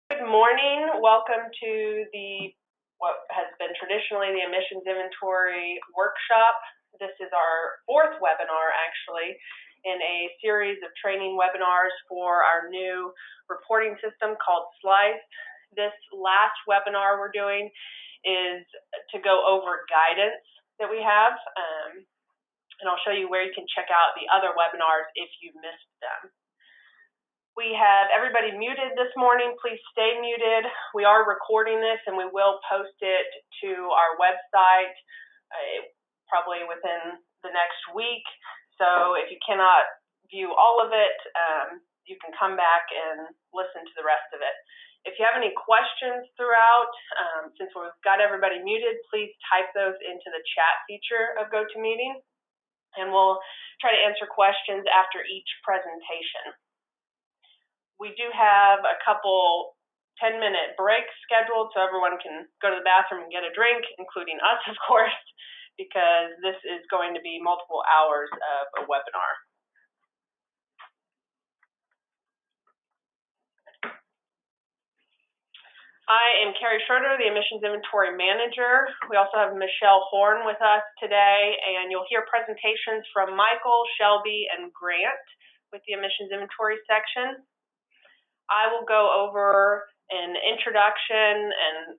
Good morning. Welcome to what has been traditionally the emissions inventory workshop. This is our fourth webinar, actually, in a series of training webinars for our new reporting system called SLEIS. This last webinar we're doing is to go over guidance that we have, and I'll show you where you can check out the other webinars if you missed them. We have everybody muted this morning. Please stay muted. We are recording this and we will post it to our website probably within the next week. So if you cannot view all of it, you can come back and listen to the rest of it. If you have any questions throughout, since we've got everybody muted, please type those into the chat feature of GoToMeeting, and we'll try to answer questions after each presentation. We do have a couple 10-minute breaks scheduled so everyone can go to the bathroom and get a drink, including us, of course, because this is going to be multiple hours of a webinar. I am Carrie Schroeder, the Emissions Inventory Manager. We also have Michelle Horn with us today, and you'll hear presentations from Michael, Shelby, and Grant with the Emissions Inventory section. I will go over an introduction and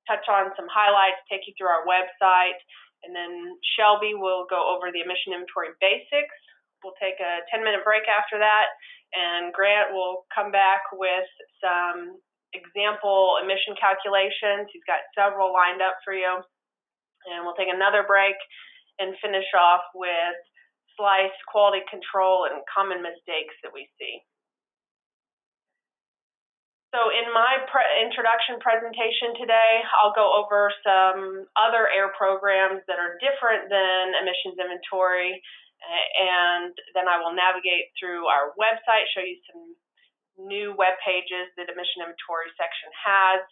touch on some highlights, take you through our website, and then Shelby will go over the emission inventory basics. We'll take a 10-minute break after that, and Grant will come back with some example emission calculations. He's got several lined up for you, and we'll take another break and finish off with SLEIS quality control and common mistakes that we see. So in my introduction presentation today, I'll go over some other AIR programs that are different than emissions inventory, and then I will navigate through our website, show you some new web pages that emission inventory section has.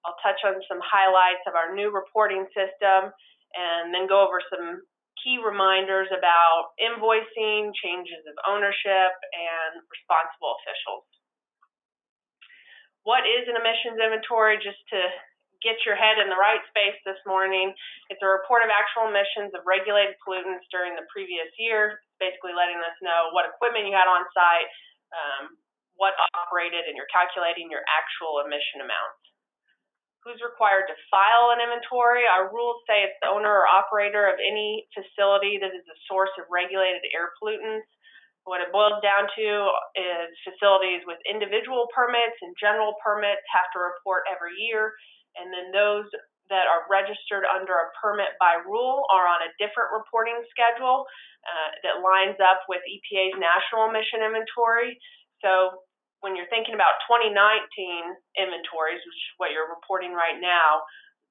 I'll touch on some highlights of our new reporting system, and then go over some key reminders about invoicing, changes of ownership, and responsible officials. What is an emissions inventory? Just to get your head in the right space this morning, it's a report of actual emissions of regulated pollutants during the previous year, basically letting us know what equipment you had on site, what operated, and you're calculating your actual emission amounts. Who's required to file an inventory? Our rules say it's the owner or operator of any facility that is a source of regulated air pollutants. What it boils down to is facilities with individual permits and general permits have to report every year, and then those that are registered under a permit by rule are on a different reporting schedule that lines up with EPA's national emission inventory. So when you're thinking about 2019 inventories, which is what you're reporting right now,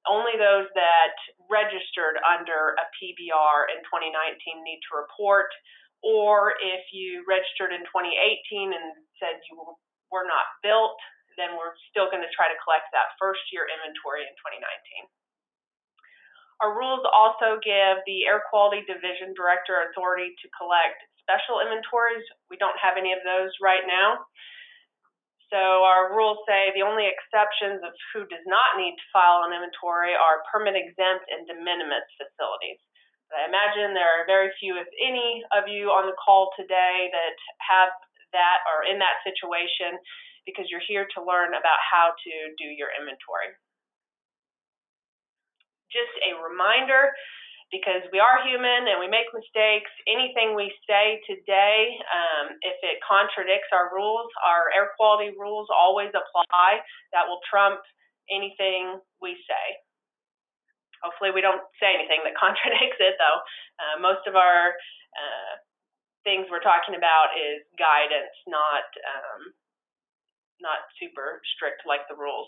only those that registered under a PBR in 2019 need to report. Or if you registered in 2018 and said you were not built, then we're still going to try to collect that first year inventory in 2019. Our rules also give the Air Quality Division Director authority to collect special inventories. We don't have any of those right now. So our rules say the only exceptions of who does not need to file an inventory are permit exempt and de minimis facilities. I imagine there are very few, if any, of you on the call today that have that or in that situation, because you're here to learn about how to do your inventory. Just a reminder, because we are human and we make mistakes, anything we say today, if it contradicts our rules, our air quality rules always apply. That will trump anything we say. Hopefully we don't say anything that contradicts it, though. Most of our things we're talking about is guidance, not super strict like the rules.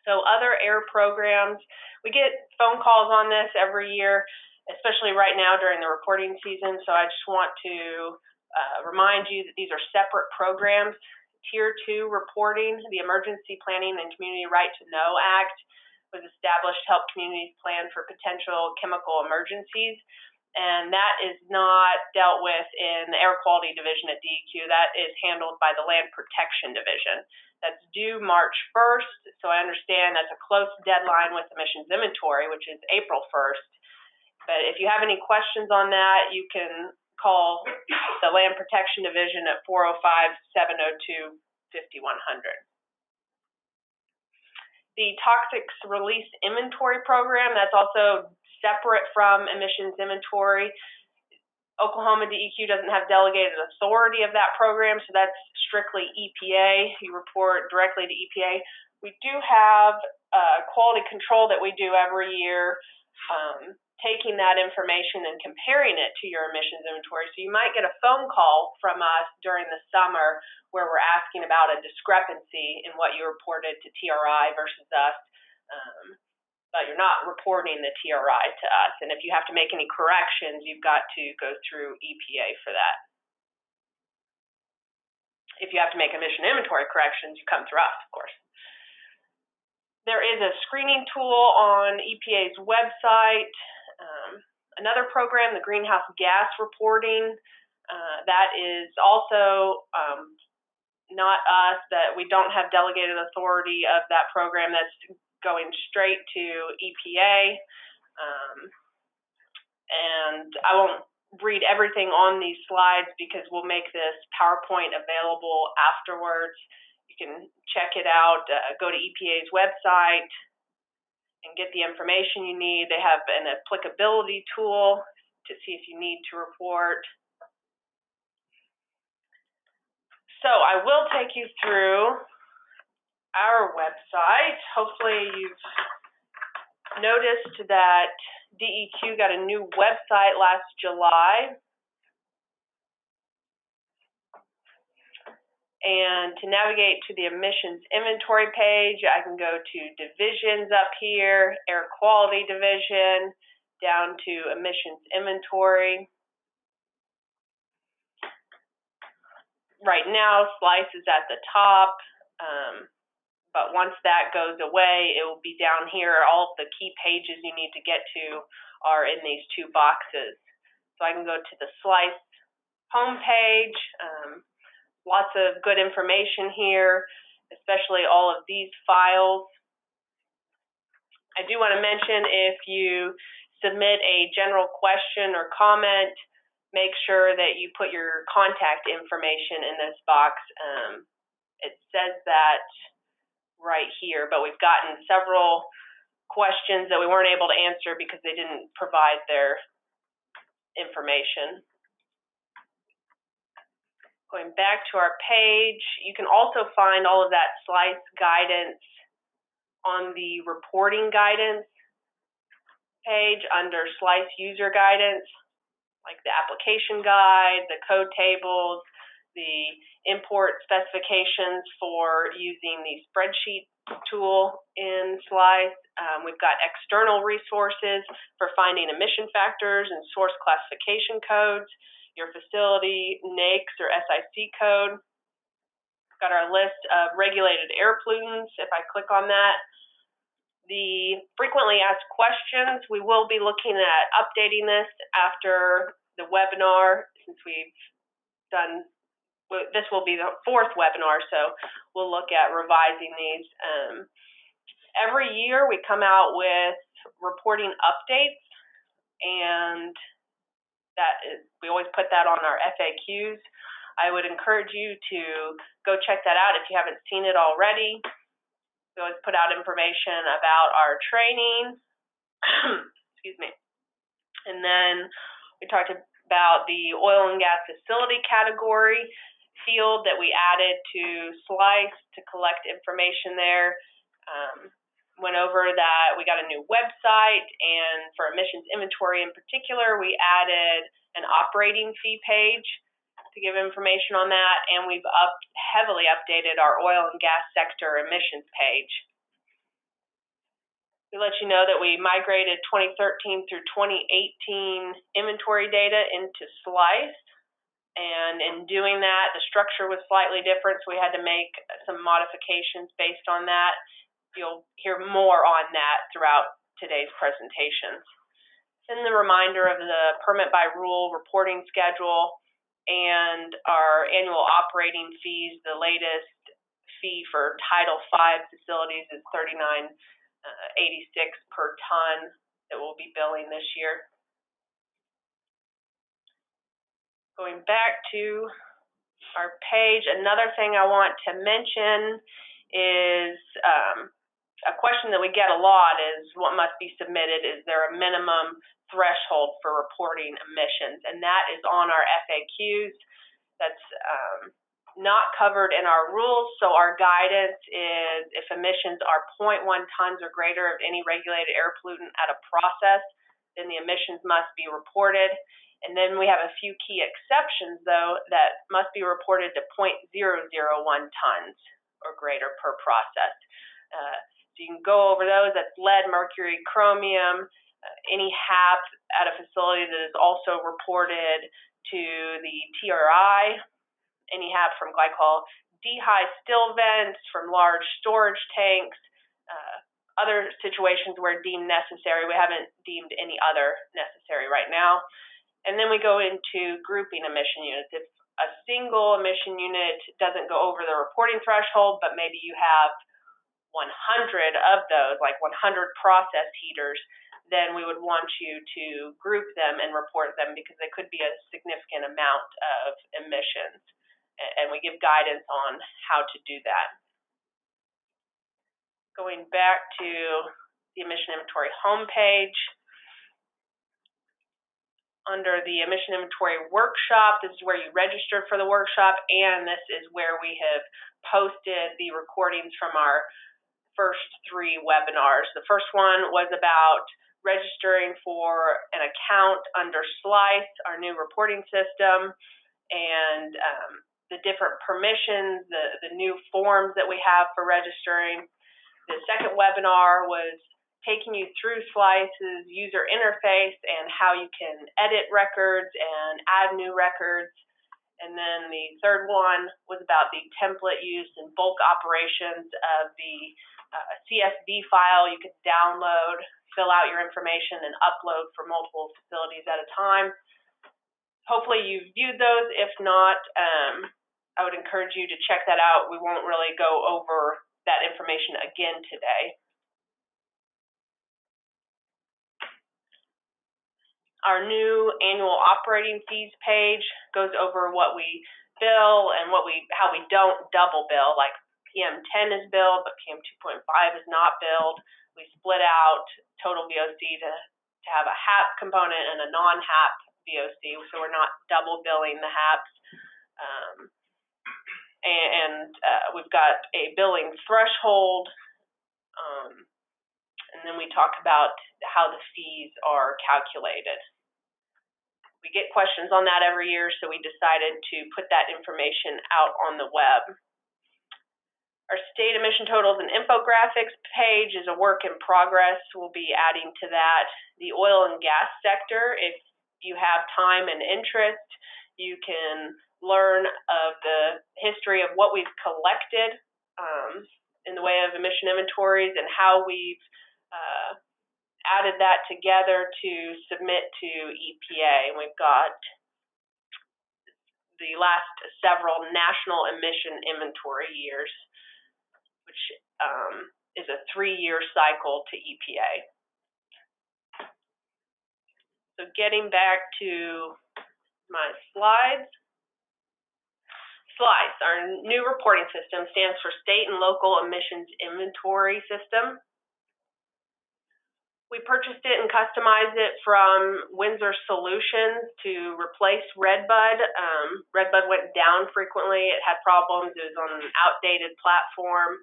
So other AIR programs, we get phone calls on this every year, especially right now during the reporting season. So I just want to remind you that these are separate programs. Tier 2 reporting, the Emergency Planning and Community Right to Know Act, was established to help communities plan for potential chemical emergencies. and that is not dealt with in the air quality division at DEQ. That is handled by the land protection division. That's due March 1st, so I understand that's a close deadline with emissions inventory, which is April 1st. But if you have any questions on that, you can call the land protection division at 405-702-5100. The toxics release inventory program, that's also separate from emissions inventory. Oklahoma DEQ doesn't have delegated authority of that program, so that's strictly EPA. You report directly to EPA. We do have quality control that we do every year, taking that information and comparing it to your emissions inventory. So you might get a phone call from us during the summer where we're asking about a discrepancy in what you reported to TRI versus us, but you're not reporting the TRI to us. And if you have to make any corrections, you've got to go through EPA for that. If you have to make emission inventory corrections, you come through us, of course. There is a screening tool on EPA's website. Another program, the greenhouse gas reporting, that is also not us, that we don't have delegated authority of that program. That's going straight to EPA. And I won't read everything on these slides because we'll make this PowerPoint available afterwards. You can check it out, go to EPA's website and get the information you need. They have an applicability tool to see if you need to report. So I will take you through our website. Hopefully you've noticed that DEQ got a new website last July. And to navigate to the emissions inventory page, I can go to divisions up here, air quality division, down to emissions inventory. Right now, SLEIS is at the top, but once that goes away, it will be down here. All of the key pages you need to get to are in these two boxes. So I can go to the SLEIS homepage. Lots of good information here, especially all of these files. I do want to mention, if you submit a general question or comment, make sure that you put your contact information in this box. It says that right here, but we've gotten several questions that we weren't able to answer because they didn't provide their information. Going back to our page, you can also find all of that SLEIS guidance on the reporting guidance page under SLEIS user guidance, like the application guide, the code tables, the import specifications for using the spreadsheet tool in SLEIS. We've got external resources for finding emission factors and source classification codes, your facility NAICS or SIC code. We've got our list of regulated air pollutants. If I click on that, the frequently asked questions, we will be looking at updating this after the webinar, since we've done, this will be the 4th webinar, so we'll look at revising these. Every year we come out with reporting updates, and we always put that on our FAQs. I would encourage you to go check that out if you haven't seen it already. We always put out information about our training. Excuse me. And then we talked about the oil and gas facility category field that we added to SLEIS to collect information there. Went over that. We got a new website, and for emissions inventory in particular, we added an operating fee page to give information on that, and we've heavily updated our oil and gas sector emissions page. We let you know that we migrated 2013 through 2018 inventory data into SLEIS, and in doing that, the structure was slightly different, so we had to make some modifications based on that. You'll hear more on that throughout today's presentations. Then the reminder of the permit by rule reporting schedule and our annual operating fees. The latest fee for Title V facilities is $39.86 per ton that we'll be billing this year. Going back to our page, another thing I want to mention is a question that we get a lot is what must be submitted. Is there a minimum threshold for reporting emissions? And that is on our FAQs. That's not covered in our rules. So our guidance is if emissions are 0.1 tons or greater of any regulated air pollutant at a process, then the emissions must be reported. And then we have a few key exceptions, though, that must be reported to 0.001 tons or greater per process. So you can go over those. That's lead, mercury, chromium, any HAP at a facility that is also reported to the TRI, any HAP from glycol dehy still vents, from large storage tanks, other situations where deemed necessary. We haven't deemed any other necessary right now. And then we go into grouping emission units. If a single emission unit doesn't go over the reporting threshold, but maybe you have 100 of those, like 100 process heaters, then we would want you to group them and report them because they could be a significant amount of emissions. And we give guidance on how to do that. Going back to the emission inventory homepage, under the emission inventory workshop, this is where you registered for the workshop, and this is where we have posted the recordings from our first 3 webinars. The first one was about registering for an account under SLEIS, our new reporting system, and the different permissions, the new forms that we have for registering. The second webinar was taking you through SLEIS's user interface and how you can edit records and add new records. And then the third one was about the template use and bulk operations of the CSV file you could download, fill out your information, and upload for multiple facilities at a time. Hopefully you've viewed those. If not, I would encourage you to check that out. We won't really go over that information again today. Our new annual operating fees page goes over what we bill and how we don't double bill, like PM10 is billed, but PM2.5 is not billed. We split out total VOC to have a HAP component and a non-HAP VOC, so we're not double billing the HAPs. We've got a billing threshold, and then we talk about how the fees are calculated. We get questions on that every year, so we decided to put that information out on the web. Our state emission totals and infographics page is a work in progress. We'll be adding to that. The oil and gas sector, if you have time and interest, you can learn of the history of what we've collected in the way of emission inventories and how we've added that together to submit to EPA. And we've got the last several national emission inventory years, which is a 3-year cycle to EPA. So getting back to my slides. SLEIS, our new reporting system, stands for State and Local Emissions Inventory System. We purchased it and customized it from Windsor Solutions to replace Redbud. Redbud went down frequently. It had problems. It was on an outdated platform.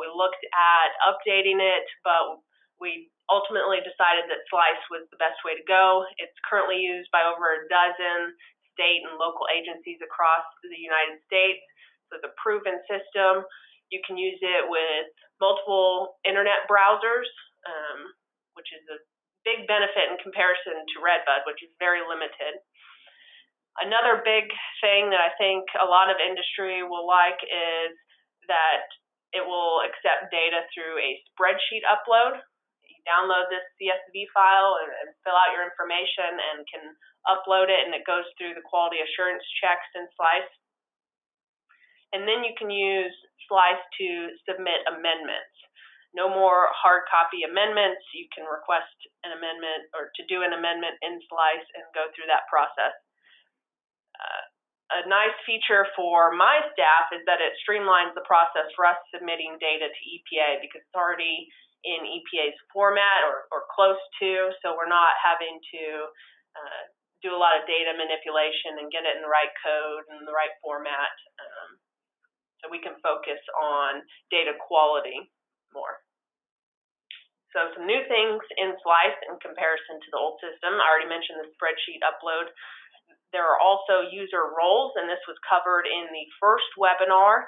We looked at updating it, but we ultimately decided that SLEIS was the best way to go. It's currently used by over a dozen state and local agencies across the United States. So it's a proven system. You can use it with multiple internet browsers, which is a big benefit in comparison to Redbud, which is very limited. Another big thing that I think a lot of industry will like is that it will accept data through a spreadsheet upload. You download this CSV file and fill out your information and can upload it, and it goes through the quality assurance checks in SLEIS. And then you can use SLEIS to submit amendments. No more hard copy amendments. You can request an amendment or to do an amendment in SLEIS and go through that process. A nice feature for my staff is that it streamlines the process for us submitting data to EPA, because it's already in EPA's format or close to, so we're not having to do a lot of data manipulation and get it in the right code and the right format. So we can focus on data quality more. So some new things in SLEIS in comparison to the old system. I already mentioned the spreadsheet upload. There are also user roles, and this was covered in the first webinar.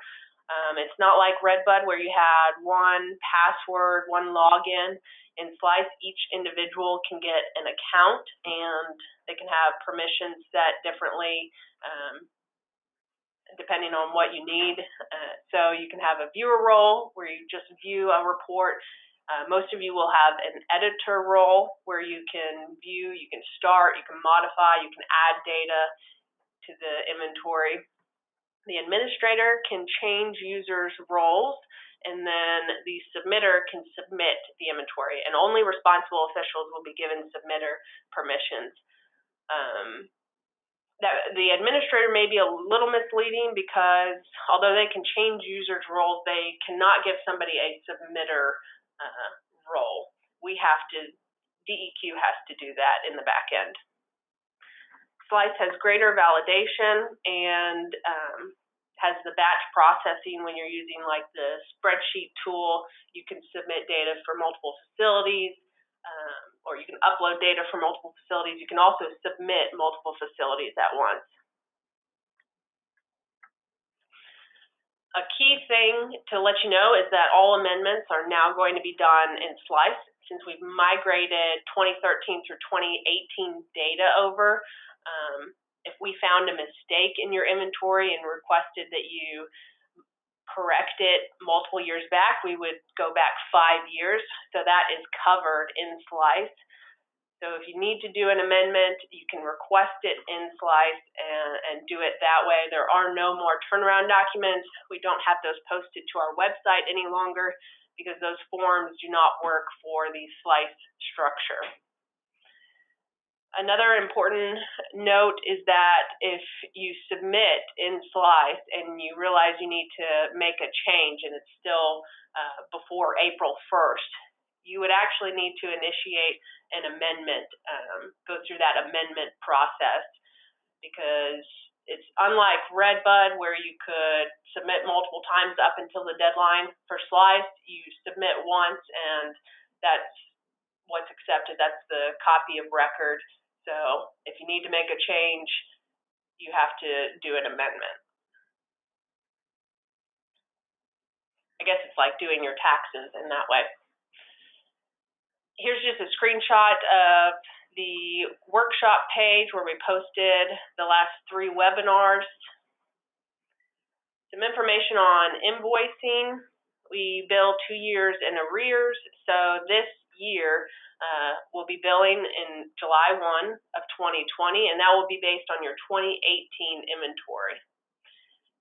It's not like Redbud where you had one password, one login. In SLEIS, each individual can get an account, and they can have permissions set differently depending on what you need. So you can have a viewer role where you just view a report. Most of you will have an editor role where you can view, you can start, you can modify, you can add data to the inventory. The administrator can change users' roles, and then the submitter can submit the inventory, and only responsible officials will be given submitter permissions. The administrator may be a little misleading, because although they can change users' roles, they cannot give somebody a submitter role. DEQ has to do that in the back end. SLEIS has greater validation and has the batch processing. When you're using like the spreadsheet tool, you can submit data for multiple facilities, or you can upload data for multiple facilities. You can also submit multiple facilities at once. A key thing to let you know is that all amendments are now going to be done in SLEIS. Since we've migrated 2013 through 2018 data over, if we found a mistake in your inventory and requested that you correct it multiple years back, we would go back 5 years. So that is covered in SLEIS. So if you need to do an amendment, you can request it in SLEIS and do it that way. There are no more turnaround documents. We don't have those posted to our website any longer, because those forms do not work for the SLEIS structure. Another important note is that if you submit in SLEIS and you realize you need to make a change and it's still before April 1st, you would actually need to initiate an amendment, go through that amendment process, because it's unlike Redbud where you could submit multiple times up until the deadline. For SLEIS, you submit once and that's what's accepted. That's the copy of record. So if you need to make a change, you have to do an amendment. I guess it's like doing your taxes in that way. Here's just a screenshot of the workshop page where we posted the last 3 webinars. Some information on invoicing. We bill 2 years in arrears. So this year we'll be billing in July 1 of 2020, and that will be based on your 2018 inventory.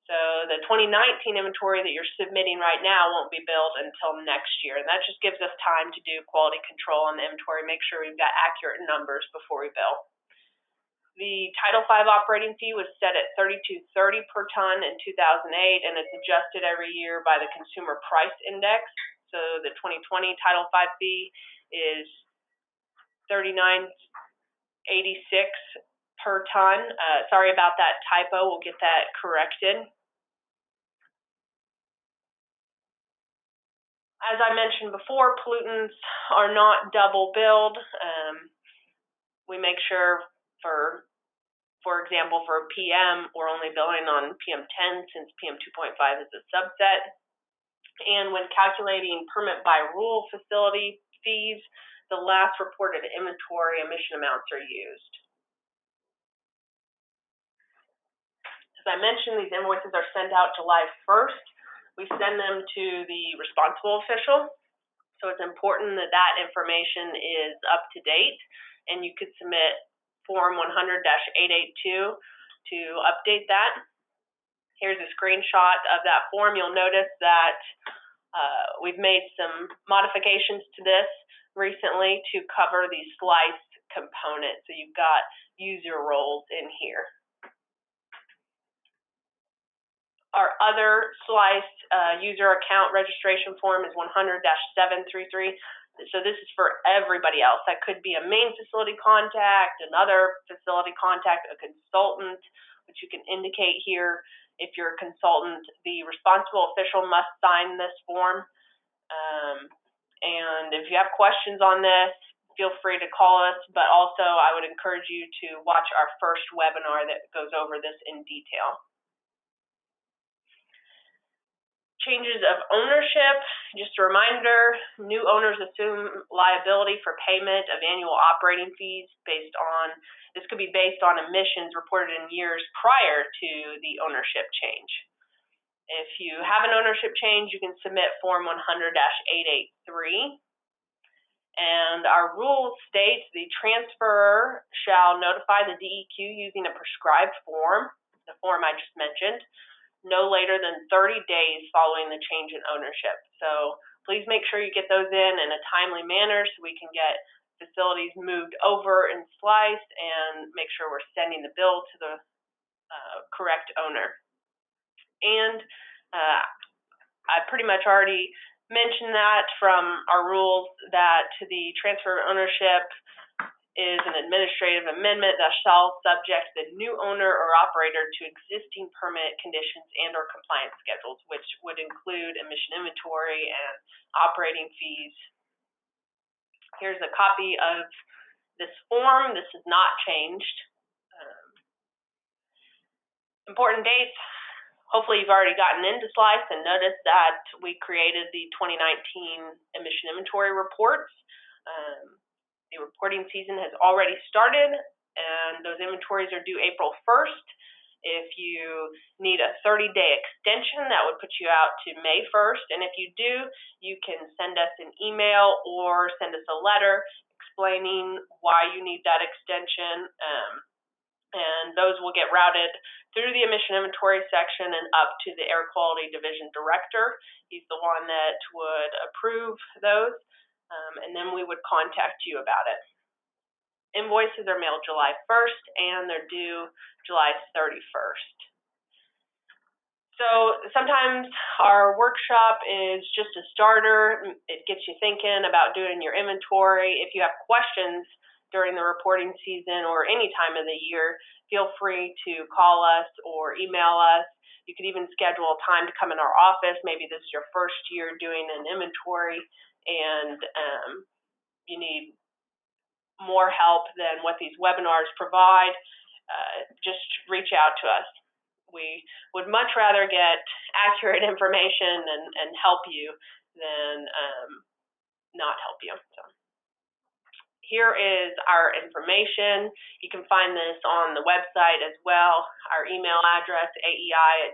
So the 2019 inventory that you're submitting right now won't be billed until next year, and that just gives us time to do quality control on the inventory, make sure we've got accurate numbers before we bill. The Title V operating fee was set at $32.30 per ton in 2008, and it's adjusted every year by the Consumer Price Index. So the 2020 Title V fee is $39.86 per ton. Sorry about that typo. We'll get that corrected. As I mentioned before, pollutants are not double billed. We make sure for example, for PM, we're only billing on PM10 since PM 2.5 is a subset. And when calculating permit by rule facility fees, the last reported inventory emission amounts are used. As I mentioned, these invoices are sent out July 1st. We send them to the responsible official. So it's important that that information is up to date, and you could submit Form 100-882 to update that. Here's a screenshot of that form. You'll notice that we've made some modifications to this recently to cover the SLEIS component. So you've got user roles in here. Our other SLEIS user account registration form is 100-733. So this is for everybody else. That could be a main facility contact, another facility contact, a consultant, which you can indicate here. If you're a consultant, the responsible official must sign this form. And if you have questions on this, feel free to call us, but also I would encourage you to watch our first webinar that goes over this in detail. Changes of ownership, just a reminder, new owners assume liability for payment of annual operating fees based on, this could be based on emissions reported in years prior to the ownership change. If you have an ownership change, you can submit Form 100-883. And our rule states the transferor shall notify the DEQ using a prescribed form, the form I just mentioned, no later than 30 days following the change in ownership. So please make sure you get those in a timely manner so we can get facilities moved over in SLEIS and make sure we're sending the bill to the correct owner. And I pretty much already mentioned that from our rules that the transfer of ownership is an administrative amendment that shall subject the new owner or operator to existing permit conditions and or compliance schedules, which would include emission inventory and operating fees. Here's a copy of this form. This has not changed. Important dates. Hopefully you've already gotten into SLEIS and noticed that we created the 2019 emission inventory reports. The reporting season has already started, and those inventories are due April 1st. If you need a 30-day extension, that would put you out to May 1st. And if you do, you can send us an email or send us a letter explaining why you need that extension. And those will get routed through the emission inventory section and up to the Air Quality Division Director. He's the one that would approve those, and then we would contact you about it. Invoices are mailed July 1st, and they're due July 31st. So sometimes our workshop is just a starter. It gets you thinking about doing your inventory. If you have questions during the reporting season or any time of the year, feel free to call us or email us. You could even schedule a time to come in our office. Maybe this is your first year doing an inventory and you need more help than what these webinars provide. Just reach out to us. We would much rather get accurate information and help you than not help you. So here is our information. You can find this on the website as well. Our email address, aei@deq.ok.gov,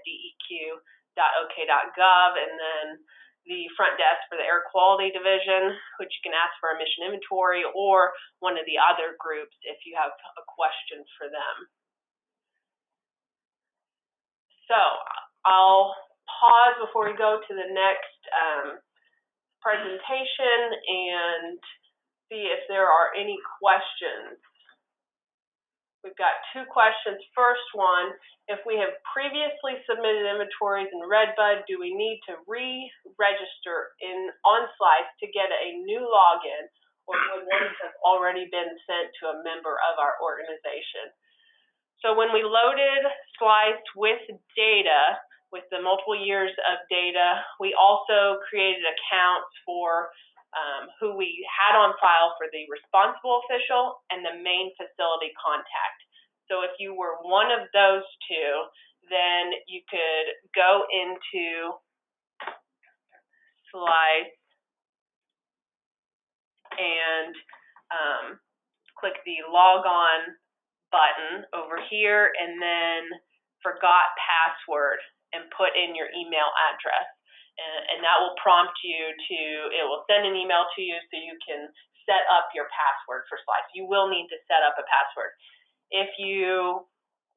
and then the front desk for the Air Quality Division, which you can ask for emission inventory, or one of the other groups if you have a question for them. So I'll pause before we go to the next presentation and see if there are any questions. We've got two questions. First one, if we have previously submitted inventories in Redbud, do we need to re-register on SLEIS to get a new login, or would ones have already been sent to a member of our organization? So when we loaded SLEIS with data, with the multiple years of data, we also created accounts for who we had on file for the responsible official and the main facility contact. So if you were one of those two, then you could go into SLEIS and click the log on button over here and then forgot password and put in your email address. and that will prompt you to, it will send an email to you so you can set up your password for SLEIS. You will need to set up a password. If you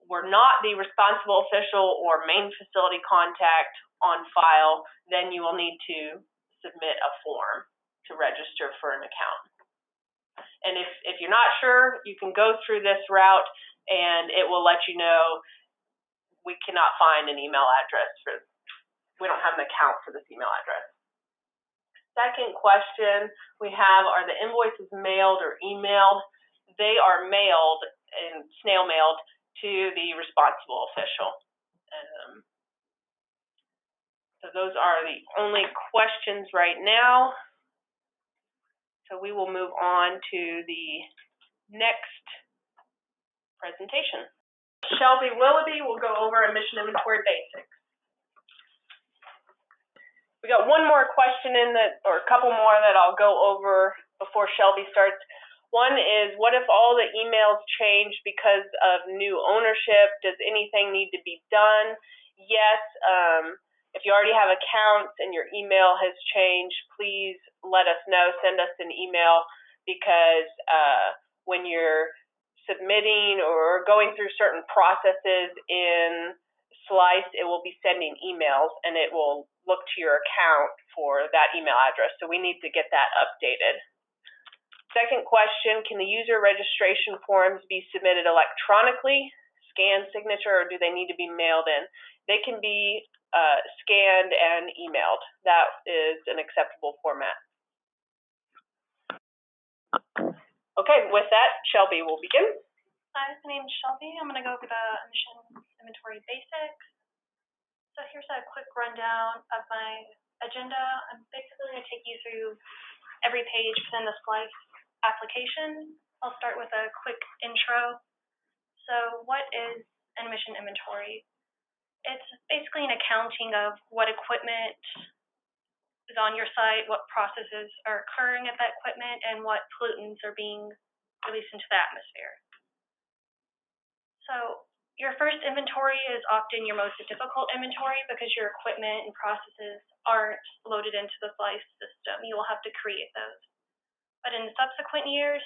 were not the responsible official or main facility contact on file, then you will need to submit a form to register for an account. And if you're not sure, you can go through this route and it will let you know we cannot find an email address we don't have an account for this email address. Second question we have, are the invoices mailed or emailed? They are mailed and snail mailed to the responsible official. So those are the only questions right now. So we will move on to the next presentation. Shelby Willoughby will go over emission inventory basics. We got one more question or a couple more that I'll go over before Shelby starts. One is, what if all the emails change because of new ownership? Does anything need to be done? Yes. If you already have accounts and your email has changed, please let us know. Send us an email, because when you're submitting or going through certain processes in SLEIS, it will be sending emails and it will look to your account for that email address. So we need to get that updated. Second question, can the user registration forms be submitted electronically, scanned signature, or do they need to be mailed in? They can be scanned and emailed. That is an acceptable format. Okay, with that, Shelby will begin. Hi, my name is Shelby. I'm going to go over the emission inventory basics. So here's a quick rundown of my agenda. I'm basically going to take you through every page within the SLEIS application. I'll start with a quick intro. So what is an emission inventory? It's basically an accounting of what equipment is on your site, what processes are occurring at that equipment, and what pollutants are being released into the atmosphere. So your first inventory is often your most difficult inventory because your equipment and processes aren't loaded into the SLEIS system. You will have to create those. But in subsequent years,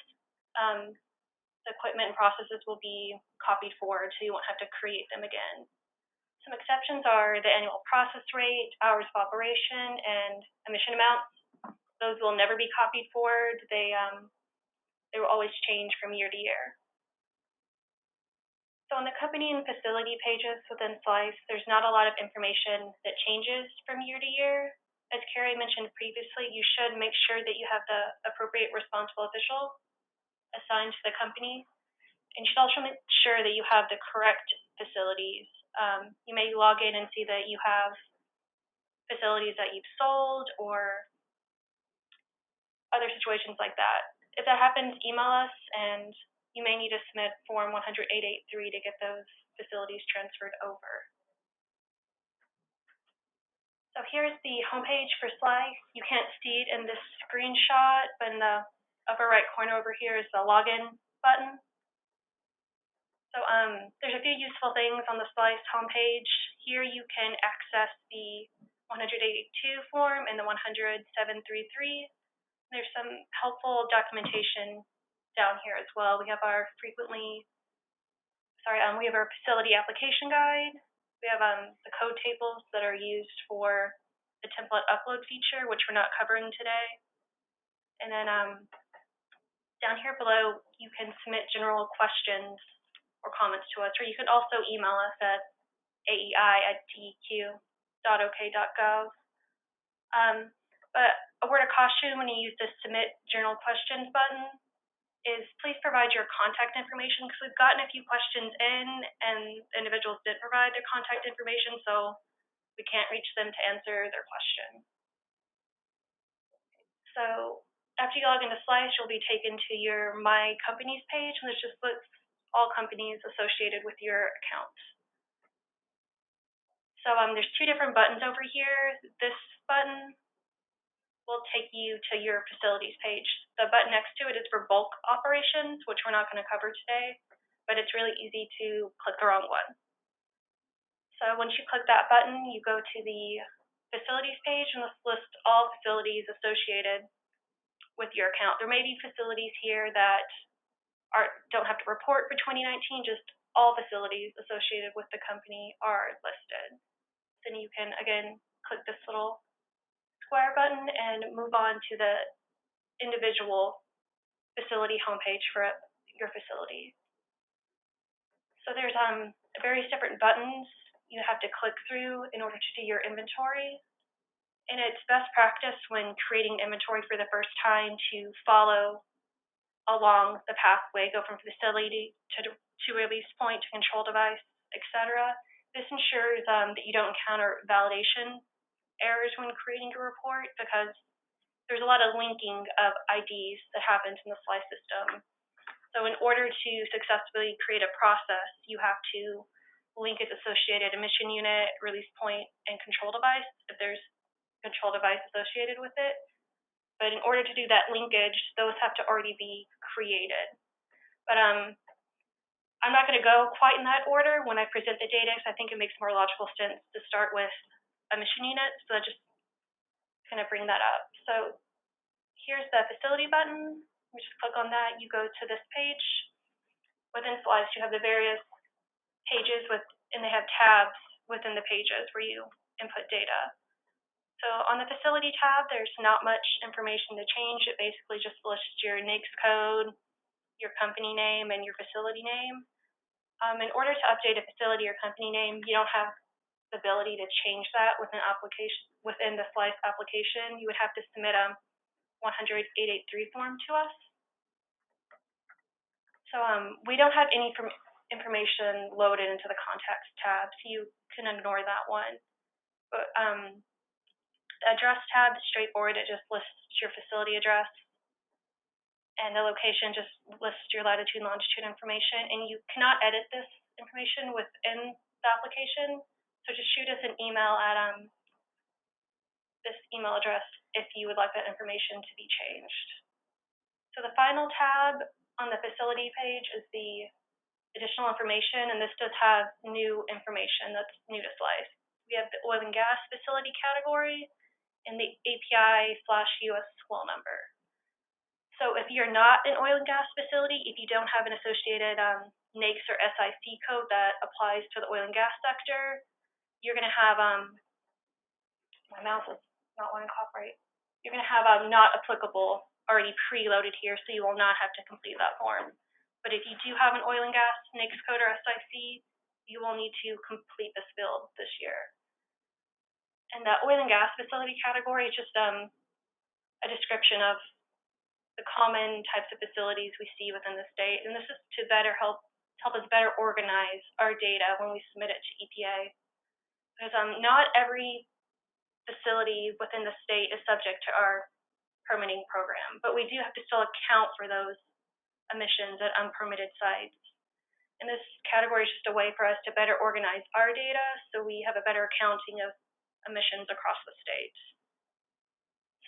the equipment and processes will be copied forward, so you won't have to create them again. Some exceptions are the annual process rate, hours of operation, and emission amounts. Those will never be copied forward. They will always change from year to year. So on the company and facility pages within SLEIS, there's not a lot of information that changes from year to year. As Carrie mentioned previously, you should make sure that you have the appropriate responsible official assigned to the company. And you should also make sure that you have the correct facilities. You may log in and see that you have facilities that you've sold or other situations like that. If that happens, email us, and you may need to submit Form 10883 to get those facilities transferred over. So here's the homepage for SLEIS. You can't see it in this screenshot, but in the upper right corner over here is the login button. So there's a few useful things on the SLEIS homepage. Here you can access the 182 form and the 10733. There's some helpful documentation down here as well. We have our we have our facility application guide. We have the code tables that are used for the template upload feature, which we're not covering today. And then down here below, you can submit general questions or comments to us, or you can also email us at aei@deq.ok.gov. But a word of caution when you use the submit general questions button is please provide your contact information, because we've gotten a few questions in and individuals didn't provide their contact information, so we can't reach them to answer their question. So after you log into SLEIS, you'll be taken to your My Companies page, and this just lists all companies associated with your account. So there's two different buttons over here. This button will take you to your facilities page. The button next to it is for bulk operations, which we're not going to cover today, but it's really easy to click the wrong one. So once you click that button, you go to the facilities page, and this lists all facilities associated with your account. There may be facilities here that don't have to report for 2019, just all facilities associated with the company are listed. Then you can, again, click this little square button and move on to the individual facility homepage for your facility. So there's various different buttons you have to click through in order to do your inventory. And it's best practice when creating inventory for the first time to follow along the pathway, go from facility to release point to control device, etc. This ensures that you don't encounter validation errors when creating a report, because there's a lot of linking of IDs that happens in the SLEIS system. So in order to successfully create a process, you have to link its associated emission unit, release point, and control device if there's control device associated with it. But in order to do that linkage, those have to already be created. But I'm not going to go quite in that order when I present the data, because I think it makes more logical sense to start with emission units. So I just kind of bring that up. So here's the facility button. We just click on that. You go to this page. Within SLEIS, you have the various pages and they have tabs within the pages where you input data. So on the facility tab, there's not much information to change. It basically just lists your NAICS code, your company name, and your facility name. In order to update a facility or company name, you don't have the ability to change that within the SLEIS application. You would have to submit a 100-883 form to us. So we don't have any information loaded into the contacts tab, so you can ignore that one. But the address tab is straightforward. It just lists your facility address, and the location just lists your latitude and longitude information, and you cannot edit this information within the application. So just shoot us an email at this email address if you would like that information to be changed. So the final tab on the facility page is the additional information, and this does have new information that's new to SLEIS. We have the oil and gas facility category and the API/US SWIL number. So if you're not an oil and gas facility, if you don't have an associated NAICS or SIC code that applies to the oil and gas sector, you're going to have, my mouse is not wanting to cooperate. You're going to have not applicable already preloaded here, so you will not have to complete that form. But if you do have an oil and gas NAICS code or SIC, you will need to complete this field this year. And the oil and gas facility category is just a description of the common types of facilities we see within the state, and this is to better help us better organize our data when we submit it to EPA. Because not every facility within the state is subject to our permitting program, but we do have to still account for those emissions at unpermitted sites. And this category is just a way for us to better organize our data so we have a better accounting of emissions across the state.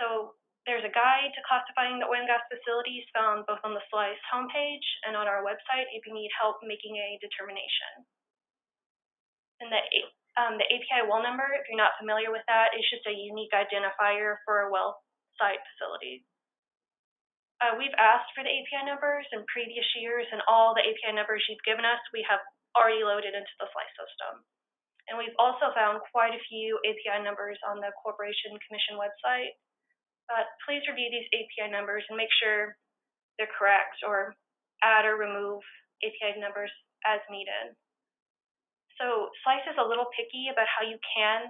So there's a guide to classifying the oil and gas facilities found both on the SLEIS homepage and on our website if you need help making a determination. And the API well number, if you're not familiar with that, is just a unique identifier for a well site facility. We've asked for the API numbers in previous years, and all the API numbers you've given us, we have already loaded into the SLEIS system. And we've also found quite a few API numbers on the Corporation Commission website. But please review these API numbers and make sure they're correct, or add or remove API numbers as needed. So SLEIS is a little picky about how you can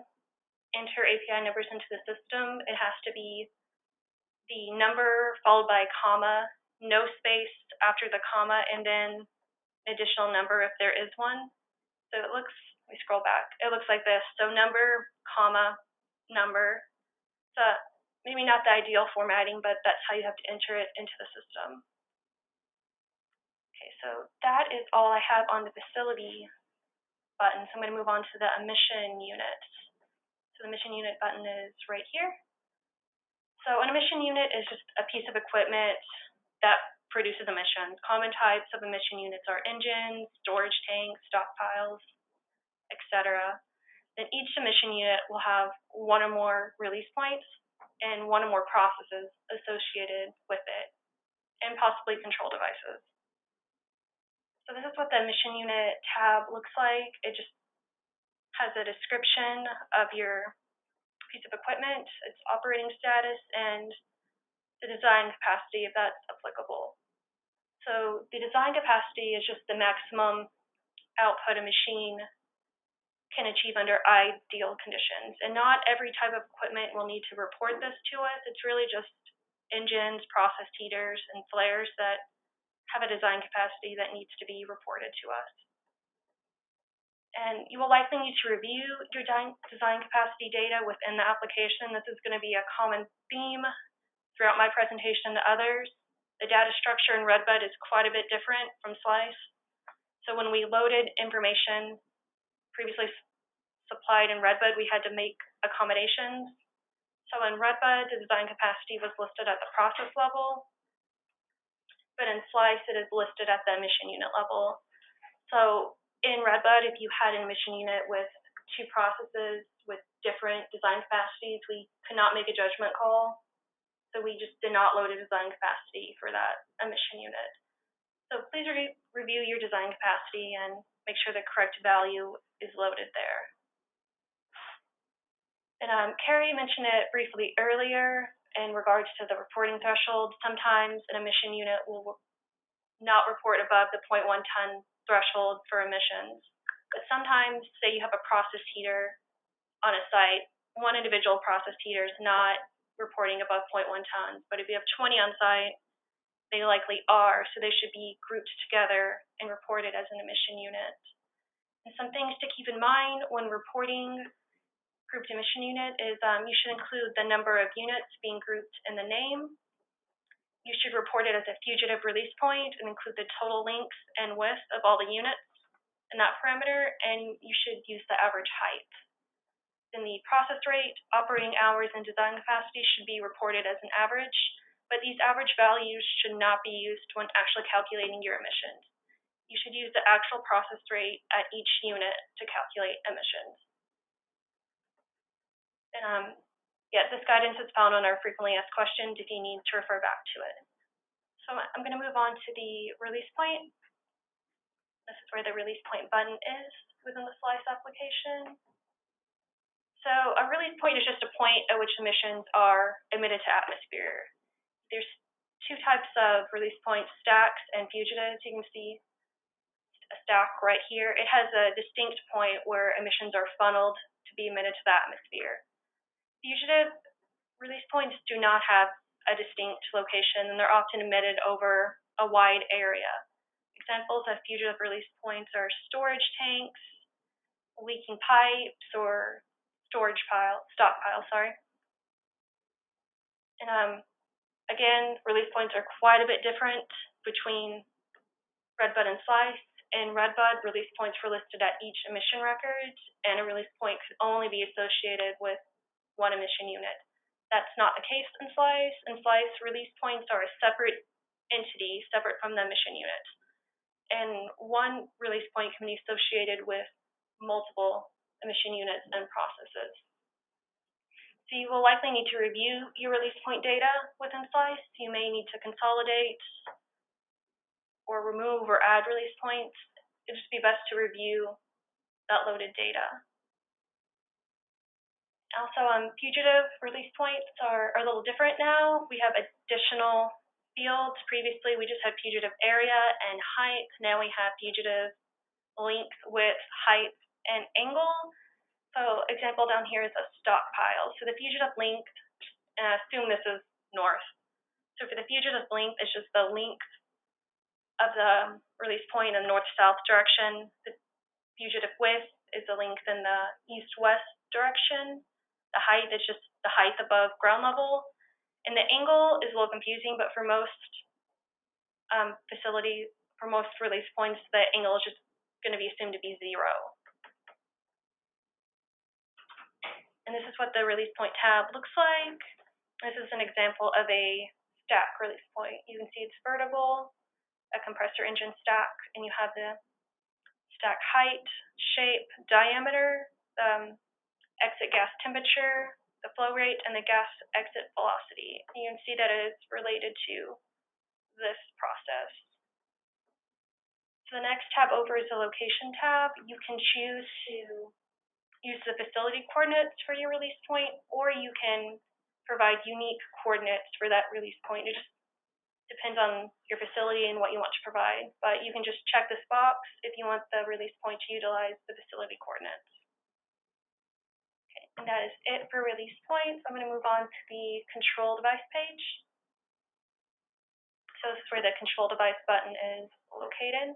enter API numbers into the system. It has to be the number followed by a comma, no space after the comma, and then an additional number if there is one. So it looks, let me scroll back. It looks like this. So number, comma, number. So maybe not the ideal formatting, but that's how you have to enter it into the system. Okay, so that is all I have on the facility button. So I'm going to move on to the emission unit. So the emission unit button is right here. So an emission unit is just a piece of equipment that produces emissions. Common types of emission units are engines, storage tanks, stockpiles, etc. then each emission unit will have one or more release points and one or more processes associated with it, and possibly control devices. So this is what the emission unit tab looks like. It just has a description of your piece of equipment, its operating status, and the design capacity if that's applicable. So the design capacity is just the maximum output a machine can achieve under ideal conditions. And not every type of equipment will need to report this to us. It's really just engines, process heaters, and flares that have a design capacity that needs to be reported to us. And you will likely need to review your design capacity data within the application. This is going to be a common theme throughout my presentation to others. The data structure in Redbud is quite a bit different from SLEIS. So when we loaded information previously supplied in Redbud, we had to make accommodations. So in Redbud, the design capacity was listed at the process level, but in SLEIS, it is listed at the emission unit level. So in Redbud, if you had an emission unit with two processes with different design capacities, we could not make a judgment call. So we just did not load a design capacity for that emission unit. So please review your design capacity and make sure the correct value is loaded there. And Carrie mentioned it briefly earlier in regards to the reporting threshold. Sometimes an emission unit will not report above the 0.1 ton threshold for emissions. But sometimes, say you have a process heater on a site, one individual process heater is not reporting above 0.1 tons. But if you have 20 on site, they likely are, so they should be grouped together and reported as an emission unit. And some things to keep in mind when reporting grouped emission unit is you should include the number of units being grouped in the name. You should report it as a fugitive release point and include the total length and width of all the units in that parameter, and you should use the average height. Then the process rate, operating hours, and design capacity should be reported as an average, but these average values should not be used when actually calculating your emissions. You should use the actual process rate at each unit to calculate emissions. And yeah, this guidance is found on our frequently asked questions if you need to refer back to it. So I'm going to move on to the release point. This is where the release point button is within the SLEIS application. So a release point is just a point at which emissions are emitted to atmosphere. There's two types of release points, stacks and fugitives. You can see a stack right here. It has a distinct point where emissions are funneled to be emitted to the atmosphere. Fugitive release points do not have a distinct location, and they're often emitted over a wide area. Examples of fugitive release points are storage tanks, leaking pipes, or stockpiles. And again, release points are quite a bit different between Redbud and SLEIS. In Redbud, release points were listed at each emission record, and a release point could only be associated with one emission unit. That's not the case in SLEIS. In SLEIS, release points are a separate entity, separate from the emission unit. And one release point can be associated with multiple emission units and processes. So you will likely need to review your release point data within SLEIS. You may need to consolidate or remove or add release points. It'd just be best to review that loaded data. Also, fugitive release points are a little different now. We have additional fields. Previously, we just had fugitive area and height. Now we have fugitive length, width, height, and angle. So example down here is a stockpile. So the fugitive length, and I assume this is north. So for the fugitive length, it's just the length of the release point in north-south direction. The fugitive width is the length in the east-west direction. The height is just the height above ground level. And the angle is a little confusing, but for most facilities, for most release points, the angle is just going to be assumed to be 0. And this is what the release point tab looks like. This is an example of a stack release point. You can see it's vertical, a compressor engine stack, and you have the stack height, shape, diameter, exit gas temperature, the flow rate, and the gas exit velocity. And you can see that it is related to this process. So the next tab over is the location tab. You can choose to use the facility coordinates for your release point, or you can provide unique coordinates for that release point. It just depends on your facility and what you want to provide, but you can just check this box if you want the release point to utilize the facility coordinates. Okay, and that is it for release points. I'm going to move on to the control device page. So this is where the control device button is located.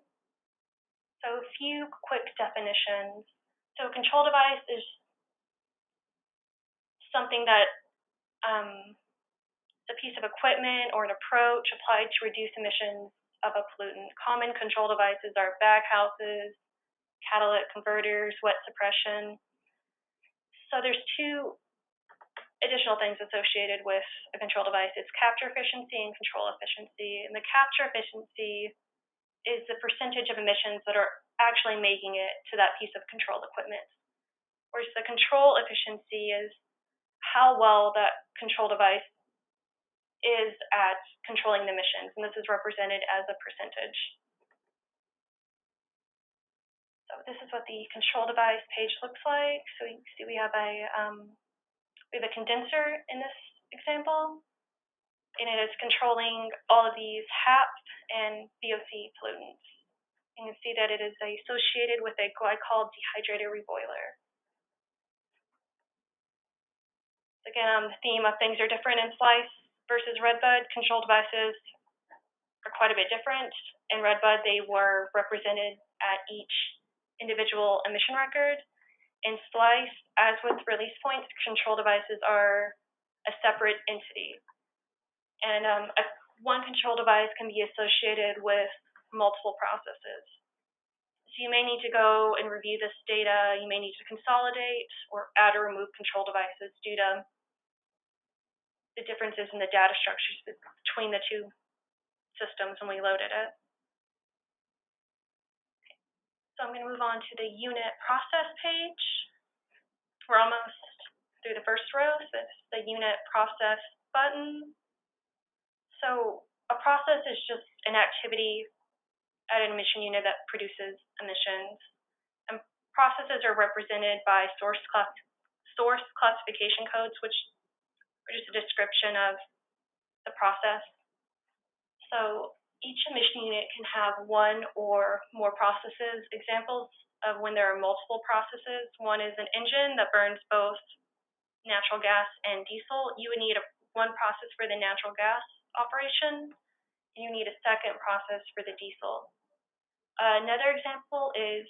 So a few quick definitions. So a control device is something that a piece of equipment or an approach applied to reduce emissions of a pollutant. Common control devices are baghouses, catalytic converters, wet suppression. So there's two additional things associated with a control device. It's capture efficiency and control efficiency. And the capture efficiency is the percentage of emissions that are actually making it to that piece of controlled equipment. Whereas the control efficiency is how well that control device is at controlling the emissions, and this is represented as a percentage. So this is what the control device page looks like. So you can see we have a condenser in this example, and it is controlling all of these HAP and VOC pollutants. You can see that it is associated with a glycol dehydrator reboiler. Again, the theme of things are different in SLEIS versus Redbud. Control devices are quite a bit different. In Redbud, they were represented at each individual emission record. In SLEIS, as with release points, control devices are a separate entity. And one control device can be associated with multiple processes. So you may need to go and review this data. You may need to consolidate or add or remove control devices due to the differences in the data structures between the two systems when we loaded it. Okay. So I'm going to move on to the unit process page. We're almost through the first row, so it's the unit process button. So a process is just an activity at an emission unit that produces emissions. And processes are represented by source classification codes, which are just a description of the process. So each emission unit can have one or more processes. Examples of when there are multiple processes. One is an engine that burns both natural gas and diesel. You would need one process for the natural gas operation, and you need a second process for the diesel. Another example is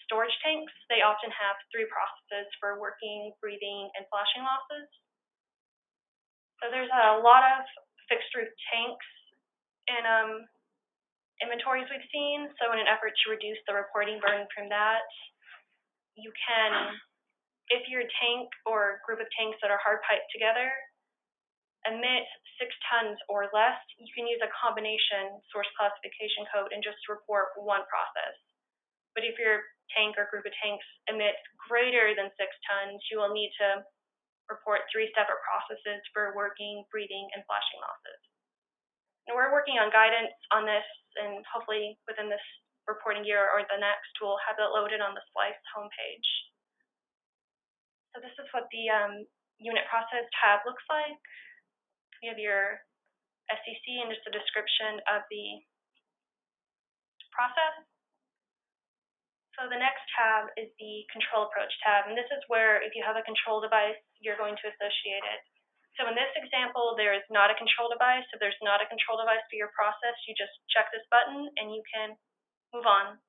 storage tanks. They often have three processes for working, breathing, and flashing losses. So there's a lot of fixed roof tanks in inventories we've seen. So in an effort to reduce the reporting burden from that, you can, if your tank or group of tanks that are hard piped together emit 6 tons or less, you can use a combination source classification code and just report one process. But if your tank or group of tanks emits greater than 6 tons, you will need to report 3 separate processes for working, breathing, and flashing losses. And we're working on guidance on this, and hopefully within this reporting year or the next, we'll have it loaded on the SLEIS homepage. So this is what the unit process tab looks like. You have your SEC and just a description of the process. So the next tab is the control approach tab, and this is where if you have a control device, you're going to associate it. So in this example, there is not a control device. If there's not a control device for your process, you just check this button and you can move on.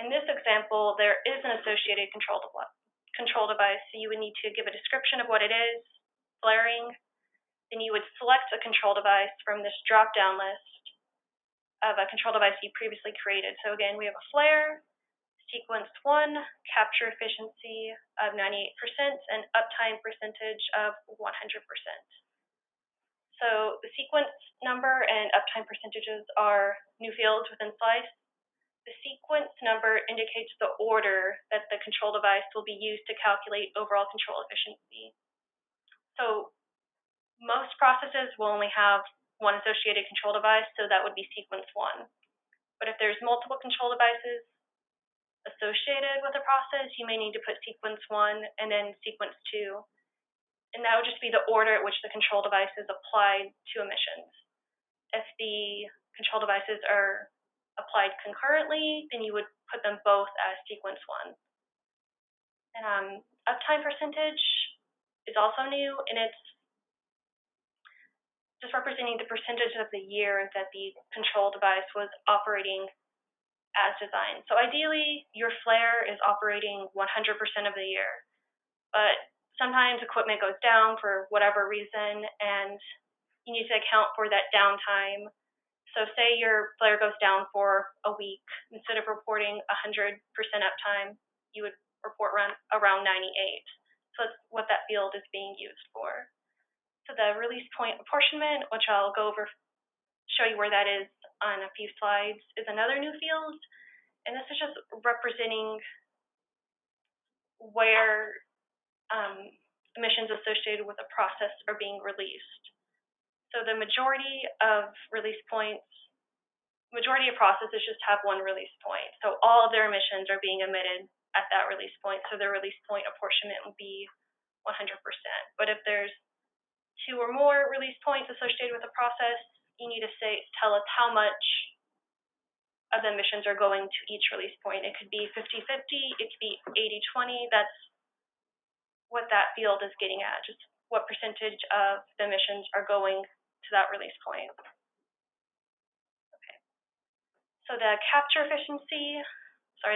In this example, there is an associated control device, so you would need to give a description of what it is, flaring, then you would select a control device from this drop-down list of a control device you previously created. So again, we have a flare, sequence 1, capture efficiency of 98%, and uptime percentage of 100%. So the sequence number and uptime percentages are new fields within SLEIS. The sequence number indicates the order that the control device will be used to calculate overall control efficiency. So most processes will only have one associated control device, so that would be sequence 1. But if there's multiple control devices associated with a process, you may need to put sequence 1 and then sequence 2. And that would just be the order at which the control device is applied to emissions. If the control devices are applied concurrently, then you would put them both as sequence 1. And uptime percentage is also new, and it's just representing the percentage of the year that the control device was operating as designed. So ideally, your flare is operating 100% of the year, but sometimes equipment goes down for whatever reason, and you need to account for that downtime. So say your flare goes down for a week, instead of reporting 100% uptime, you would report around 98. So that's what that field is being used for. So the release point apportionment, which I'll go over, show you where that is on a few slides, is another new field. And this is just representing where emissions associated with a process are being released. So the majority of processes just have one release point. So all of their emissions are being emitted at that release point. So their release point apportionment will be 100%. But if there's 2 or more release points associated with a process, you need to tell us how much of the emissions are going to each release point. It could be 50-50, it could be 80-20. That's what that field is getting at, just what percentage of the emissions are going to that release point. Okay. So the capture efficiency,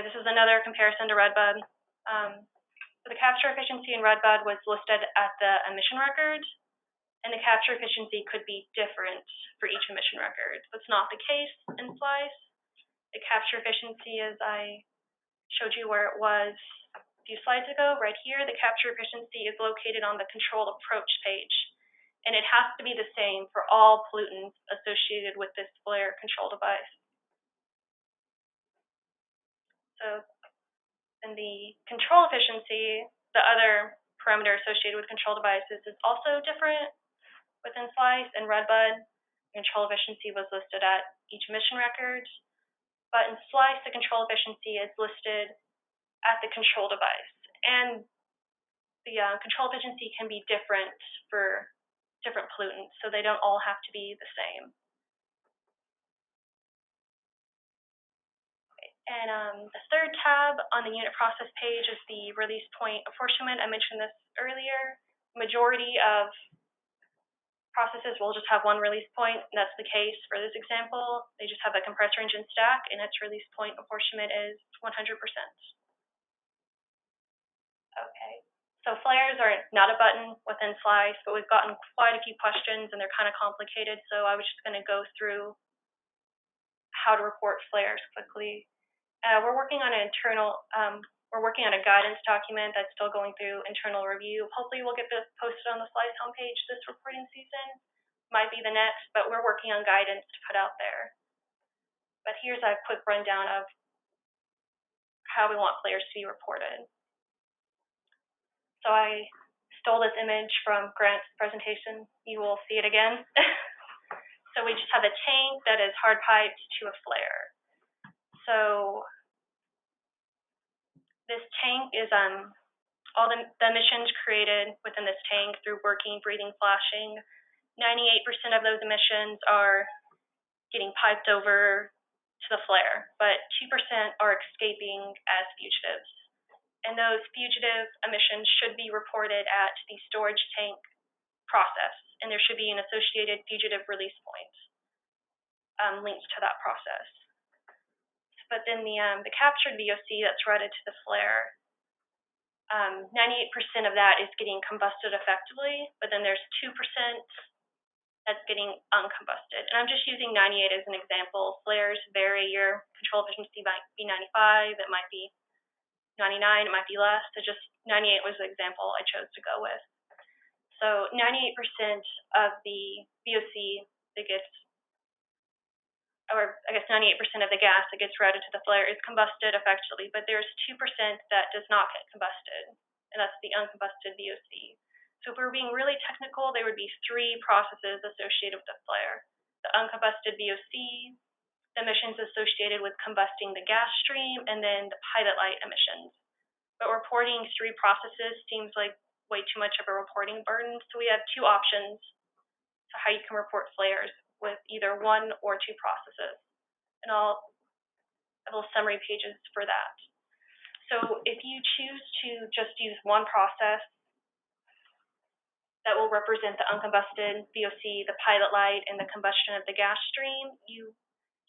this is another comparison to Redbud. So the capture efficiency in Redbud was listed at the emission record, and the capture efficiency could be different for each emission record. That's not the case in SLEIS. The capture efficiency, as I showed you where it was a few slides ago, right here, the capture efficiency is located on the control approach page, and it has to be the same for all pollutants associated with this flare control device. So in the control efficiency, the other parameter associated with control devices is also different within SLEIS. And Redbud, control efficiency was listed at each emission record, but in SLEIS, the control efficiency is listed at the control device. And the control efficiency can be different for different pollutants, so they don't all have to be the same. And the third tab on the unit process page is the release point apportionment. I mentioned this earlier. Majority of processes will just have one release point, and that's the case for this example. They just have a compressor engine stack, and its release point apportionment is 100%. Okay, so flares are not a button within SLEIS, but we've gotten quite a few questions, and they're kind of complicated, so I was just going to go through how to report flares quickly. We're working on a guidance document that's still going through internal review. Hopefully we'll get this posted on the SLEIS homepage this reporting season. Might be the next, but we're working on guidance to put out there. But here's a quick rundown of how we want flares to be reported. So I stole this image from Grant's presentation. You will see it again. So we just have a tank that is hard piped to a flare. So this tank is all the emissions created within this tank through working, breathing, flashing. 98% of those emissions are getting piped over to the flare, but 2% are escaping as fugitives. And those fugitive emissions should be reported at the storage tank process, and there should be an associated fugitive release point linked to that process. But then the captured VOC that's routed to the flare, 98% of that is getting combusted effectively, but then there's 2% that's getting uncombusted. And I'm just using 98 as an example. Flares vary. Your control efficiency might be 95, it might be 99, it might be less. So just 98 was the example I chose to go with. So 98% of the VOC that gets or I guess 98% of the gas that gets routed to the flare is combusted effectively, but there's 2% that does not get combusted, and that's the uncombusted VOC. So if we're being really technical, there would be 3 processes associated with the flare: the uncombusted VOC, the emissions associated with combusting the gas stream, and then the pilot light emissions. But reporting 3 processes seems like way too much of a reporting burden, so we have 2 options to how you can report flares with either 1 or 2 processes. And I'll have little summary pages for that. So if you choose to just use 1 process that will represent the uncombusted VOC, the pilot light, and the combustion of the gas stream, you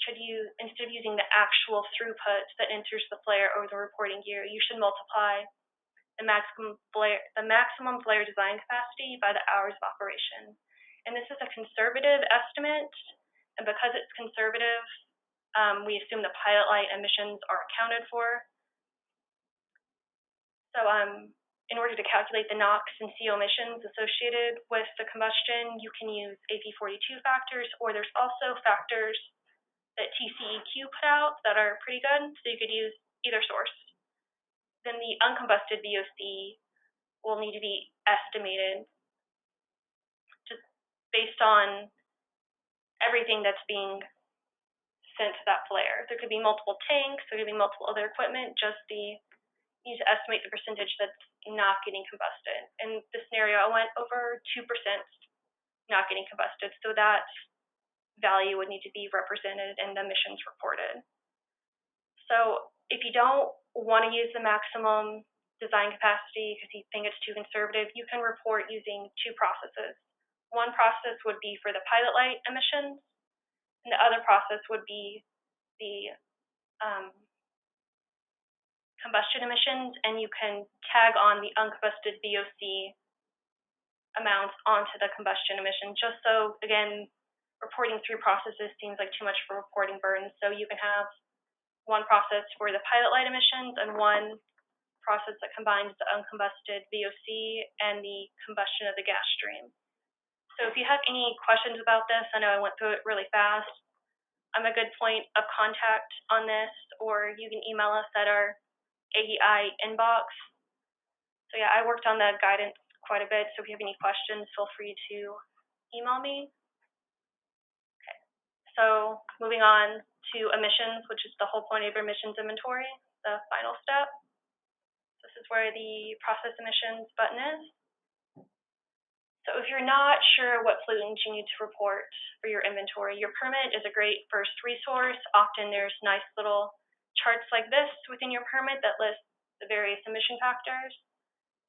should use, instead of using the actual throughput that enters the flare over the reporting year, you should multiply the maximum flare design capacity by the hours of operation. And this is a conservative estimate, and because it's conservative, we assume the pilot light emissions are accounted for. So in order to calculate the NOx and CO emissions associated with the combustion, you can use AP42 factors, or there's also factors that TCEQ put out that are pretty good, so you could use either source. Then the uncombusted VOC will need to be estimated just based on everything that's being sent to that flare. There could be multiple tanks, there could be multiple other equipment, you need to estimate the percentage that's not getting combusted. In this scenario, I went over 2% not getting combusted, so that value would need to be represented in the emissions reported. So if you don't want to use the maximum design capacity because you think it's too conservative, you can report using 2 processes. 1 process would be for the pilot light emissions, and the other process would be the combustion emissions, and you can tag on the uncombusted VOC amounts onto the combustion emission, just so, again, reporting 3 processes seems like too much for reporting burden. So you can have 1 process for the pilot light emissions and 1 process that combines the uncombusted VOC and the combustion of the gas stream. So if you have any questions about this, I know I went through it really fast. I'm a good point of contact on this, or you can email us at our AEI inbox. So yeah, I worked on the guidance quite a bit, so if you have any questions, feel free to email me. Okay, so moving on to emissions, which is the whole point of your emissions inventory, the final step. This is where the process emissions button is. So if you're not sure what pollutants you need to report for your inventory, your permit is a great first resource. Often there's nice little charts like this within your permit that list the various emission factors.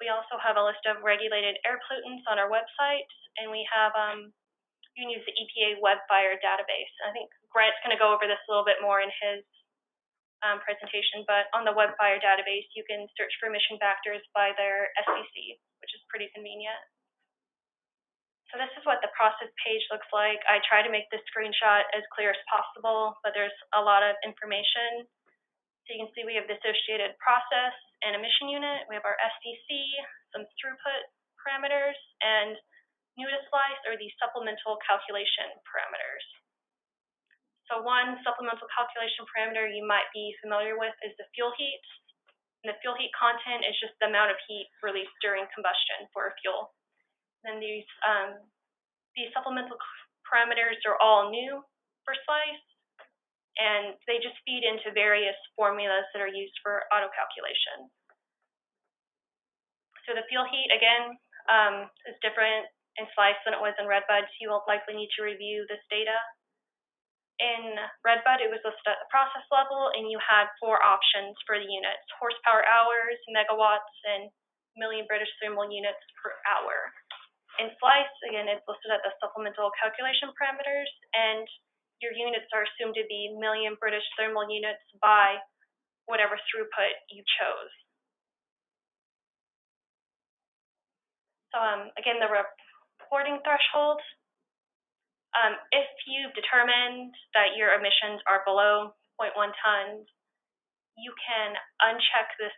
We also have a list of regulated air pollutants on our website, and we have, you can use the EPA WebFire database. I think Grant's going to go over this a little bit more in his presentation, but on the WebFire database, you can search for emission factors by their SCC, which is pretty convenient. So this is what the process page looks like. I try to make this screenshot as clear as possible, but there's a lot of information. So you can see we have the associated process and emission unit. We have our SDC, some throughput parameters, and new to SLEIS are the supplemental calculation parameters. So one supplemental calculation parameter you might be familiar with is the fuel heat. And the fuel heat content is just the amount of heat released during combustion for a fuel. And these supplemental parameters are all new for SLEIS, and they just feed into various formulas that are used for auto calculation. So the fuel heat, again, is different in SLEIS than it was in Redbud, so you will likely need to review this data. In Redbud, it was listed at the process level, and you had 4 options for the units: horsepower hours, megawatts, and million British thermal units per hour. In SLEIS, again, it's listed at the supplemental calculation parameters, and your units are assumed to be million British thermal units by whatever throughput you chose. So again, the reporting threshold. If you've determined that your emissions are below 0.1 tons, you can uncheck this.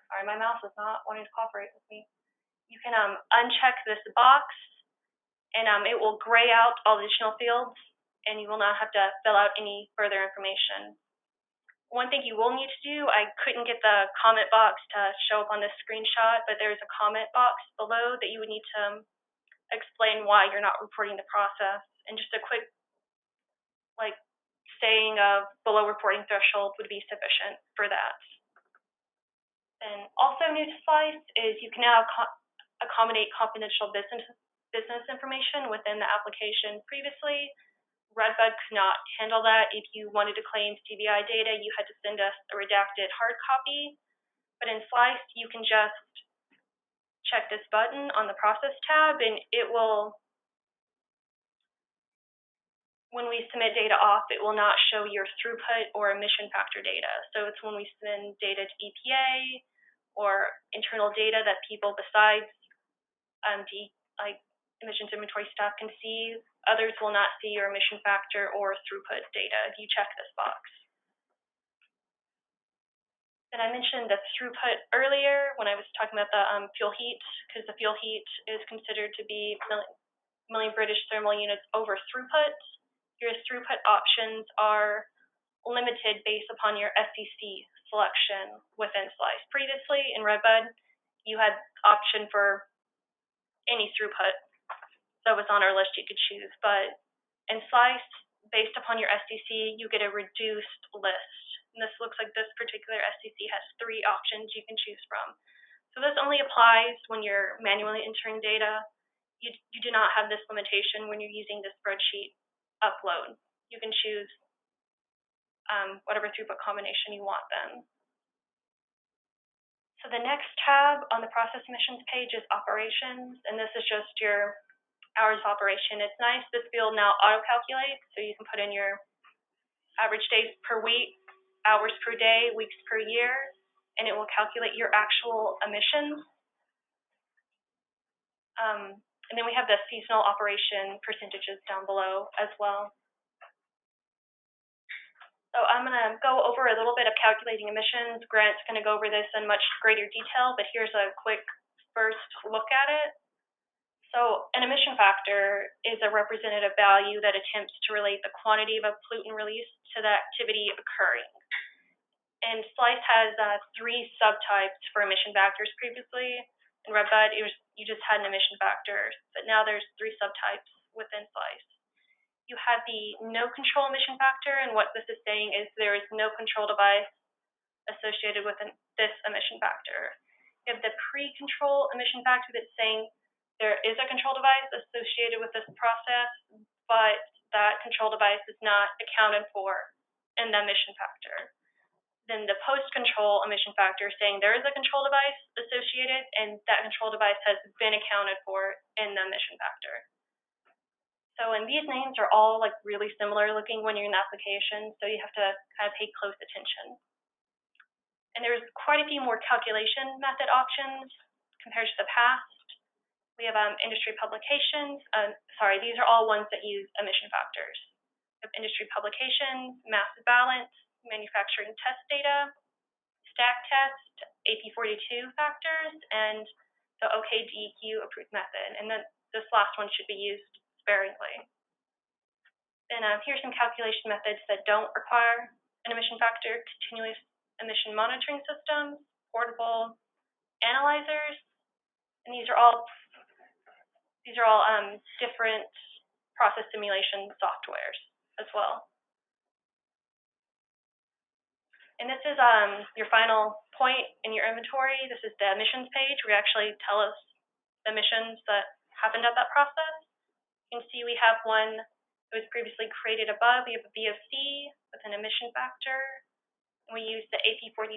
Sorry, my mouse is not wanting to cooperate with me. You can uncheck this box, and it will gray out all additional fields, and you will not have to fill out any further information. One thing you will need to do, I couldn't get the comment box to show up on this screenshot, but there's a comment box below that you would need to explain why you're not reporting the process. And just a quick, saying of below reporting threshold would be sufficient for that. And also new to SLEIS is you can now accommodate confidential business information within the application. Previously, Redbud could not handle that. If you wanted to claim CVI data, you had to send us a redacted hard copy. But in SLEIS, you can just check this button on the process tab, and it will, when we submit data off, it will not show your throughput or emission factor data. So it's when we send data to EPA or internal data that people besides emissions inventory staff can see. Others will not see your emission factor or throughput data if you check this box. And I mentioned the throughput earlier when I was talking about the fuel heat, because the fuel heat is considered to be million British thermal units over throughput. Your throughput options are limited based upon your SEC selection within SLEIS. Previously in Redbud, you had option for any throughput that was on our list you could choose, but in SLEIS, based upon your SDC, you get a reduced list. And this looks like this particular SDC has 3 options you can choose from. So this only applies when you're manually entering data. You do not have this limitation when you're using the spreadsheet upload. You can choose whatever throughput combination you want then. So the next tab on the process emissions page is operations, and this is just your hours of operation. It's nice, this field now auto-calculates, so you can put in your average days per week, hours per day, weeks per year, and it will calculate your actual emissions. And then we have the seasonal operation percentages down below as well. So I'm going to go over a little bit of calculating emissions. Grant's going to go over this in much greater detail, but here's a quick first look at it. So an emission factor is a representative value that attempts to relate the quantity of a pollutant released to the activity occurring. And SLEIS has 3 subtypes for emission factors. Previously in Redbud, you just had an emission factor, but now there's 3 subtypes within SLEIS. You have the no control emission factor, and what this is saying is there is no control device associated with this emission factor. You have the pre-control emission factor that's saying there is a control device associated with this process, but that control device is not accounted for in the emission factor. Then the post-control emission factor saying there is a control device associated, and that control device has been accounted for in the emission factor. So, and these names are all really similar looking when you're in the application, so you have to kind of pay close attention. And there's quite a few more calculation method options compared to the past. We have industry publications. These are all ones that use emission factors. We have industry publications, mass balance, manufacturing test data, stack test, AP42 factors, and the OKDEQ approved method. And then this last one should be used sparingly. And here's some calculation methods that don't require an emission factor: continuous emission monitoring systems, portable analyzers, and these are all different process simulation softwares as well. And this is your final point in your inventory. This is the emissions page where you actually tell us the emissions that happened at that process. You can see we have one that was previously created above. We have a VOC with an emission factor, and we use the AP42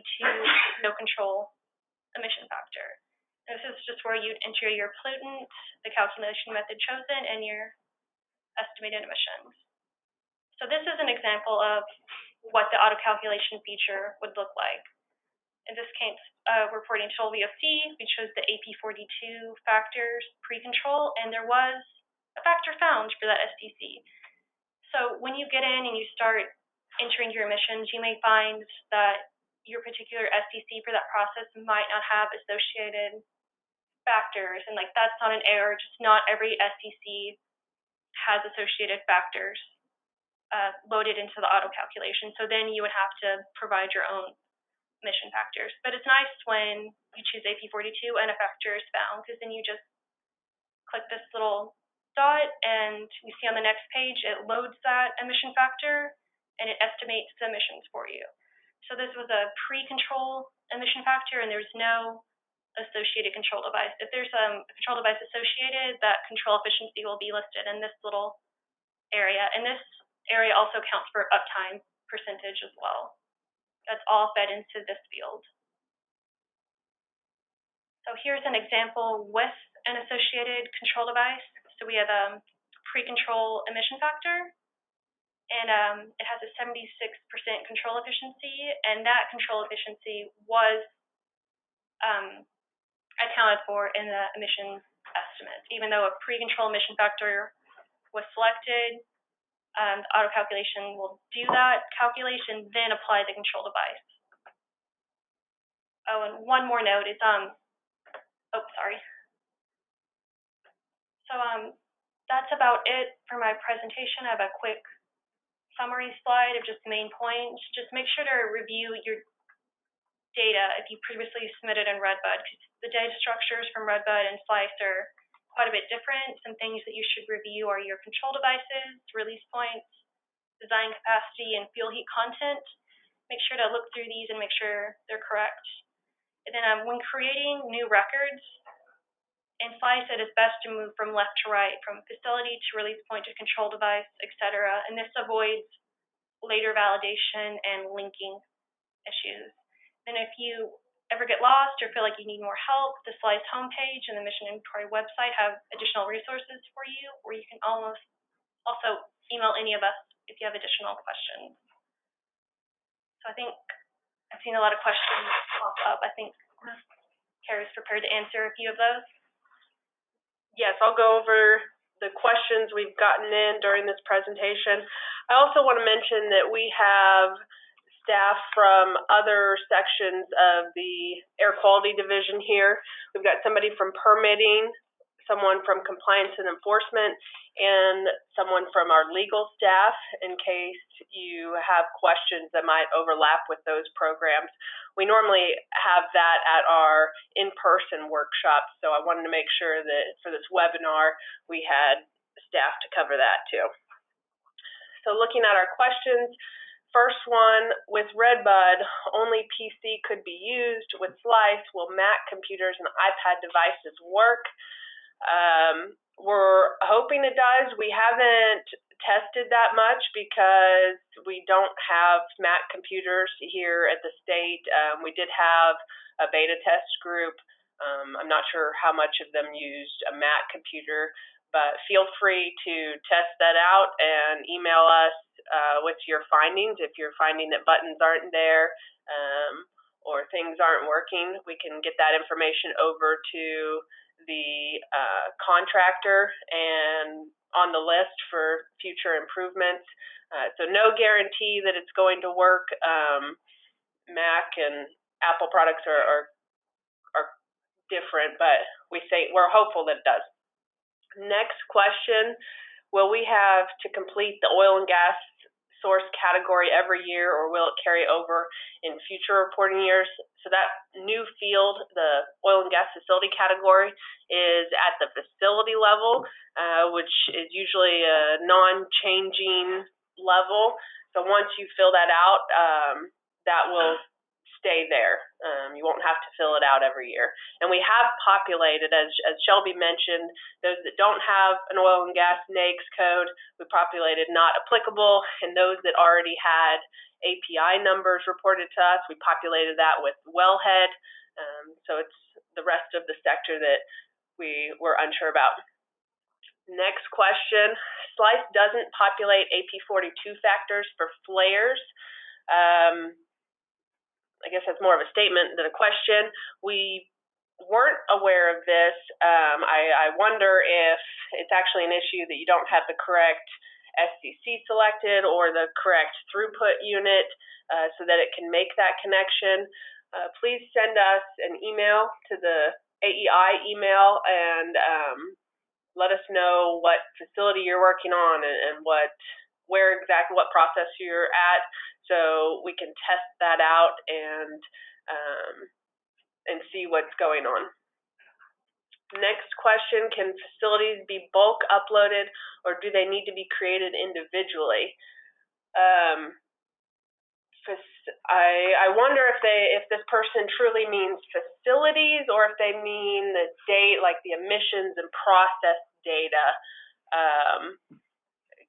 no control emission factor. And this is just where you'd enter your pollutant, the calculation method chosen, and your estimated emissions. So this is an example of what the auto calculation feature would look like. In this case, reporting total VOC, we chose the AP42 factors pre-control, and there was a factor found for that SDC. So when you get in and you start entering your emissions, you may find that your particular SDC for that process might not have associated factors, and that's not an error. Just not every SDC has associated factors loaded into the auto calculation. So then you would have to provide your own emission factors. But it's nice when you choose AP42 and a factor is found, because then you just click this little dot, and you see on the next page it loads that emission factor and it estimates the emissions for you. So this was a pre-control emission factor, and there's no associated control device. If there's a control device associated, that control efficiency will be listed in this little area. And this area also counts for uptime percentage as well. That's all fed into this field. So here's an example with an associated control device. So we have a pre-control emission factor, and it has a 76% control efficiency, and that control efficiency was accounted for in the emissions estimate. Even though a pre-control emission factor was selected, the auto calculation will do that calculation, then apply the control device. Oh, and one more note is, So that's about it for my presentation. I have a quick summary slide of just the main points. Just make sure to review your data if you previously submitted in Redbud, because the data structures from Redbud and SLEIS are quite a bit different. Some things that you should review are your control devices, release points, design capacity, and fuel heat content. Make sure to look through these and make sure they're correct. And then when creating new records, in SLEIS, it is best to move from left to right, from facility to release point to control device, etc. And this avoids later validation and linking issues. And if you ever get lost or feel like you need more help, the SLEIS homepage and the Mission Inventory website have additional resources for you, or you can also email any of us if you have additional questions. So I think I've seen a lot of questions pop up. I think Carrie's prepared to answer a few of those. Yes, I'll go over the questions we've gotten in during this presentation. I also want to mention that we have staff from other sections of the air quality division here. We've got somebody from permitting, someone from compliance and enforcement, and someone from our legal staff in case you have questions that might overlap with those programs. We normally have that at our in-person workshops, so I wanted to make sure that for this webinar we had staff to cover that too. So looking at our questions, first one, with Redbud, only PC could be used. With SLEIS, will Mac computers and iPad devices work? We're hoping it does. We haven't tested that much because we don't have Mac computers here at the state. We did have a beta test group. I'm not sure how much of them used a Mac computer, but feel free to test that out and email us with your findings. If you're finding that buttons aren't there or things aren't working, we can get that information over to the contractor and on the list for future improvements. So no guarantee that it's going to work. Mac and Apple products are different, but we're hopeful that it does. Next question, will we have to complete the oil and gas source category every year, or will it carry over in future reporting years? So that new field, the oil and gas facility category, is at the facility level, which is usually a non-changing level. So once you fill that out, that will stay there. You won't have to fill it out every year. And we have populated, as Shelby mentioned, those that don't have an oil and gas NAICS code, we populated not applicable, and those that already had API numbers reported to us, we populated that with wellhead. So it's the rest of the sector that we were unsure about. Next question, SLEIS doesn't populate AP42 factors for flares. I guess that's more of a statement than a question. We weren't aware of this. I wonder if it's actually an issue that you don't have the correct SCC selected or the correct throughput unit so that it can make that connection. Please send us an email to the AEI email and let us know what facility you're working on and what what process you're at, so we can test that out and see what's going on. Next question, can facilities be bulk uploaded, or do they need to be created individually? I wonder if this person truly means facilities, or if they mean the date, like the emissions and process data,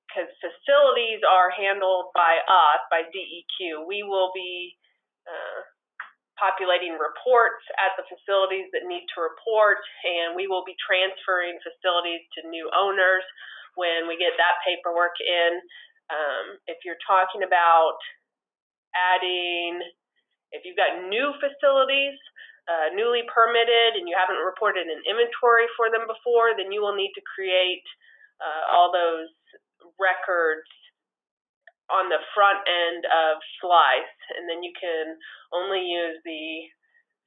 because facilities are handled by us, by DEQ. We will be populating reports at the facilities that need to report, and we will be transferring facilities to new owners when we get that paperwork in. If you're talking about adding, if you've got new facilities, newly permitted, and you haven't reported an inventory for them before, then you will need to create all those records on the front end of SLEIS, and then you can only use the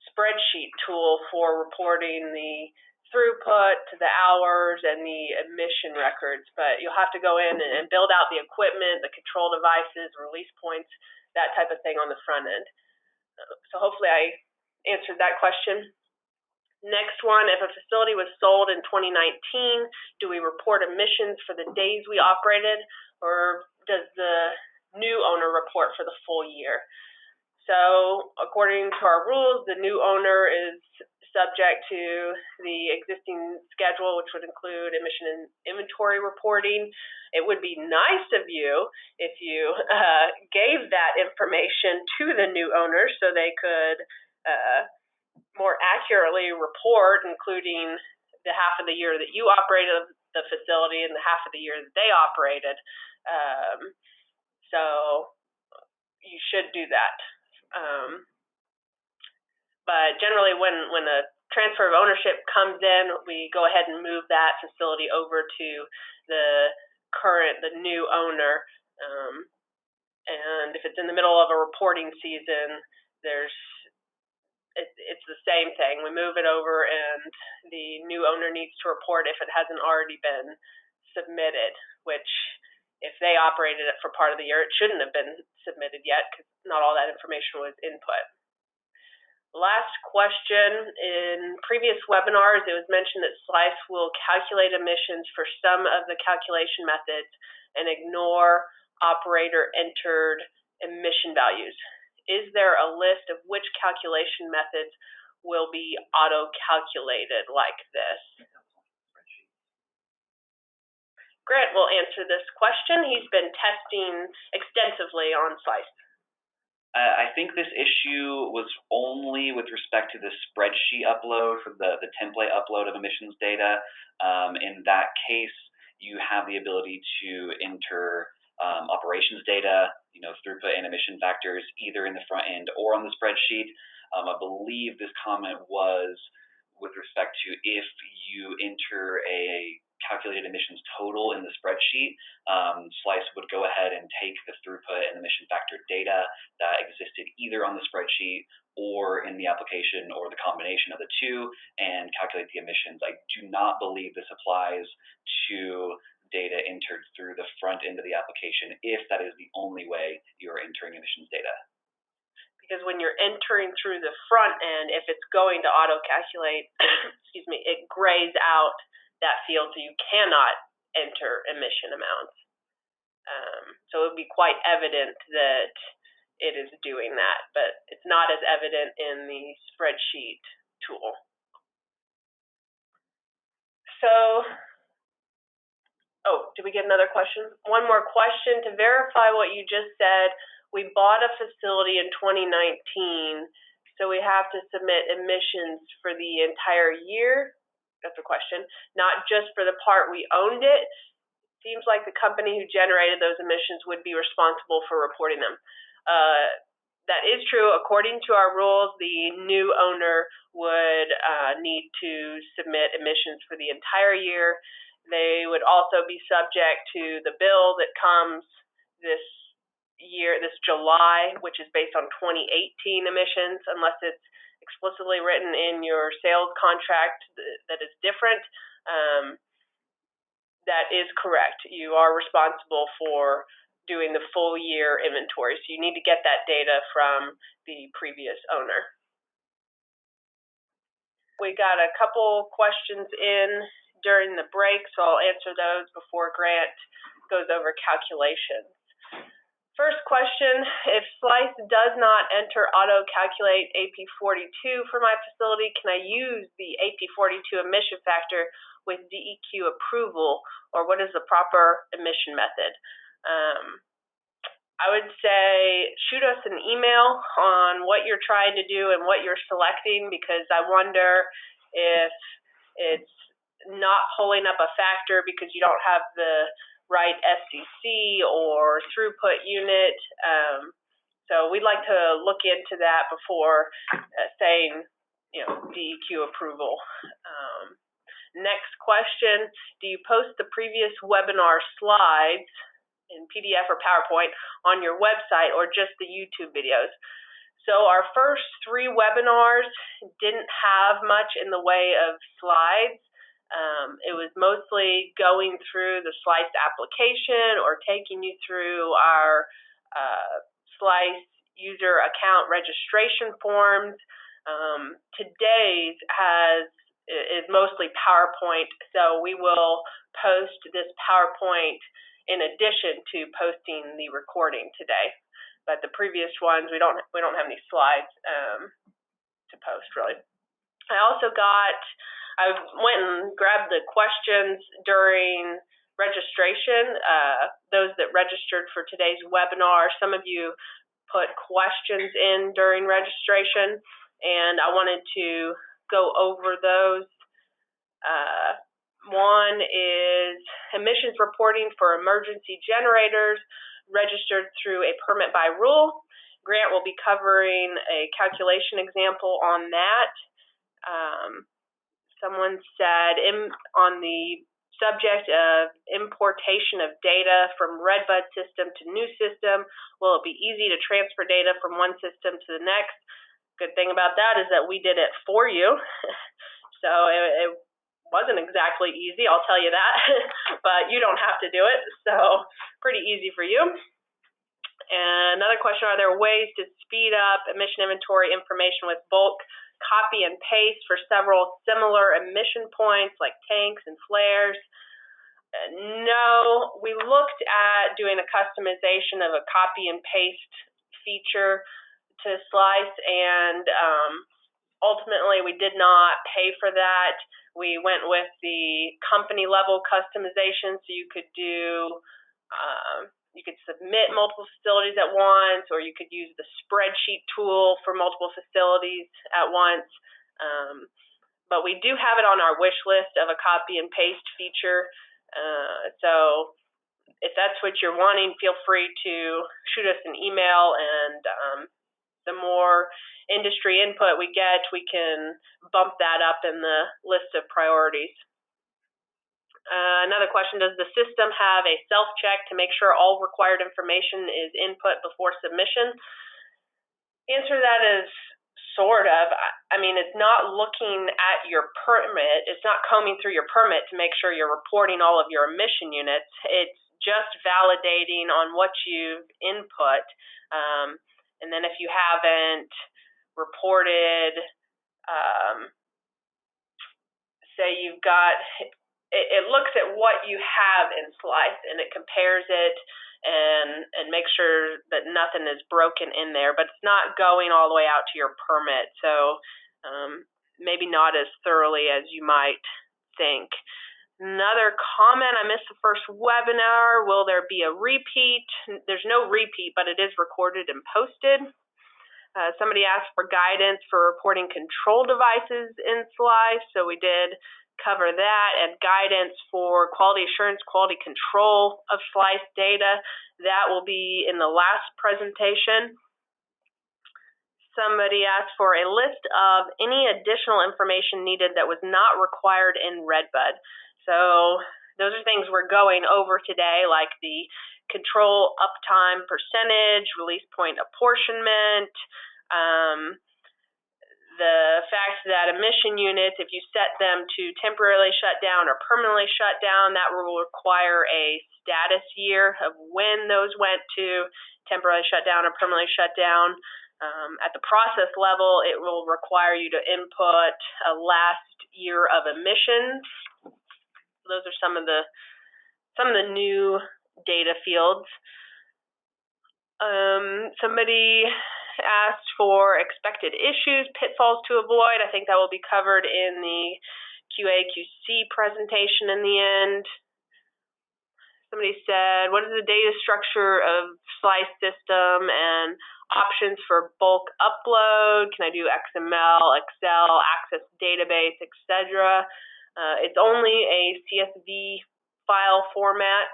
spreadsheet tool for reporting the throughput, the hours, and the emission records. But you'll have to go in and build out the equipment, the control devices, release points, that type of thing on the front end. So hopefully I answered that question. Next one, if a facility was sold in 2019, do we report emissions for the days we operated, or does the new owner report for the full year? So according to our rules, the new owner is subject to the existing schedule, which would include emission and inventory reporting. It would be nice of you if you gave that information to the new owner so they could more accurately report, including the half of the year that you operated the facility and the half of the year that they operated. So you should do that. But generally when a transfer of ownership comes in, we go ahead and move that facility over to the new owner. And if it's in the middle of a reporting season, it's the same thing. We move it over, and the new owner needs to report if it hasn't already been submitted, which if they operated it for part of the year, it shouldn't have been submitted yet because not all that information was input. Last question, in previous webinars, it was mentioned that SLEIS will calculate emissions for some of the calculation methods and ignore operator entered emission values. Is there a list of which calculation methods will be auto-calculated like this? Grant will answer this question. He's been testing extensively on SLEIS. I think this issue was only with respect to the spreadsheet upload for the template upload of emissions data. In that case, you have the ability to enter operations data, throughput and emission factors, either in the front end or on the spreadsheet. I believe this comment was with respect to if you enter a calculated emissions total in the spreadsheet, SLEIS would go ahead and take the throughput and emission factor data that existed either on the spreadsheet or in the application, or the combination of the two, and calculate the emissions. I do not believe this applies to data entered through the front end of the application, if that is the only way you're entering emissions data. Because when you're entering through the front end, if it's going to auto-calculate, excuse me, it grays out that field, so you cannot enter emission amounts. So it would be quite evident that it is doing that, but it's not as evident in the spreadsheet tool. So, did we get another question? One more question. To verify what you just said, we bought a facility in 2019, so we have to submit emissions for the entire year? That's a question. Not just for the part we owned it. Seems like the company who generated those emissions would be responsible for reporting them. That is true. According to our rules, the new owner would need to submit emissions for the entire year. They would also be subject to the bill that comes this year, this July, which is based on 2018 emissions, unless it's explicitly written in your sales contract that is different. That is correct. You are responsible for doing the full year inventory. So you need to get that data from the previous owner. We got a couple questions in during the break, so I'll answer those before Grant goes over calculations. First question, if SLEIS does not enter auto-calculate AP42 for my facility, can I use the AP42 emission factor with DEQ approval, or what is the proper emission method? I would say shoot us an email on what you're trying to do and what you're selecting, because I wonder if it's not pulling up a factor because you don't have the right SCC or throughput unit. So we'd like to look into that before saying, DEQ approval. Next question, do you post the previous webinar slides in PDF or PowerPoint on your website or just the YouTube videos? So our first 3 webinars didn't have much in the way of slides. It was mostly going through the SLEIS application or taking you through our SLEIS user account registration forms. Today's is mostly PowerPoint, so we will post this PowerPoint in addition to posting the recording today. But the previous ones, we don't have any slides to post really. I went and grabbed the questions during registration, those that registered for today's webinar. Some of you put questions in during registration, and I wanted to go over those. One is emissions reporting for emergency generators registered through a permit by rule. Grant will be covering a calculation example on that. Someone said on the subject of importation of data from Redbud system to new system, will it be easy to transfer data from one system to the next? Good thing about that is that we did it for you. So it wasn't exactly easy, I'll tell you that, but you don't have to do it, so pretty easy for you. And another question, are there ways to speed up emission inventory information with bulk copy and paste for several similar emission points like tanks and flares? No, we looked at doing a customization of a copy and paste feature to SLEIS, and ultimately we did not pay for that. We went with the company level customization, so you could do you could submit multiple facilities at once, or you could use the spreadsheet tool for multiple facilities at once. But we do have it on our wish list of a copy and paste feature. So if that's what you're wanting, feel free to shoot us an email, and the more industry input we get, we can bump that up in the list of priorities. Another question, does the system have a self-check to make sure all required information is input before submission? The answer to that is sort of. I mean, it's not looking at your permit. It's not combing through your permit to make sure you're reporting all of your emission units. It's just validating on what you've input. And then if you haven't reported, say you've got, it looks at what you have in SLEIS, and it compares it and makes sure that nothing is broken in there, but it's not going all the way out to your permit. So maybe not as thoroughly as you might think. Another comment, I missed the first webinar. Will there be a repeat? There's no repeat, but it is recorded and posted. Somebody asked for guidance for reporting control devices in SLEIS, so we did cover that, and guidance for quality assurance, quality control of SLEIS data. That will be in the last presentation. Somebody asked for a list of any additional information needed that was not required in Redbud. So those are things we're going over today, like the control uptime percentage, release point apportionment, the fact that emission units, if you set them to temporarily shut down or permanently shut down, that will require a status year of when those went to temporarily shut down or permanently shut down. At the process level, it will require you to input a last year of emissions. Those are some of the new data fields. Somebody asked for expected issues, pitfalls to avoid. I think that will be covered in the QA/QC presentation in the end. Somebody said, what is the data structure of SLEIS system and options for bulk upload? Can I do XML, Excel, Access database, etc.? It's only a CSV file format.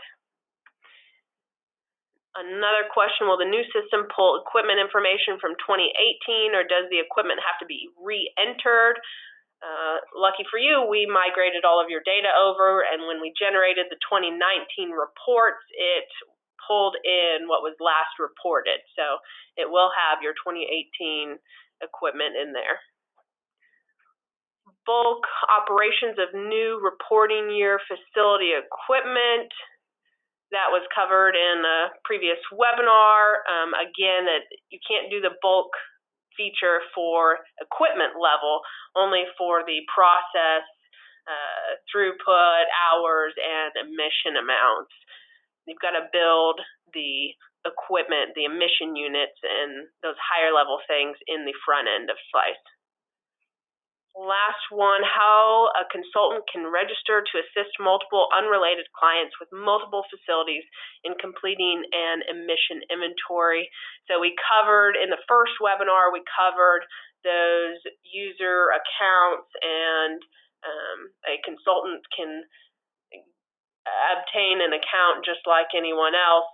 Another question, will the new system pull equipment information from 2018, or does the equipment have to be re-entered? Lucky for you, we migrated all of your data over, and when we generated the 2019 reports, it pulled in what was last reported. So it will have your 2018 equipment in there. Bulk operations of new reporting year facility equipment. That was covered in a previous webinar. Again, that you can't do the bulk feature for equipment level, only for the process, throughput, hours, and emission amounts. You've got to build the equipment, the emission units, and those higher level things in the front end of SLEIS. Last one, how a consultant can register to assist multiple unrelated clients with multiple facilities in completing an emission inventory. So we covered in the first webinar, we covered those user accounts, and a consultant can obtain an account just like anyone else.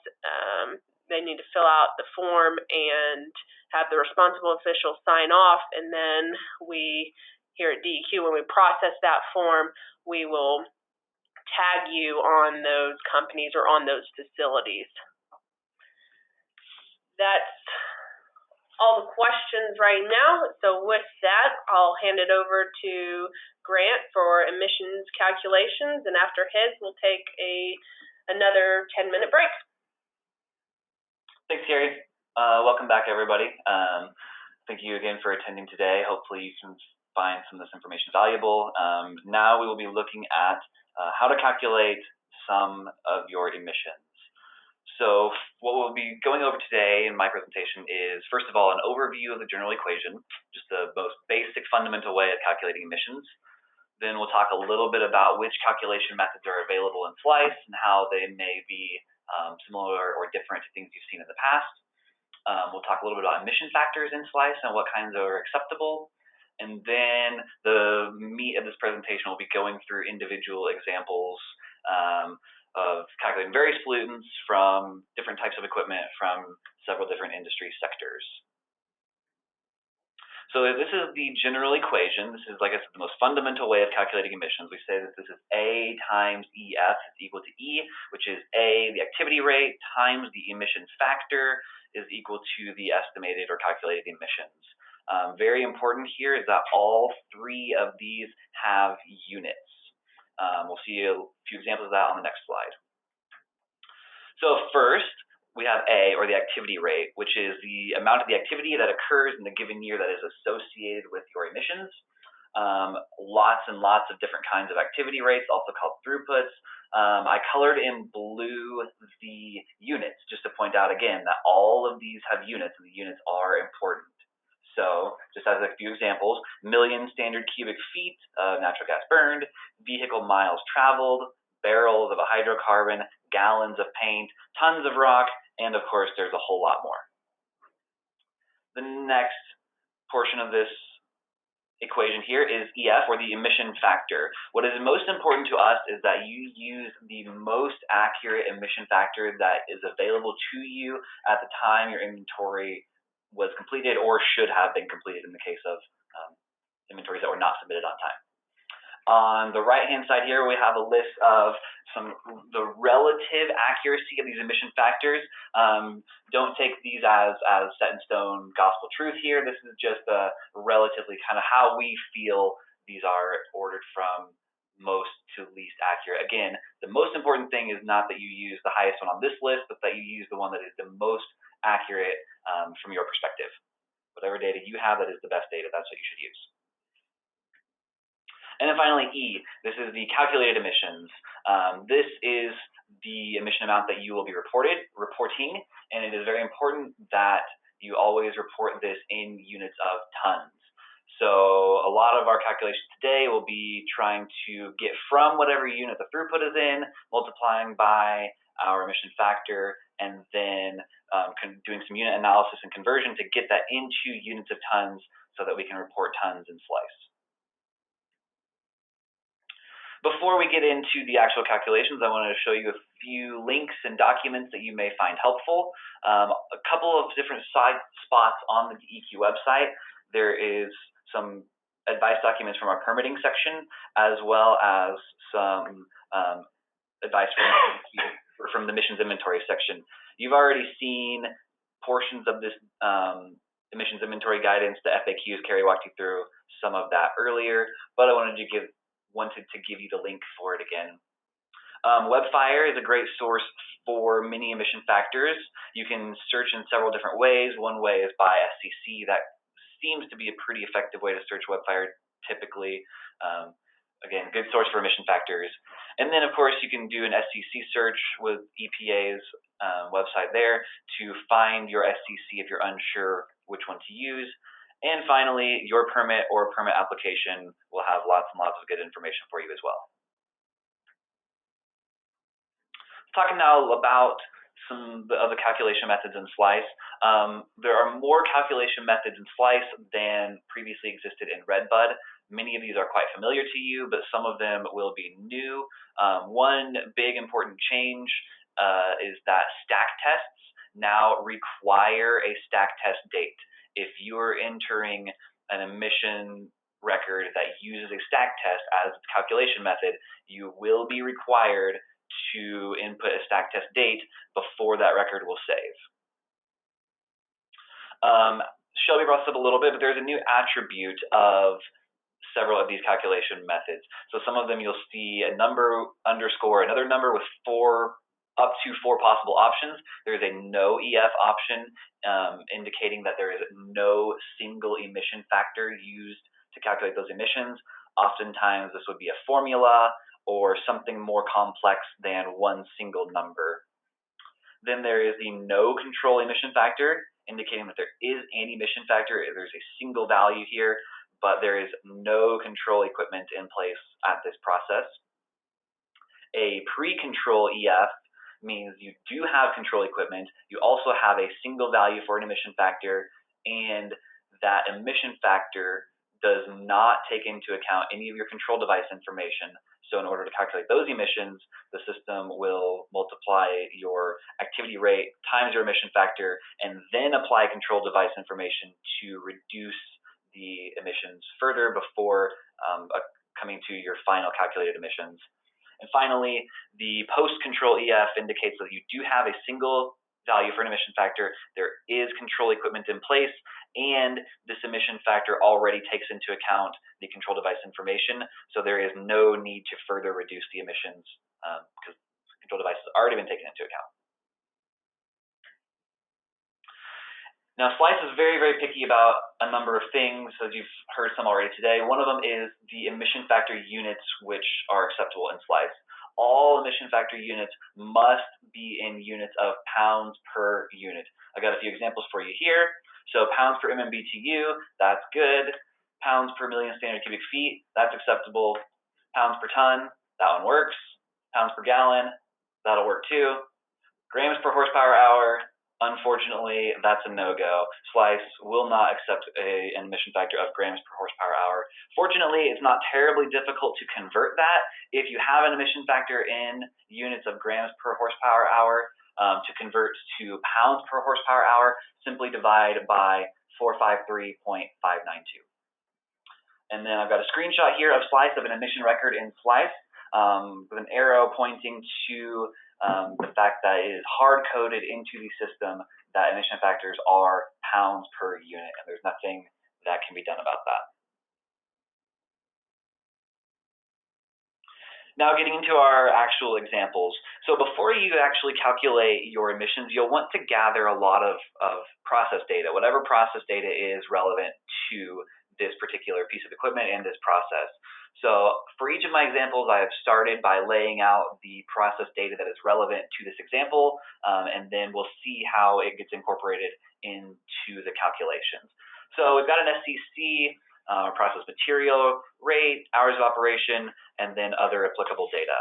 They need to fill out the form and have the responsible official sign off, and then we here at DEQ, when we process that form, we will tag you on those companies or on those facilities. That's all the questions right now. So with that, I'll hand it over to Grant for emissions calculations, and after his, we'll take another 10-minute break. Thanks, Carrie. Welcome back, everybody. Thank you again for attending today. Hopefully you can find some of this information valuable. Now we will be looking at how to calculate some of your emissions. So what we'll be going over today in my presentation is, first of all, an overview of the general equation, just the most basic fundamental way of calculating emissions. Then we'll talk a little bit about which calculation methods are available in SLEIS and how they may be similar or different to things you've seen in the past. We'll talk a little bit about emission factors in SLEIS and what kinds are acceptable. And then the meat of this presentation will be going through individual examples of calculating various pollutants from different types of equipment from several different industry sectors. So this is the general equation. This is, like I said, the most fundamental way of calculating emissions. We say that this is A times EF is equal to E, which is A, the activity rate, times the emission factor is equal to the estimated or calculated emissions. Very important here is that all three of these have units. We'll see a few examples of that on the next slide. So first, we have A, or the activity rate, which is the amount of the activity that occurs in the given year that is associated with your emissions. Lots and lots of different kinds of activity rates, also called throughputs. I colored in blue the units, just to point out again that all of these have units, and the units are important. So, just as a few examples, million standard cubic feet of natural gas burned, vehicle miles traveled, barrels of a hydrocarbon, gallons of paint, tons of rock, and of course there's a whole lot more. The next portion of this equation here is EF, or the emission factor. What is most important to us is that you use the most accurate emission factor that is available to you at the time your inventory was completed or should have been completed in the case of inventories that were not submitted on time. On the right-hand side here, we have a list of the relative accuracy of these emission factors. Don't take these as set in stone gospel truth here. This is just relatively kind of how we feel these are ordered from most to least accurate. Again, the most important thing is not that you use the highest one on this list, but that you use the one that is the most accurate from your perspective. Whatever data you have that is the best data, that's what you should use. And then finally, E, this is the calculated emissions. This is the emission amount that you will be reporting, and it is very important that you always report this in units of tons. So a lot of our calculations today will be trying to get from whatever unit the throughput is in, multiplying by our emission factor, and then doing some unit analysis and conversion to get that into units of tons so that we can report tons in SLEIS. Before we get into the actual calculations, I wanted to show you a few links and documents that you may find helpful. A couple of different side spots on the DEQ website. There is some advice documents from our permitting section, as well as some advice from the emissions inventory section. You've already seen portions of this emissions inventory guidance. The FAQs, Carrie walked you through some of that earlier, but I wanted to give you the link for it again. WebFire is a great source for many emission factors. You can search in several different ways. One way is by SCC. That seems to be a pretty effective way to search WebFire typically. Again, good source for emission factors. And then, of course, you can do an SCC search with EPA's website there to find your SCC if you're unsure which one to use. And finally, your permit or permit application will have lots and lots of good information for you as well. Talking now about some of the calculation methods in SLEIS. There are more calculation methods in SLEIS than previously existed in Redbud. Many of these are quite familiar to you, but some of them will be new. One big important change is that stack tests now require a stack test date. If you're entering an emission record that uses a stack test as its calculation method, you will be required to input a stack test date before that record will save. Shelby brought this up a little bit, but there's a new attribute of several of these calculation methods. So some of them you'll see a number underscore another number with up to four possible options. There's a no EF option, indicating that there is no single emission factor used to calculate those emissions. Oftentimes this would be a formula or something more complex than one single number. Then there is the no control emission factor, indicating that there is an emission factor. There's a single value here, but there is no control equipment in place at this process. A pre-control EF means you do have control equipment, you also have a single value for an emission factor, and that emission factor does not take into account any of your control device information. So in order to calculate those emissions, the system will multiply your activity rate times your emission factor and then apply control device information to reduce the emissions further before coming to your final calculated emissions. And finally, the post-control EF indicates that you do have a single value for an emission factor, there is control equipment in place, and this emission factor already takes into account the control device information, so there is no need to further reduce the emissions because the control device has already been taken into account. Now, SLEIS is very, very picky about a number of things, as you've heard some already today. One of them is the emission factor units which are acceptable in SLEIS. All emission factor units must be in units of pounds per unit. I got a few examples for you here. So pounds per MMBTU, that's good. Pounds per million standard cubic feet, that's acceptable. Pounds per ton, that one works. Pounds per gallon, that'll work too. Grams per horsepower hour, unfortunately, that's a no-go. SLEIS will not accept an emission factor of grams per horsepower hour. Fortunately, it's not terribly difficult to convert that. If you have an emission factor in units of grams per horsepower hour, to convert to pounds per horsepower hour, simply divide by 453.592. And then I've got a screenshot here of SLEIS of an emission record in SLEIS with an arrow pointing to the fact that it is hard-coded into the system that emission factors are pounds per unit, and there's nothing that can be done about that. Now getting into our actual examples. So before you actually calculate your emissions, you'll want to gather a lot of process data, whatever process data is relevant to this particular piece of equipment and this process. So for each of my examples, I have started by laying out the process data that is relevant to this example, and then we'll see how it gets incorporated into the calculations. So we've got an SCC, process material rate, hours of operation, and then other applicable data.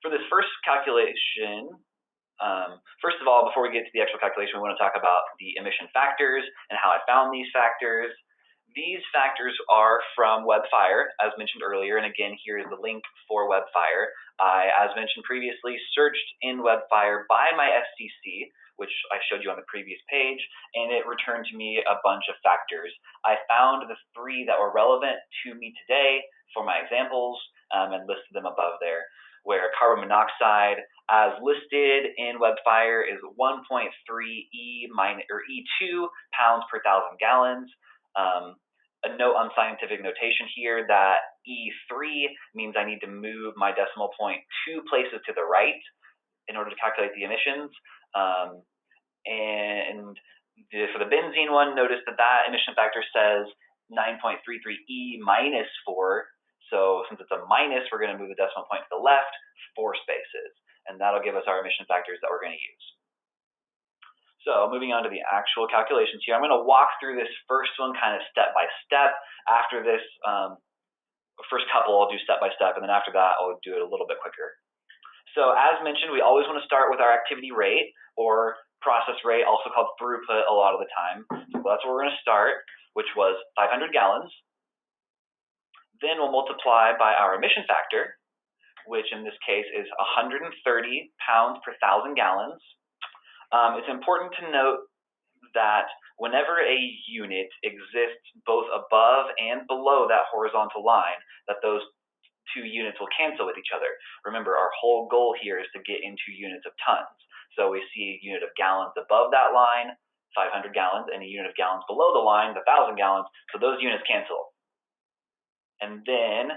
For this first calculation, first of all, before we get to the actual calculation, we want to talk about the emission factors and how I found these factors. These factors are from WebFire, as mentioned earlier, and again, here is the link for WebFire. I, as mentioned previously, searched in WebFire by my SCC, which I showed you on the previous page, and it returned to me a bunch of factors. I found the 3 that were relevant to me today for my examples, and listed them above there, where carbon monoxide, as listed in WebFire, is 1.3 E2 pounds per 1,000 gallons. A note on scientific notation here that E3 means I need to move my decimal point 2 places to the right in order to calculate the emissions. For the benzene one, notice that emission factor says 9.33 E minus 4. So since it's a minus, we're going to move the decimal point to the left 4 spaces, and that'll give us our emission factors that we're going to use. So moving on to the actual calculations here, I'm going to walk through this first one kind of step by step. After this first couple, I'll do step by step, and then after that, I'll do it a little bit quicker. So as mentioned, we always want to start with our activity rate, or process rate, also called throughput a lot of the time. So that's where we're going to start, which was 500 gallons. Then we'll multiply by our emission factor, which in this case is 130 pounds per 1,000 gallons. It's important to note that whenever a unit exists both above and below that horizontal line, that those 2 units will cancel with each other. Remember, our whole goal here is to get into units of tons. So we see a unit of gallons above that line, 500 gallons, and a unit of gallons below the line, the 1,000 gallons, so those units cancel. And then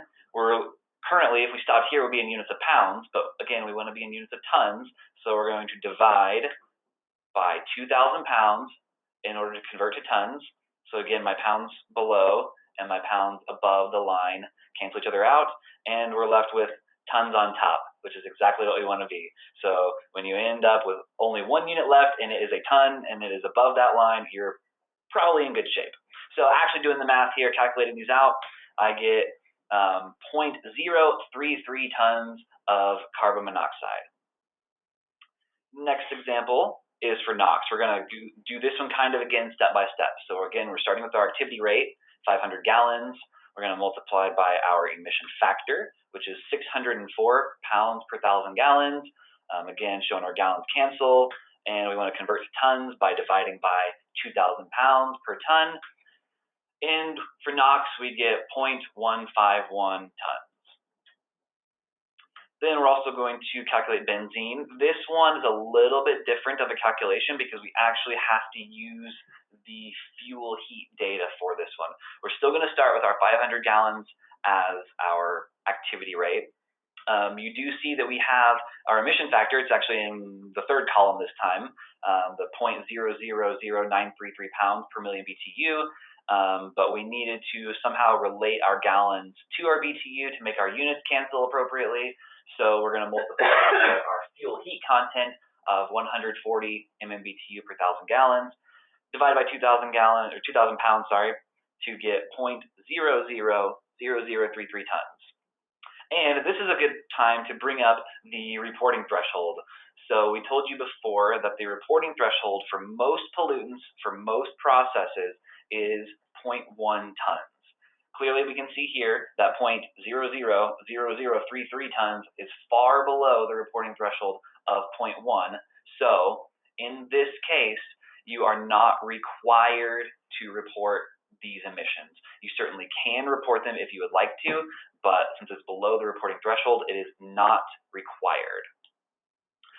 currently, if we stop here, we'll be in units of pounds, but again, we want to be in units of tons, so we're going to divide by 2,000 pounds in order to convert to tons. So again, my pounds below and my pounds above the line cancel each other out, and we're left with tons on top, which is exactly what we want to be. So when you end up with only 1 unit left and it is a ton and it is above that line, you're probably in good shape. So actually doing the math here, calculating these out, I get 0.033 tons of carbon monoxide. Next example is for NOx. We're going to do this one kind of again step by step. So again, we're starting with our activity rate, 500 gallons. We're going to multiply by our emission factor, which is 604 pounds per 1,000 gallons. Again, showing our gallons cancel, and we want to convert to tons by dividing by 2,000 pounds per ton. And for NOx, we get 0.151 tons. Then we're also going to calculate benzene. This one is a little bit different of a calculation because we actually have to use the fuel heat data for this one. We're still going to start with our 500 gallons as our activity rate. You do see that we have our emission factor. It's actually in the 3rd column this time, the 0.000933 pounds per million BTU. But we needed to somehow relate our gallons to our BTU to make our units cancel appropriately. So we're going to multiply our fuel heat content of 140 MMBTU per 1,000 gallons, divided by 2,000 gallons or 2,000 pounds, to get 0.000033 tons. And this is a good time to bring up the reporting threshold. So we told you before that the reporting threshold for most pollutants, for most processes, is 0.1 tons. Clearly, we can see here that 0.000033 tons is far below the reporting threshold of 0.1. So in this case, you are not required to report these emissions. You certainly can report them if you would like to, but since it's below the reporting threshold, it is not required.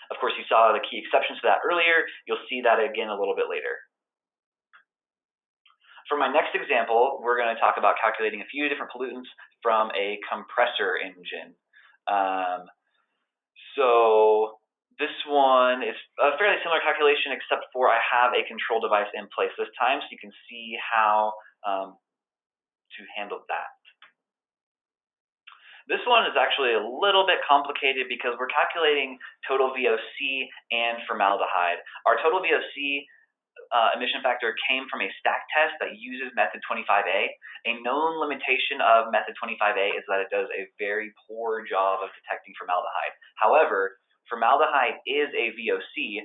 Of course, you saw the key exceptions to that earlier. You'll see that again a little bit later. For my next example, we're going to talk about calculating a few different pollutants from a compressor engine. So this one is a fairly similar calculation, except for I have a control device in place this time, so you can see how to handle that. This one is actually a little bit complicated because we're calculating total VOC and formaldehyde. Our total VOC emission factor came from a stack test that uses method 25A. A known limitation of method 25A is that it does a very poor job of detecting formaldehyde. However, formaldehyde is a VOC.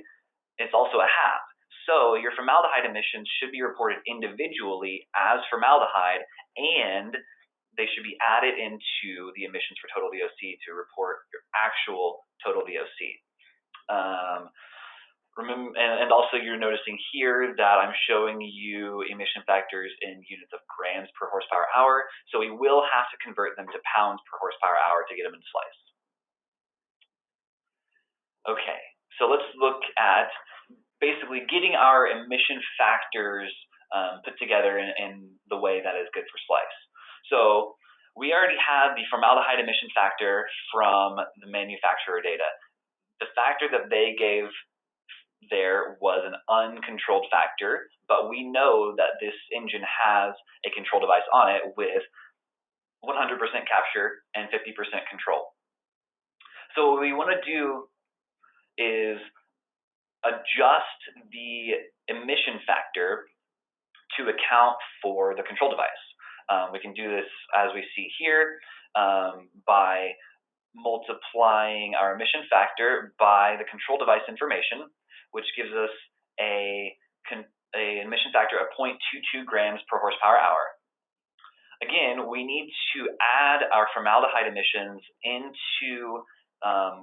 It's also a HAP. So your formaldehyde emissions should be reported individually as formaldehyde, and they should be added into the emissions for total VOC to report your actual total VOC. And also you're noticing here that I'm showing you emission factors in units of grams per horsepower hour, so we will have to convert them to pounds per horsepower hour to get them in SLEIS. Okay, so let's look at basically getting our emission factors put together in the way that is good for SLEIS. So we already have the formaldehyde emission factor from the manufacturer data. The factor that they gave there was an uncontrolled factor, but we know that this engine has a control device on it with 100% capture and 50% control. So what we want to do is adjust the emission factor to account for the control device. We can do this as we see here by multiplying our emission factor by the control device information, which gives us a emission factor of 0.22 grams per horsepower hour. Again, we need to add our formaldehyde emissions into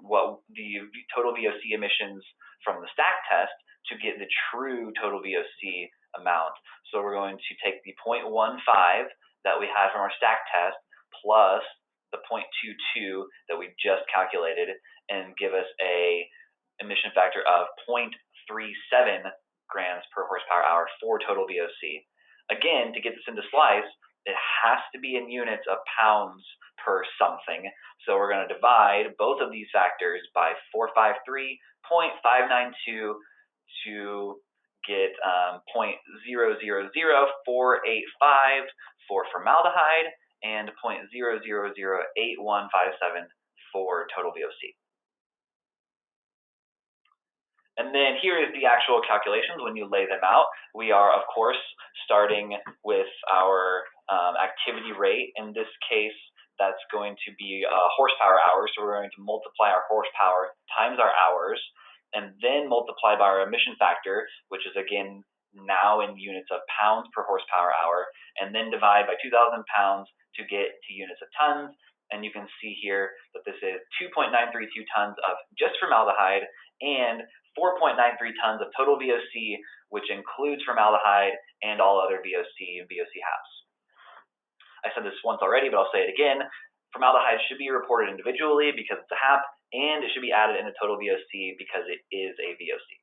what the total VOC emissions from the stack test to get the true total VOC amount. So we're going to take the 0.15 that we had from our stack test plus the 0.22 that we just calculated and give us a emission factor of 0.37 grams per horsepower hour for total VOC. Again, to get this into SLEIS, it has to be in units of pounds per something. So we're going to divide both of these factors by 453.592 to get 0.000485 for formaldehyde and 0.0008157 for total VOC. And then here is the actual calculations when you lay them out. We are, of course, starting with our activity rate. In this case, that's going to be horsepower hours. So we're going to multiply our horsepower times our hours, and then multiply by our emission factor, which is, again, now in units of pounds per horsepower hour, and then divide by 2,000 pounds to get to units of tons. And you can see here that this is 2.932 tons of just formaldehyde and 4.93 tons of total VOC, which includes formaldehyde and all other VOC and VOC HAPs. I said this once already, but I'll say it again. Formaldehyde should be reported individually because it's a HAP, and it should be added in the total VOC because it is a VOC.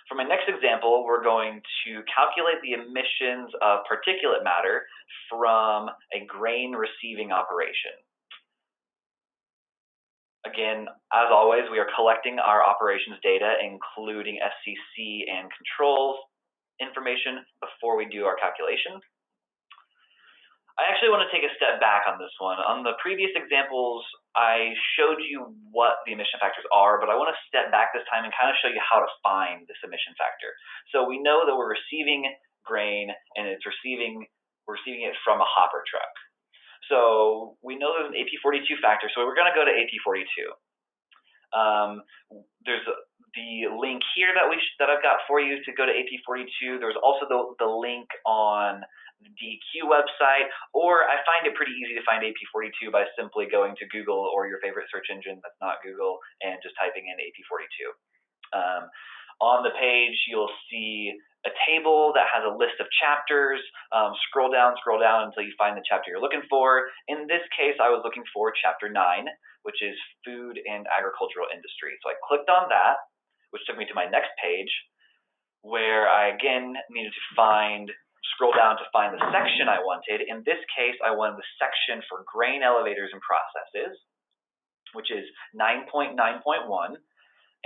For my next example, we're going to calculate the emissions of particulate matter from a grain receiving operation. Again, as always, we are collecting our operations data, including SCC and controls information before we do our calculation. I actually want to take a step back on this one. On the previous examples, I showed you what the emission factors are, but I want to step back this time and kind of show you how to find this emission factor. So we know that we're receiving grain, and we're receiving it from a hopper truck. So we know there's an AP42 factor, so we're going to go to AP42. There's the link here that I've got for you to go to AP42. There's also the link on the DEQ website, or I find it pretty easy to find AP42 by simply going to Google or your favorite search engine that's not Google and just typing in AP42. On the page, you'll see a table that has a list of chapters. Scroll down until you find the chapter you're looking for. In this case, I was looking for Chapter 9, which is Food and Agricultural Industry. So I clicked on that, which took me to my next page, where I again needed to find scroll down to find the section I wanted. In this case, I wanted the section for grain elevators and processes, which is 9.9.1.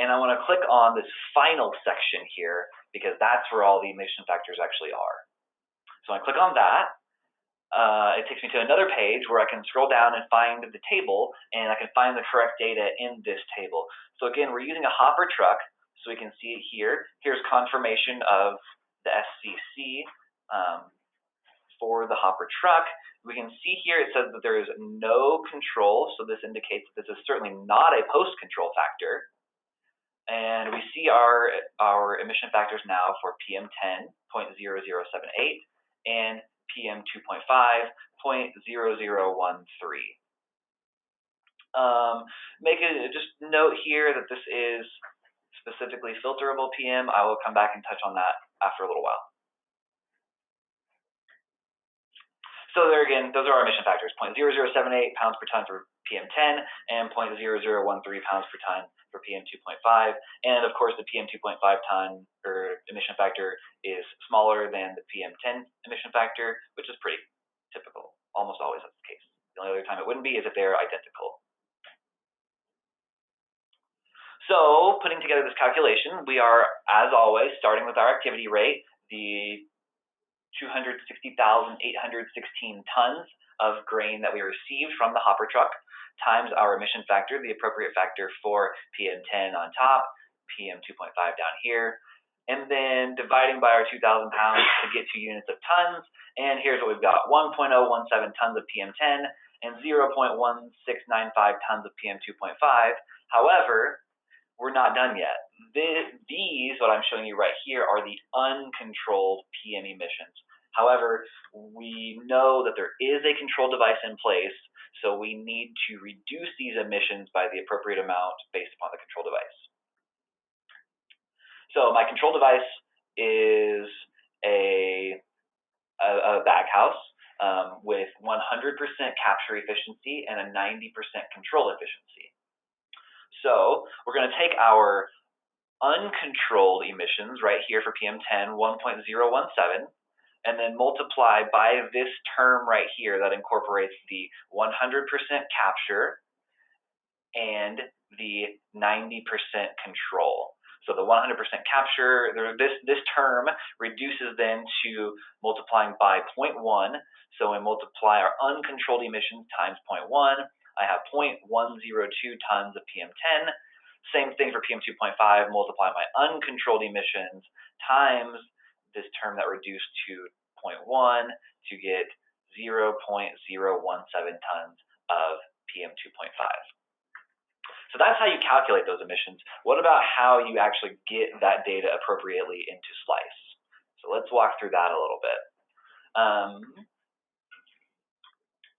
And I want to click on this final section here because that's where all the emission factors actually are. So I click on that. It takes me to another page where I can scroll down and find the table, and I can find the correct data in this table. So again, we're using a hopper truck, so we can see it here. Here's confirmation of the SCC for the hopper truck. We can see here it says that there is no control, so this indicates that this is certainly not a post-control factor. And we see our emission factors now for PM10, 0.0078, and PM2.5, 0.0013. Just note here that this is specifically filterable PM. I will come back and touch on that after a little while. So there again, those are our emission factors, 0.0078 pounds per ton for PM10 and 0.0013 pounds per ton for PM2.5. And of course, the PM2.5 ton or emission factor is smaller than the PM10 emission factor, which is pretty typical. Almost always that's the case. The only other time it wouldn't be is if they're identical. So putting together this calculation, we are, as always, starting with our activity rate, the 260,816 tons of grain that we received from the hopper truck times our emission factor, the appropriate factor for PM10 on top, PM2.5 down here, and then dividing by our 2,000 pounds to get to units of tons. And here's what we've got: 1.017 tons of PM10 and 0.1695 tons of PM2.5. However, we're not done yet. These, what I'm showing you right here, are the uncontrolled PM emissions. However, we know that there is a control device in place, so we need to reduce these emissions by the appropriate amount based upon the control device. So my control device is a bag house with 100% capture efficiency and a 90% control efficiency. So we're going to take our uncontrolled emissions right here for PM10, 1.017, and then multiply by this term right here that incorporates the 100% capture and the 90% control. So the 100% capture, this term reduces then to multiplying by 0.1. So we multiply our uncontrolled emissions times 0.1. I have 0.102 tons of PM10. Same thing for PM2.5, multiply my uncontrolled emissions times this term that reduced to 0.1 to get 0.017 tons of PM2.5. So that's how you calculate those emissions. What about how you actually get that data appropriately into SLEIS? So let's walk through that a little bit.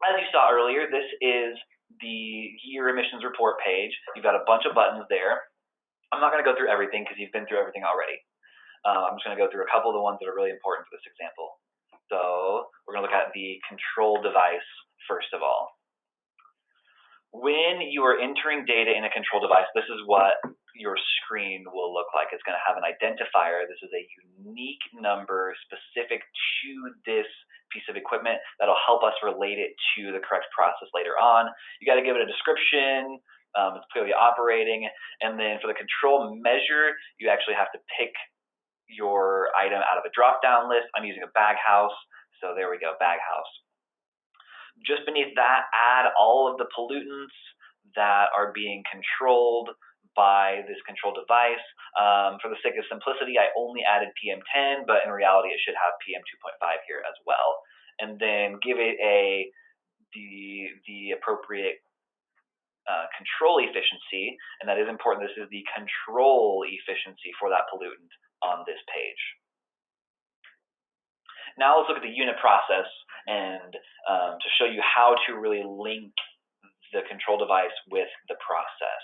As you saw earlier, this is the year emissions report page. You've got a bunch of buttons there. I'm not going to go through everything because you've been through everything already. I'm just going to go through a couple of the ones that are really important for this example. So we're going to look at the control device first of all. When you are entering data in a control device, this is what your screen will look like. It's going to have an identifier. This is a unique number specific to this piece of equipment that'll help us relate it to the correct process later on. You got to give it a description. It's clearly operating. And then for the control measure, you actually have to pick your item out of a drop-down list. I'm using a bag house. So there we go, bag house. Just beneath that, add all of the pollutants that are being controlled by this control device. For the sake of simplicity, I only added PM10, but in reality, it should have PM2.5 here as well. And then give it the appropriate control efficiency, and that is important. This is the control efficiency for that pollutant on this page. Now let's look at the unit process and to show you how to really link the control device with the process.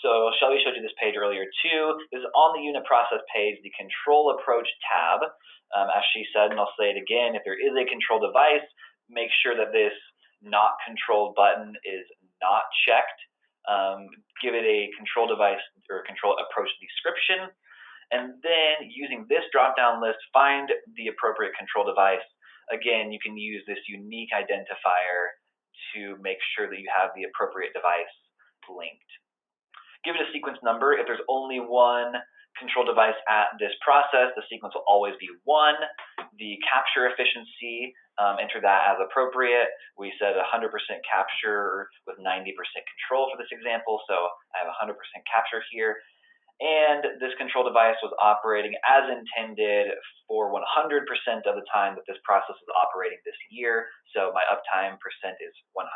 So Shelby showed you this page earlier too. This is on the unit process page, the control approach tab. As she said, and I'll say it again, if there is a control device, make sure that this not controlled button is not checked. Give it a control device or control approach description. And then using this drop-down list, find the appropriate control device. Again, you can use this unique identifier to make sure that you have the appropriate device linked. Give it a sequence number. If there's only one control device at this process, the sequence will always be 1. The capture efficiency, enter that as appropriate. We said 100% capture with 90% control for this example, so I have 100% capture here. And this control device was operating as intended for 100% of the time that this process was operating this year, so my uptime percent is 100.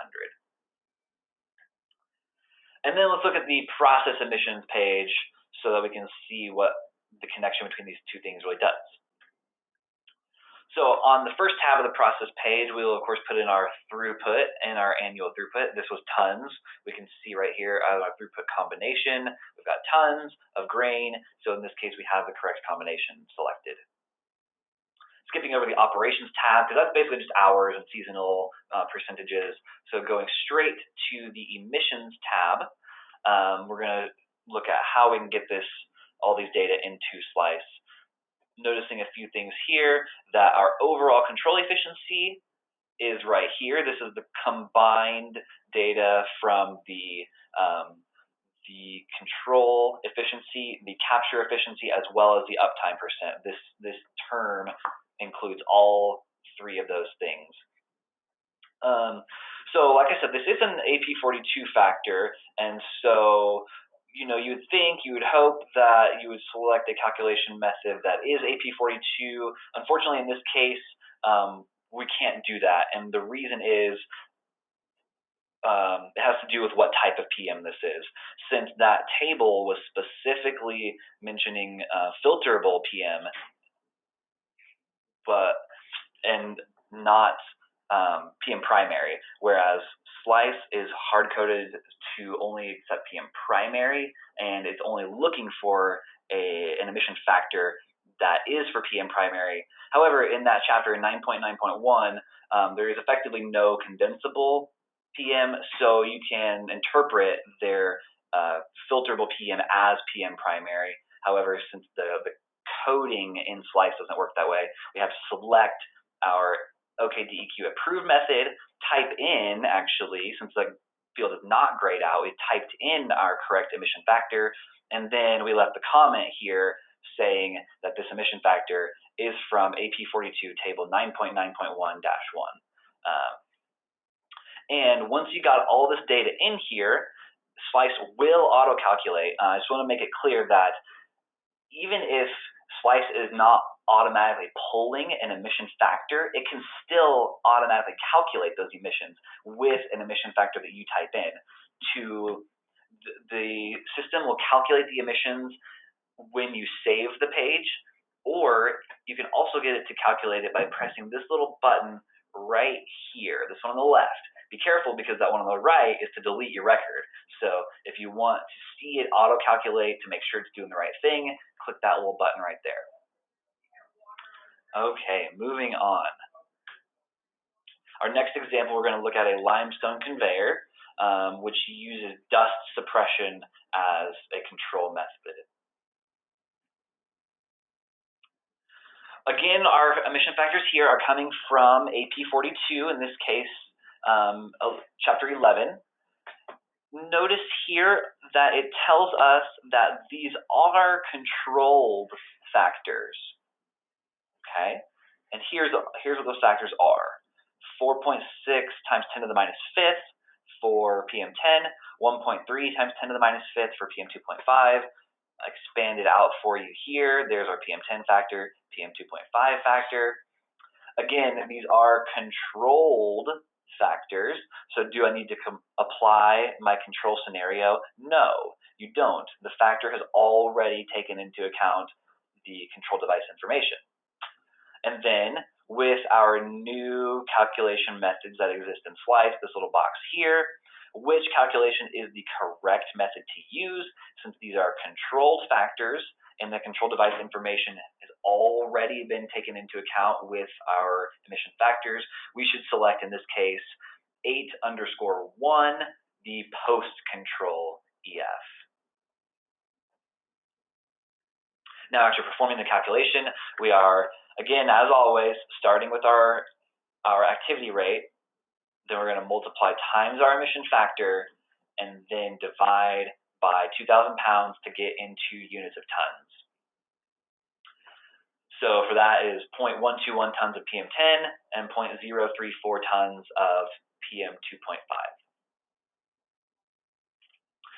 And then let's look at the process emissions page so that we can see what the connection between these two things really does. So on the first tab of the process page, we will of course put in our throughput and our annual throughput. This was tons. We can see right here our throughput combination. We've got tons of grain. So in this case, we have the correct combination selected. Skipping over the operations tab, because that's basically just hours and seasonal percentages. So going straight to the emissions tab, we're going to look at how we can get all these data into SLEIS. Noticing a few things here, that our overall control efficiency is right here. This is the combined data from the control efficiency, the capture efficiency, as well as the uptime percent. This term includes all 3 of those things. So like I said, this is an AP42 factor, and so you would hope that you would select a calculation method that is AP42. Unfortunately, in this case, we can't do that, and the reason is it has to do with what type of PM this is. Since that table was specifically mentioning filterable PM, and not PM primary, whereas SLEIS is hard-coded to only accept PM primary, and it's only looking for an emission factor that is for PM primary. However, in that chapter 9.9.1, there is effectively no condensable PM, so you can interpret their filterable PM as PM primary. However, since the coding in SLEIS doesn't work that way, we have to select our OKDEQ approved method, type in, actually, since the field is not grayed out, we typed in our correct emission factor, and then we left the comment here saying that this emission factor is from AP42 table 9.9.1-1. And once you got all this data in here, SLEIS will auto-calculate. I just want to make it clear that even if SLEIS is not automatically pulling an emission factor, it can still automatically calculate those emissions with an emission factor that you type in. The system will calculate the emissions when you save the page, or you can also get it to calculate it by pressing this little button right here, this one on the left. Be careful, because that one on the right is to delete your record. So if you want to see it auto-calculate to make sure it's doing the right thing, click that little button right there. Okay, moving on. Our next example, we're going to look at a limestone conveyor, which uses dust suppression as a control method. Again, our emission factors here are coming from AP42, in this case, Chapter 11. Notice here that it tells us that these are controlled factors. Okay, and here's what those factors are: 4.6 times 10 to the minus fifth for PM10, 1.3 times 10 to the minus fifth for PM2.5. Expand it out for you here. There's our PM10 factor, PM2.5 factor. Again, these are controlled factors. So do I need to apply my control scenario? No, you don't. The factor has already taken into account the control device information. And then with our new calculation methods that exist in SLEIS, this little box here, which calculation is the correct method to use, since these are controlled factors and the control device information has already been taken into account with our emission factors, we should select, in this case, 8_1, the post-control EF. Now, after performing the calculation, we are, again, as always, starting with our activity rate. Then we're going to multiply times our emission factor, and then divide by 2,000 pounds to get into units of tons. So for that is 0.121 tons of PM10 and 0.034 tons of PM2.5.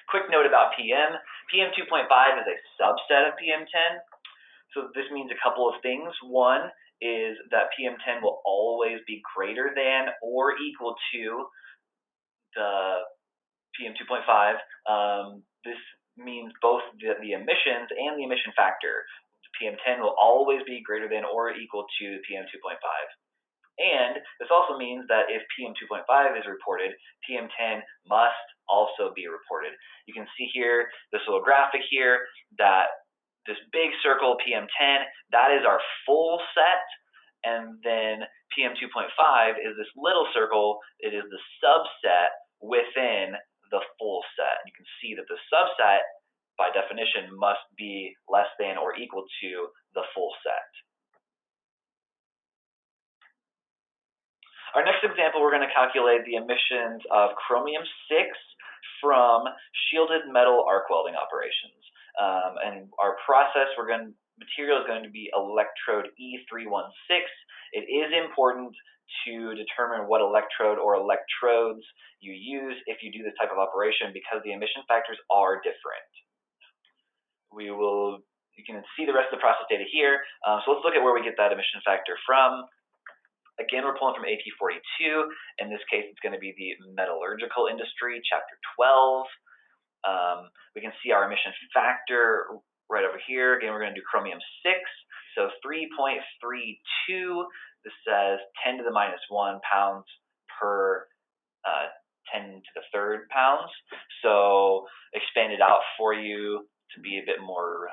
Quick note about PM. PM2.5 is a subset of PM10. So this means a couple of things. One is that PM10 will always be greater than or equal to the PM2.5. This means both the emissions and the emission factor. PM10 will always be greater than or equal to PM2.5. And this also means that if PM2.5 is reported, PM10 must also be reported. You can see here, this little graphic here, that this big circle, PM10, that is our full set, and then PM2.5 is this little circle, it is the subset within the full set. You can see that the subset, by definition, must be less than or equal to the full set. Our next example, we're going to calculate the emissions of chromium-6 from shielded metal arc welding operations. And our process, material is going to be electrode E316. It is important to determine what electrode or electrodes you use if you do this type of operation, because the emission factors are different. You can see the rest of the process data here. So let's look at where we get that emission factor from. Again, we're pulling from AP 42. In this case, it's going to be the metallurgical industry, chapter 12. We can see our emission factor right over here. Again, we're going to do chromium-6. So 3.32, this says 10 to the minus 1 pounds per 10 to the third pounds. So expand it out for you to be a bit more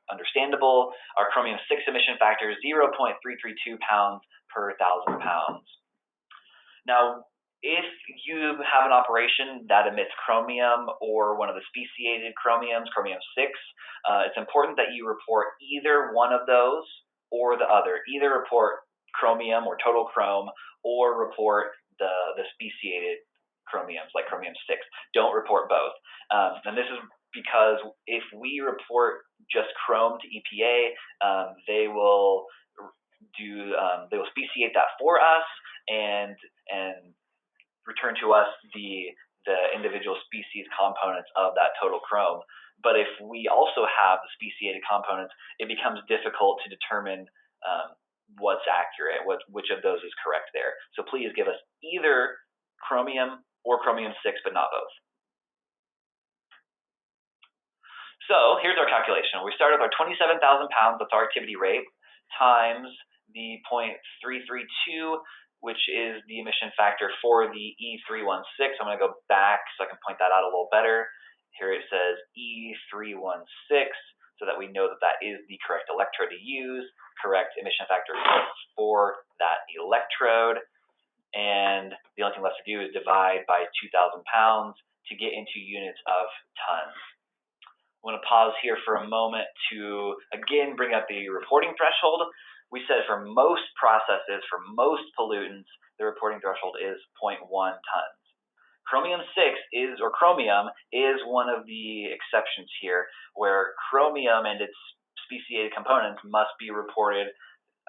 understandable. Our chromium-6 emission factor is 0.332 pounds per 1,000 pounds. Now, if you have an operation that emits chromium or one of the speciated chromiums, chromium-6, it's important that you report either one of those or the other. Either report chromium or total chrome, or report the speciated chromiums like chromium-6. Don't report both. And this is because if we report just chrome to EPA, they will speciate that for us and return to us the individual species components of that total chrome. But if we also have the speciated components, it becomes difficult to determine what's accurate, which of those is correct there. So please give us either chromium or chromium-6, but not both. So here's our calculation. We start with our 27,000 pounds, that's our activity rate, times the 0.332, which is the emission factor for the E316. I'm going to go back so I can point that out a little better. Here it says E316, so that we know that that is the correct electrode to use, correct emission factor for that electrode. And the only thing left to do is divide by 2,000 pounds to get into units of tons. I'm going to pause here for a moment to, again, bring up the reporting threshold. We said for most processes, for most pollutants, the reporting threshold is 0.1 tons. Chromium-6 chromium is one of the exceptions here, where chromium and its speciated components must be reported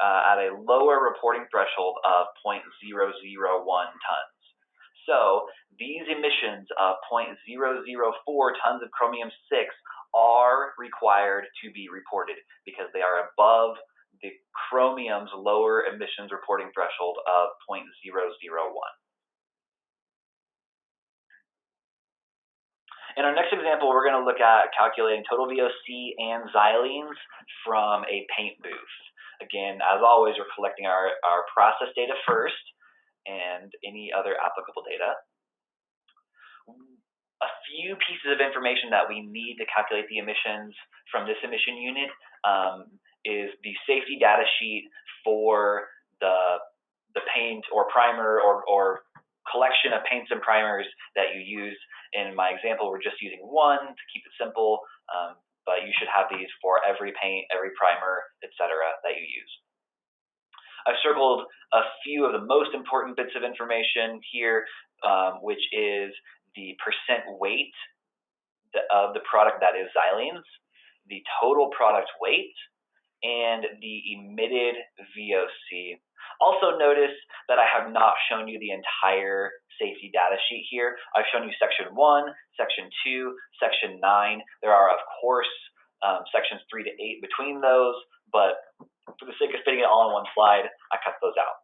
at a lower reporting threshold of 0.001 tons. So these emissions of 0.004 tons of chromium-6 are required to be reported because they are above the chromium's lower emissions reporting threshold of 0.001. In our next example, we're going to look at calculating total VOC and xylenes from a paint booth. Again, as always, we're collecting our process data first and any other applicable data. A few pieces of information that we need to calculate the emissions from this emission unit is the safety data sheet for the paint or primer or collection of paints and primers that you use. In my example, we're just using one to keep it simple, but you should have these for every paint, every primer, etc. that you use. I've circled a few of the most important bits of information here, which is the percent weight of the product that is xylenes, the total product weight, and the emitted VOC. Also notice that I have not shown you the entire safety data sheet here. I've shown you section 1, section 2, section 9. There are, of course, sections 3 to 8 between those, but for the sake of fitting it all in one slide, I cut those out.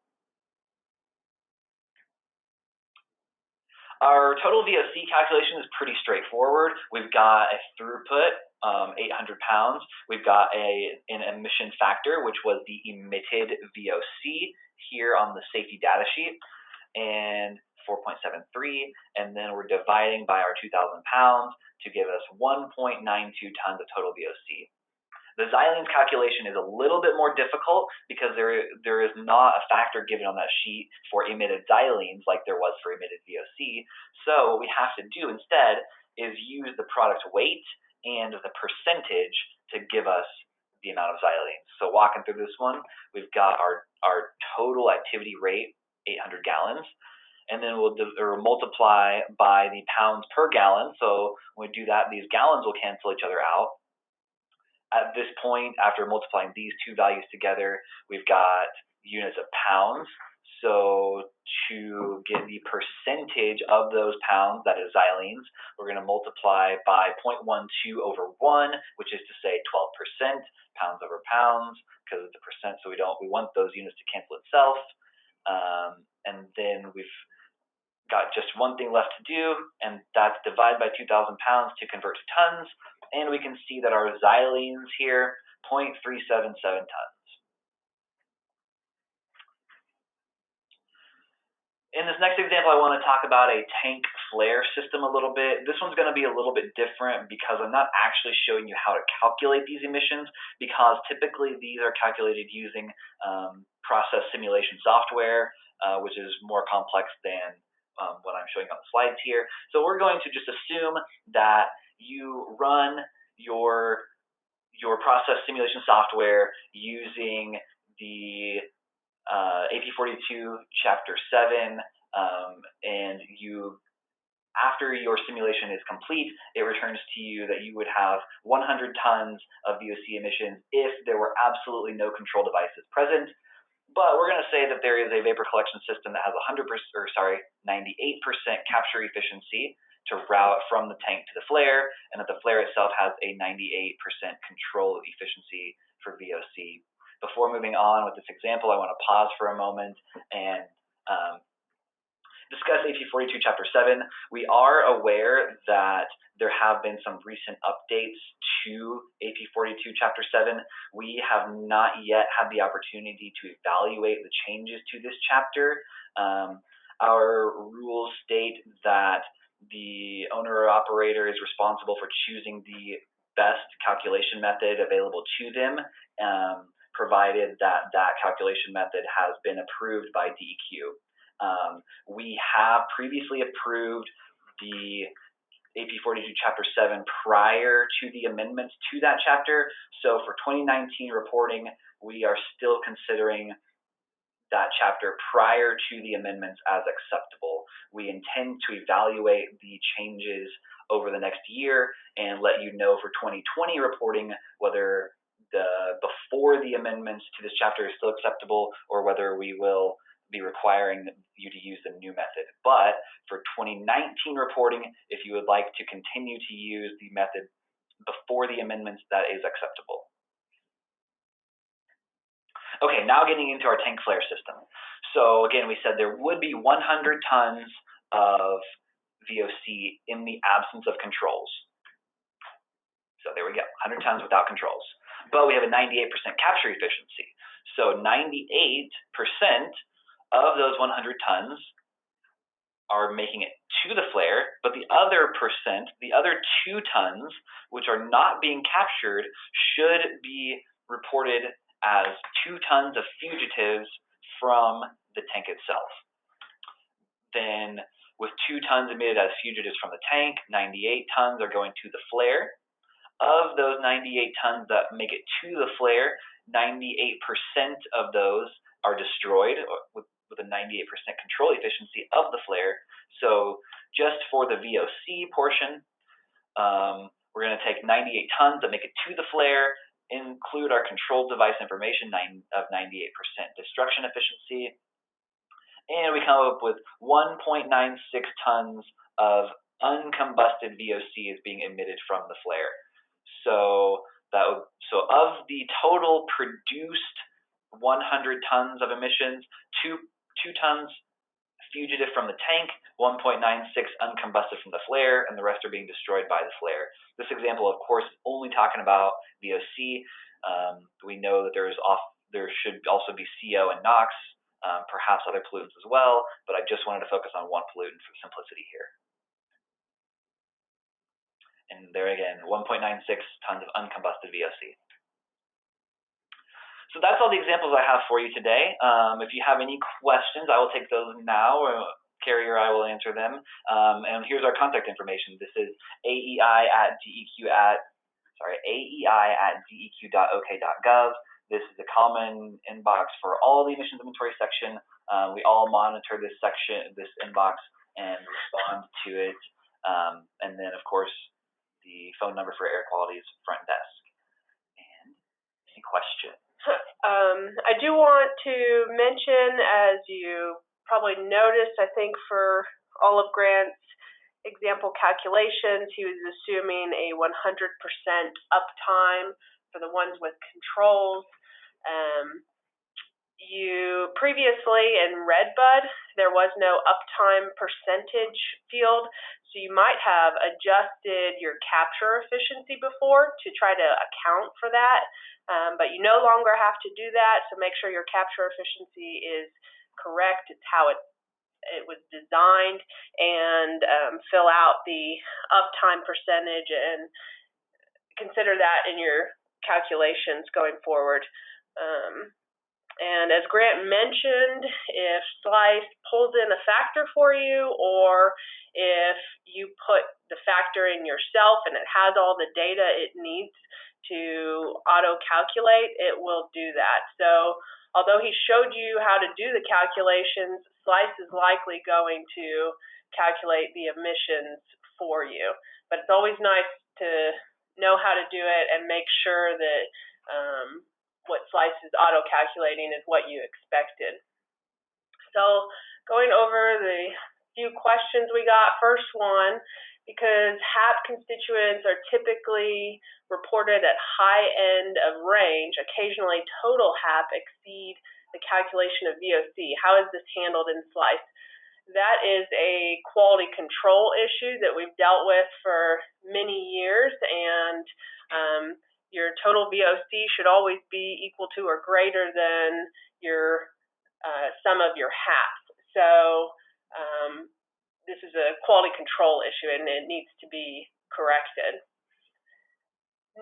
Our total VOC calculation is pretty straightforward. We've got a throughput, 800 pounds. We've got an emission factor, which was the emitted VOC here on the safety data sheet, and 4.73, and then we're dividing by our 2,000 pounds to give us 1.92 tons of total VOC. The xylenes calculation is a little bit more difficult because there is not a factor given on that sheet for emitted xylenes like there was for emitted VOC. So what we have to do instead is use the product weight and the percentage to give us the amount of xylenes. So walking through this one, we've got our total activity rate, 800 gallons. And then we'll multiply by the pounds per gallon. So when we do that, these gallons will cancel each other out. At this point, after multiplying these two values together, we've got units of pounds. So to get the percentage of those pounds, that is xylenes, we're going to multiply by 0.12 over 1, which is to say 12%, pounds over pounds, because it's a percent, so we want those units to cancel itself. And then we've got just one thing left to do, and that's divide by 2,000 pounds to convert to tons. And we can see that our xylenes here, 0.377 tons. In this next example, I want to talk about a tank flare system a little bit. This one's going to be a little bit different because I'm not actually showing you how to calculate these emissions, because typically these are calculated using process simulation software, which is more complex than what I'm showing on the slides here. So we're going to just assume that you run your process simulation software using the AP42 Chapter 7, and after your simulation is complete, it returns to you that you would have 100 tons of VOC emissions if there were absolutely no control devices present. But we're going to say that there is a vapor collection system that has 98% capture efficiency to route from the tank to the flare, and that the flare itself has a 98% control efficiency for VOC. Before moving on with this example, I want to pause for a moment and discuss AP42 Chapter 7. We are aware that there have been some recent updates to AP42 Chapter 7. We have not yet had the opportunity to evaluate the changes to this chapter. Our rules state that the owner or operator is responsible for choosing the best calculation method available to them, provided that that calculation method has been approved by DEQ. We have previously approved the AP42 Chapter 7 prior to the amendments to that chapter. So for 2019 reporting, we are still considering that chapter prior to the amendments as acceptable. We intend to evaluate the changes over the next year and let you know for 2020 reporting whether before the amendments to this chapter is still acceptable, or whether we will be requiring you to use the new method. But for 2019 reporting, if you would like to continue to use the method before the amendments, that is acceptable. Okay, now getting into our tank flare system. So again, we said there would be 100 tons of VOC in the absence of controls. So there we go, 100 tons without controls. But we have a 98% capture efficiency. So 98% of those 100 tons are making it to the flare, but the other percent, the other 2 tons, which are not being captured, should be reported as 2 tons of fugitives from the tank itself. Then with 2 tons emitted as fugitives from the tank, 98 tons are going to the flare. Of those 98 tons that make it to the flare, 98% of those are destroyed with a 98% control efficiency of the flare. So just for the VOC portion, we're going to take 98 tons that make it to the flare, include our control device information of 98% destruction efficiency, and we come up with 1.96 tons of uncombusted VOC is being emitted from the flare. So of the total produced 100 tons of emissions, 2 tons fugitive from the tank, 1.96 uncombusted from the flare, and the rest are being destroyed by the flare. This example, of course, is only talking about VOC. We know that there should also be CO and NOx, perhaps other pollutants as well, but I just wanted to focus on one pollutant for simplicity here. And there again, 1.96 tons of uncombusted VOC. So that's all the examples I have for you today. If you have any questions, I will take those now, or Carrie or I will answer them. And here's our contact information. This is aei@deq.ok.gov. This is a common inbox for all the emissions inventory section. We all monitor this inbox, and respond to it. And then, of course, the phone number for air quality is front desk. And any questions? I do want to mention, as you probably noticed, I think for all of Grant's example calculations, he was assuming a 100% uptime for the ones with controls. You previously in Redbud, there was no uptime percentage field, so you might have adjusted your capture efficiency before to try to account for that, but you no longer have to do that, so make sure your capture efficiency is correct. It's how it was designed, and fill out the uptime percentage and consider that in your calculations going forward. And as Grant mentioned, if SLEIS pulls in a factor for you, or if you put the factor in yourself and it has all the data it needs to auto-calculate, it will do that. So although he showed you how to do the calculations, SLEIS is likely going to calculate the emissions for you. But it's always nice to know how to do it and make sure that what SLEIS is auto-calculating is what you expected. So going over the few questions we got, first one, because HAP constituents are typically reported at high end of range, occasionally total HAP exceed the calculation of VOC. How is this handled in SLEIS? That is a quality control issue that we've dealt with for many years, and your total VOC should always be equal to or greater than your sum of your HAPs. So this is a quality control issue, and it needs to be corrected.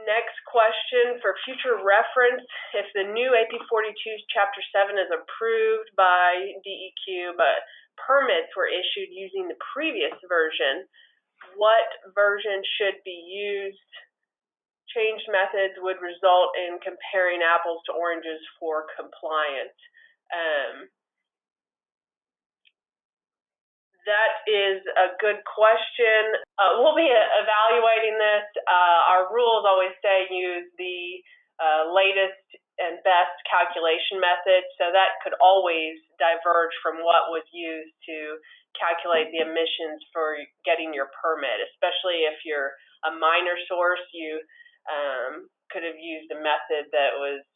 Next question, for future reference, if the new AP 42 Chapter 7 is approved by DEQ, but permits were issued using the previous version, what version should be used? Changed methods would result in comparing apples to oranges for compliance. That is a good question. We'll be evaluating this. Our rules always say use the latest and best calculation method, so that could always diverge from what was used to calculate the emissions for getting your permit, especially if you're a minor source. You could have used a method that was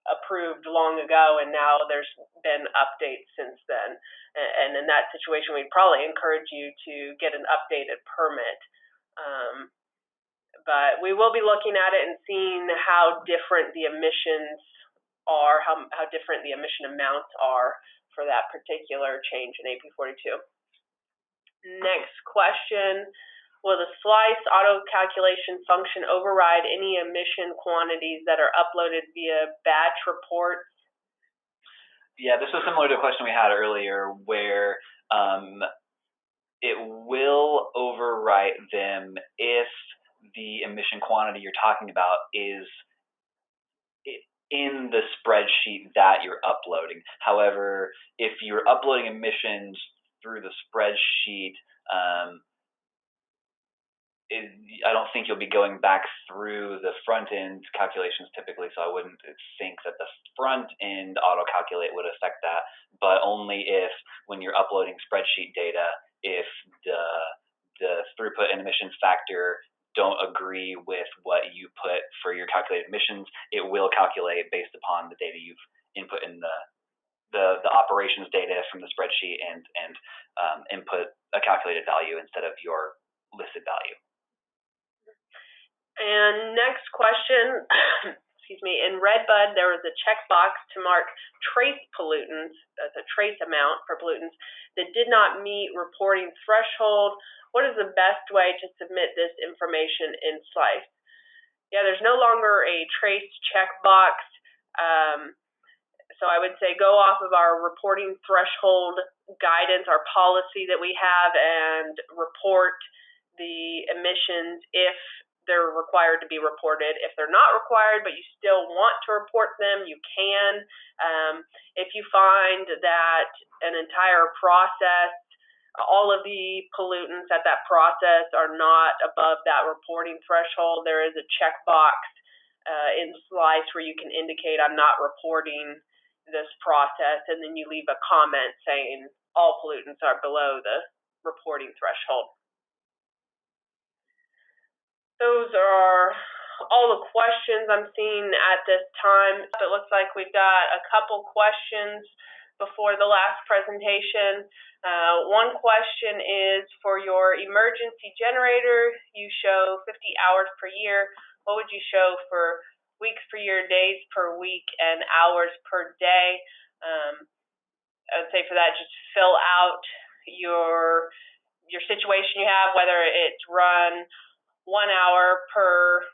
approved long ago, and now there's been updates since then. And in that situation, we'd probably encourage you to get an updated permit. But we will be looking at it and seeing how different the emissions are, how different the emission amounts are for that particular change in AP 42. Next question. Will the SLEIS auto-calculation function override any emission quantities that are uploaded via batch reports? Yeah, this was similar to a question we had earlier, where it will overwrite them if the emission quantity you're talking about is in the spreadsheet that you're uploading. However, if you're uploading emissions through the spreadsheet, I don't think you'll be going back through the front end calculations typically, so I wouldn't think that the front end auto calculate would affect that, but only if, when you're uploading spreadsheet data, if the throughput and emissions factor don't agree with what you put for your calculated emissions, it will calculate based upon the data you've input in the operations data from the spreadsheet and input a calculated value instead of your listed value. And next question, excuse me, in Redbud there was a checkbox to mark trace pollutants, that's a trace amount for pollutants, that did not meet reporting threshold. What is the best way to submit this information in SLEIS? Yeah, there's no longer a trace checkbox, so I would say go off of our reporting threshold guidance, our policy that we have, and report the emissions if they're required to be reported. If they're not required, but you still want to report them, you can. If you find that an entire process, all of the pollutants at that process are not above that reporting threshold, there is a checkbox in SLEIS where you can indicate I'm not reporting this process, and then you leave a comment saying all pollutants are below the reporting threshold. Those are all the questions I'm seeing at this time. It looks like we've got a couple questions before the last presentation. One question is, for your emergency generator, you show 50 hours per year. What would you show for weeks per year, days per week, and hours per day? I would say for that, just fill out your situation you have, whether it's run 1 hour per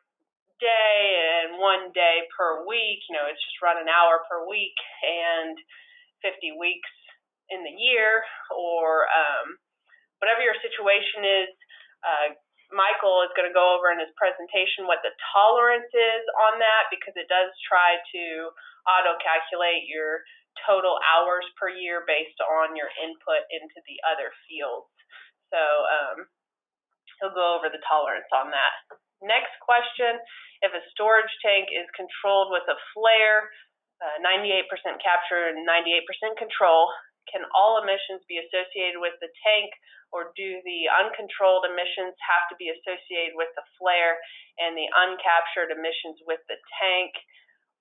day and 1 day per week. You know, it's just run an hour per week and 50 weeks in the year, or whatever your situation is. Michael is going to go over in his presentation what the tolerance is on that, because it does try to auto-calculate your total hours per year based on your input into the other fields. So he'll go over the tolerance on that. Next question, if a storage tank is controlled with a flare, 98% capture and 98% control, can all emissions be associated with the tank, or do the uncontrolled emissions have to be associated with the flare and the uncaptured emissions with the tank?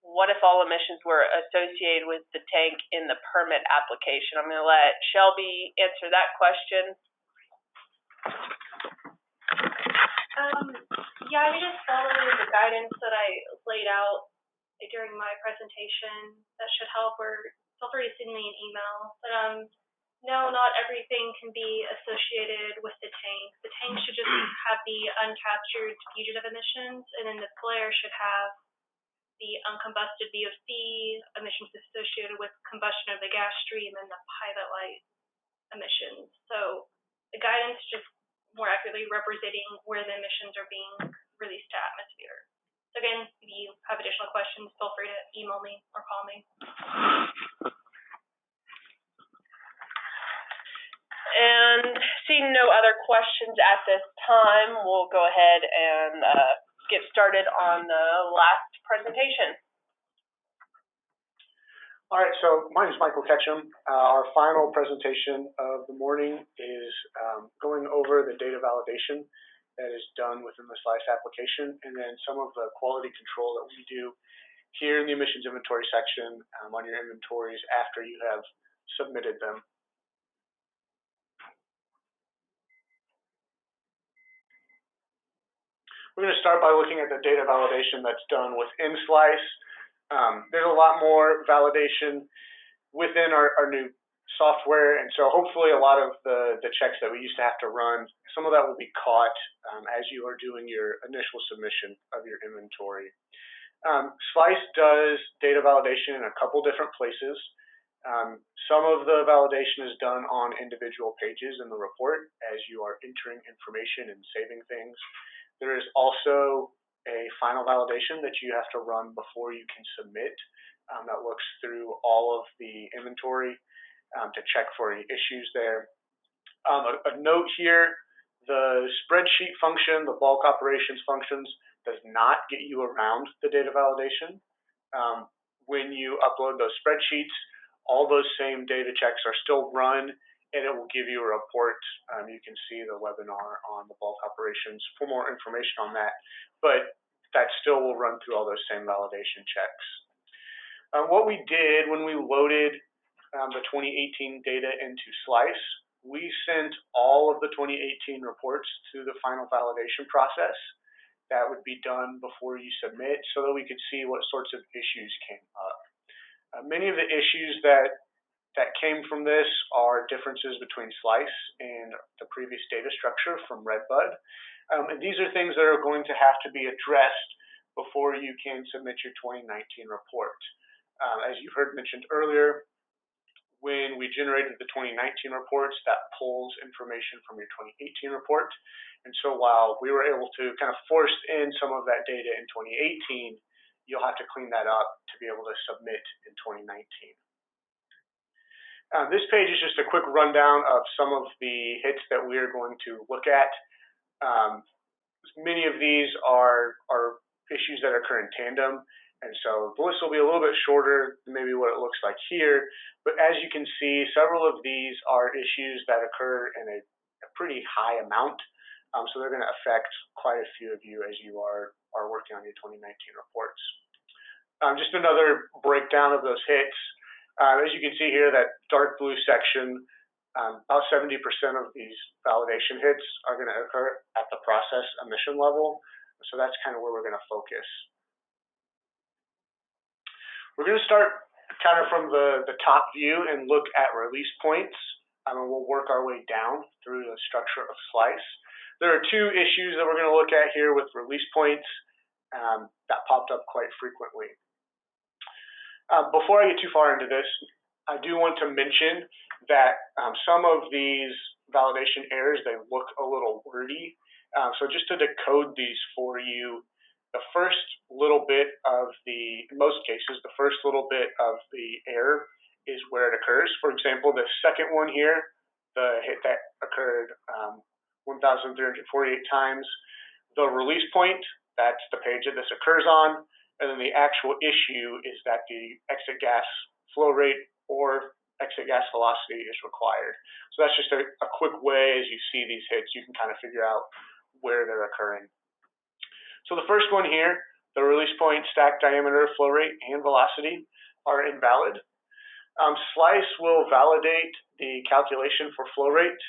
What if all emissions were associated with the tank in the permit application? I'm going to let Shelby answer that question. Yeah, we just follow the guidance that I laid out during my presentation. That should help, or feel free to send me an email. But no, not everything can be associated with the tank. The tank should just have the uncaptured fugitive emissions, and then the flare should have the uncombusted VOC emissions associated with combustion of the gas stream and the pilot light emissions. So the guidance just more accurately representing where the emissions are being released to atmosphere. So again, if you have additional questions, feel free to email me or call me. And seeing no other questions at this time, we'll go ahead and get started on the last presentation. All right, so my name is Michael Ketchum. Our final presentation of the morning is going over the data validation that is done within the SLEIS application, and then some of the quality control that we do here in the emissions inventory section on your inventories after you have submitted them. We're going to start by looking at the data validation that's done within SLEIS. There's a lot more validation within our new software, and so hopefully a lot of the checks that we used to have to run, some of that will be caught as you are doing your initial submission of your inventory. SLEIS does data validation in a couple different places. Some of the validation is done on individual pages in the report as you are entering information and saving things. There is also a final validation that you have to run before you can submit that looks through all of the inventory to check for any issues there. A note here, the spreadsheet function, the bulk operations functions, does not get you around the data validation. When you upload those spreadsheets, all those same data checks are still run, and it will give you a report. You can see the webinar on the bulk operations for more information on that, but that still will run through all those same validation checks. What we did when we loaded the 2018 data into SLEIS, we sent all of the 2018 reports through the final validation process. That would be done before you submit so that we could see what sorts of issues came up. Many of the issues that came from this are differences between SLEIS and the previous data structure from Redbud. And these are things that are going to have to be addressed before you can submit your 2019 report. As you heard mentioned earlier, when we generated the 2019 reports, that pulls information from your 2018 report. And so while we were able to kind of force in some of that data in 2018, you'll have to clean that up to be able to submit in 2019. This page is just a quick rundown of some of the hits that we are going to look at. Many of these are issues that occur in tandem, and so the list will be a little bit shorter than maybe what it looks like here. But as you can see, several of these are issues that occur in a pretty high amount, so they're going to affect quite a few of you as you are working on your 2019 reports. Just another breakdown of those hits. As you can see here, that dark blue section, about 70% of these validation hits are going to occur at the process emission level. So that's kind of where we're going to focus. We're going to start kind of from the top view and look at release points. And we'll work our way down through the structure of SLEIS. There are two issues that we're going to look at here with release points that popped up quite frequently. Before I get too far into this, I do want to mention that some of these validation errors, they look a little wordy. So just to decode these for you, the first little bit of in most cases, the first little bit of the error is where it occurs. For example, the second one here, the hit that occurred 1,348 times, the release point, that's the page that this occurs on. And then the actual issue is that the exit gas flow rate or exit gas velocity is required. So that's just a quick way, as you see these hits, you can kind of figure out where they're occurring. So the first one here, the release point, stack diameter, flow rate, and velocity are invalid. SLEIS will validate the calculation for flow rate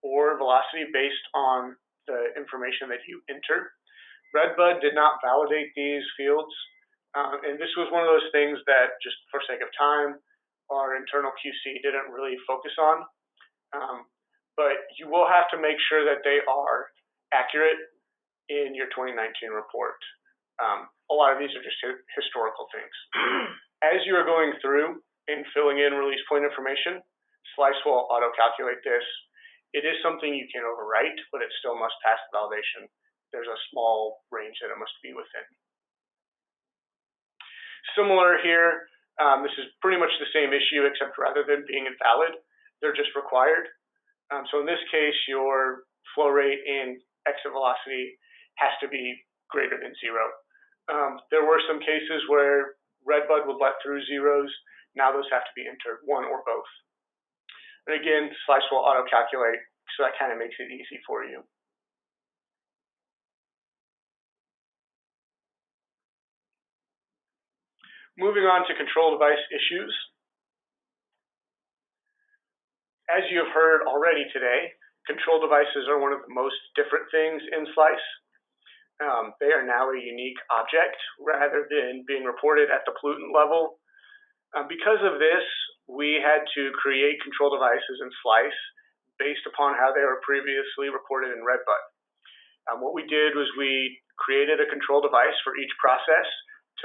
or velocity based on the information that you enter. Redbud did not validate these fields, and this was one of those things that, just for sake of time, our internal QC didn't really focus on. But you will have to make sure that they are accurate in your 2019 report. A lot of these are just historical things. As you are going through and filling in release point information, SLEIS will auto-calculate this. It is something you can overwrite, but it still must pass the validation. There's a small range that it must be within. Similar here, this is pretty much the same issue, except rather than being invalid, they're just required. So in this case, your flow rate and exit velocity has to be greater than 0. There were some cases where Redbud would let through zeros. Now those have to be entered, one or both. And again, SLEIS will auto-calculate, so that kind of makes it easy for you. Moving on to control device issues. As you have heard already today, control devices are one of the most different things in SLEIS. They are now a unique object rather than being reported at the pollutant level. Because of this, we had to create control devices in SLEIS based upon how they were previously reported in Redbud. What we did was we created a control device for each process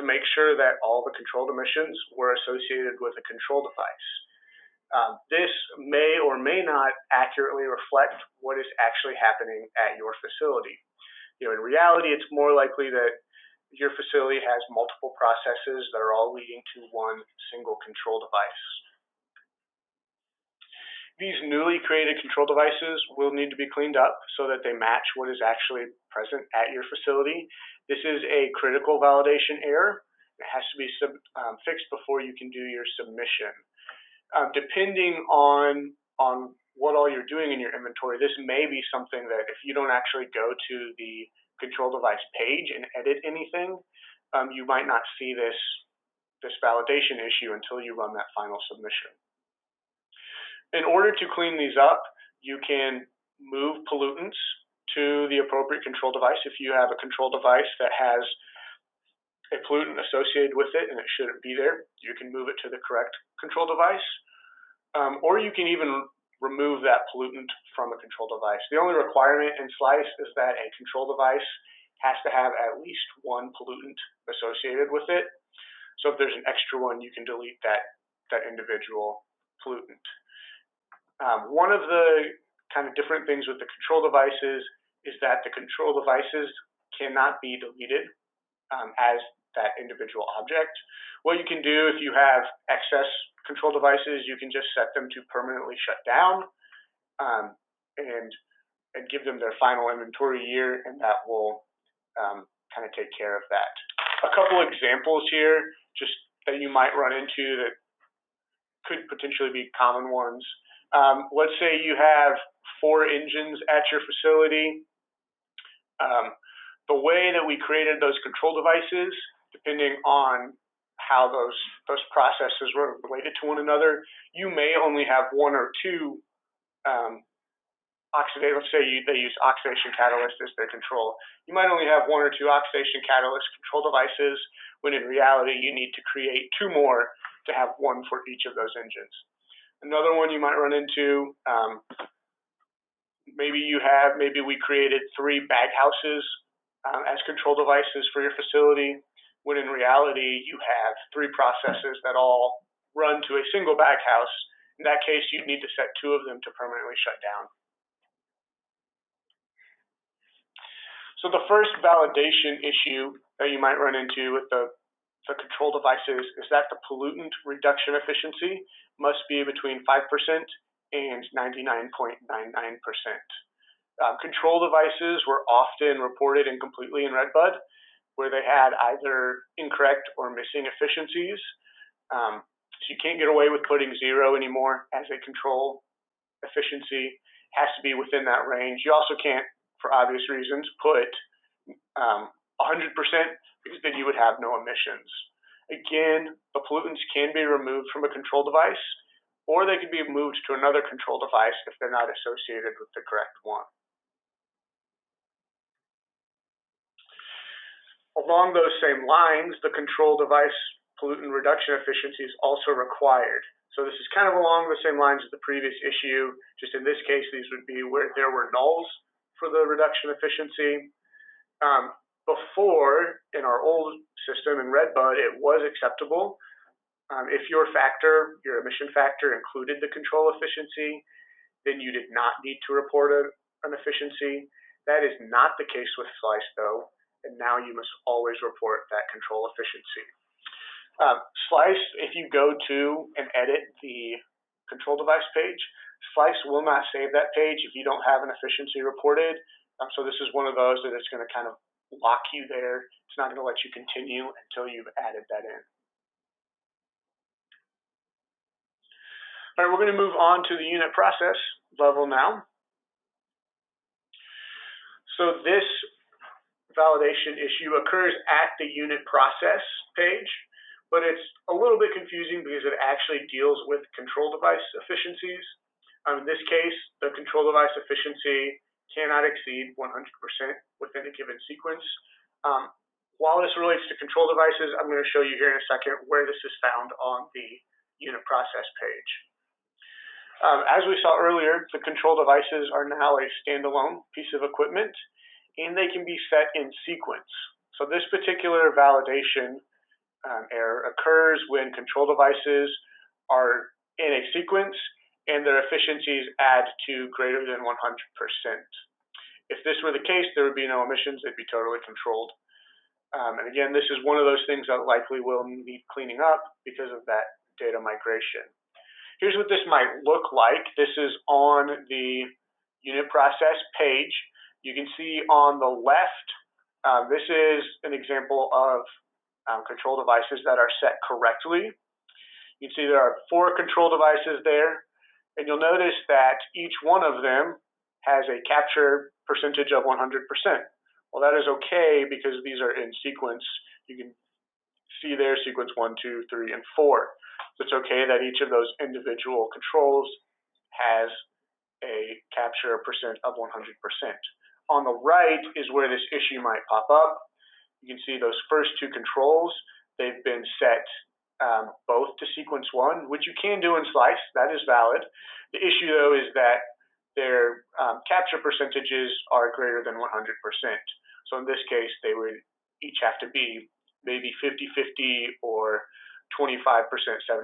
to make sure that all the controlled emissions were associated with a control device. This may or may not accurately reflect what is actually happening at your facility. In reality, it's more likely that your facility has multiple processes that are all leading to one single control device. These newly created control devices will need to be cleaned up so that they match what is actually present at your facility. This is a critical validation error. It has to be fixed before you can do your submission. Depending on what all you're doing in your inventory, this may be something that if you don't actually go to the control device page and edit anything, you might not see this validation issue until you run that final submission. In order to clean these up, you can move pollutants to the appropriate control device. If you have a control device that has a pollutant associated with it and it shouldn't be there, you can move it to the correct control device. Or you can even remove that pollutant from a control device. The only requirement in SLEIS is that a control device has to have at least one pollutant associated with it. So if there's an extra one, you can delete that individual pollutant. One of the kind of different things with the control devices is that the control devices cannot be deleted as that individual object. What you can do if you have excess control devices, you can just set them to permanently shut down and give them their final inventory year, and that will kind of take care of that. A couple examples here, just that you might run into that could potentially be common ones. Let's say you have 4 engines at your facility. The way that we created those control devices, depending on how those processes were related to one another, you may only have 1 or 2 let's say they use oxidation catalyst as their control. You might only have 1 or 2 oxidation catalyst control devices, when in reality you need to create 2 more to have 1 for each of those engines. Another one you might run into, maybe we created 3 bag houses as control devices for your facility, when in reality you have 3 processes that all run to a single bag house. In that case, you'd need to set 2 of them to permanently shut down. So the first validation issue that you might run into with the control devices is that the pollutant reduction efficiency must be between 5% and 99.99%. Control devices were often reported incompletely in Redbud, where they had either incorrect or missing efficiencies. So you can't get away with putting 0 anymore as a control efficiency. It has to be within that range. You also can't, for obvious reasons, put 100%, because then you would have no emissions. Again, the pollutants can be removed from a control device, or they can be moved to another control device if they're not associated with the correct one. Along those same lines, the control device pollutant reduction efficiency is also required. So this is kind of along the same lines as the previous issue, just in this case, these would be where there were nulls for the reduction efficiency. Before, in our old system in Redbud, it was acceptable. If your emission factor included the control efficiency, then you did not need to report an efficiency. That is not the case with SLEIS, though, and now you must always report that control efficiency. SLEIS, if you go to and edit the control device page, SLEIS will not save that page if you don't have an efficiency reported. So this is one of those that it's going to kind of lock you there. It's not going to let you continue until you've added that in. All right, we're going to move on to the unit process level now. So this validation issue occurs at the unit process page, but it's a little bit confusing because it actually deals with control device efficiencies. In this case, the control device efficiency cannot exceed 100% within a given sequence. While this relates to control devices, I'm going to show you here in a second where this is found on the unit process page. As we saw earlier, the control devices are now a standalone piece of equipment, and they can be set in sequence. So this particular validation error occurs when control devices are in a sequence and their efficiencies add to greater than 100%. If this were the case, there would be no emissions, they'd be totally controlled. And again, this is one of those things that likely will need cleaning up because of that data migration. Here's what this might look like. This is on the unit process page. You can see on the left, this is an example of control devices that are set correctly. You can see there are 4 control devices there, and you'll notice that each one of them has a capture percentage of 100%. Well, that is okay because these are in sequence. You can see there sequence 1, 2, 3, and 4. So it's okay that each of those individual controls has a capture percent of 100%. On the right is where this issue might pop up. You can see those first 2 controls, they've been set both to sequence 1, which you can do in SLEIS, that is valid. The issue though is that their capture percentages are greater than 100%. So in this case, they would each have to be maybe 50-50 or 25%, 75%,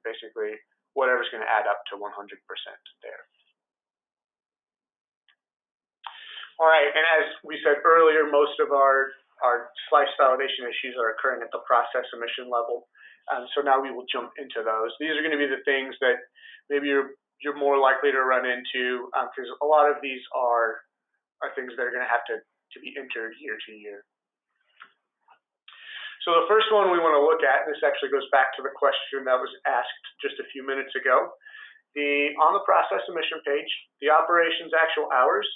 basically whatever's going to add up to 100% there. All right, and as we said earlier, most of our SLEIS validation issues are occurring at the process emission level. So now we will jump into those. These are going to be the things that maybe you're more likely to run into because a lot of these are things that are going to have to be entered year to year. So the first one we want to look at, this actually goes back to the question that was asked just a few minutes ago. On the process emission page, the operations actual hours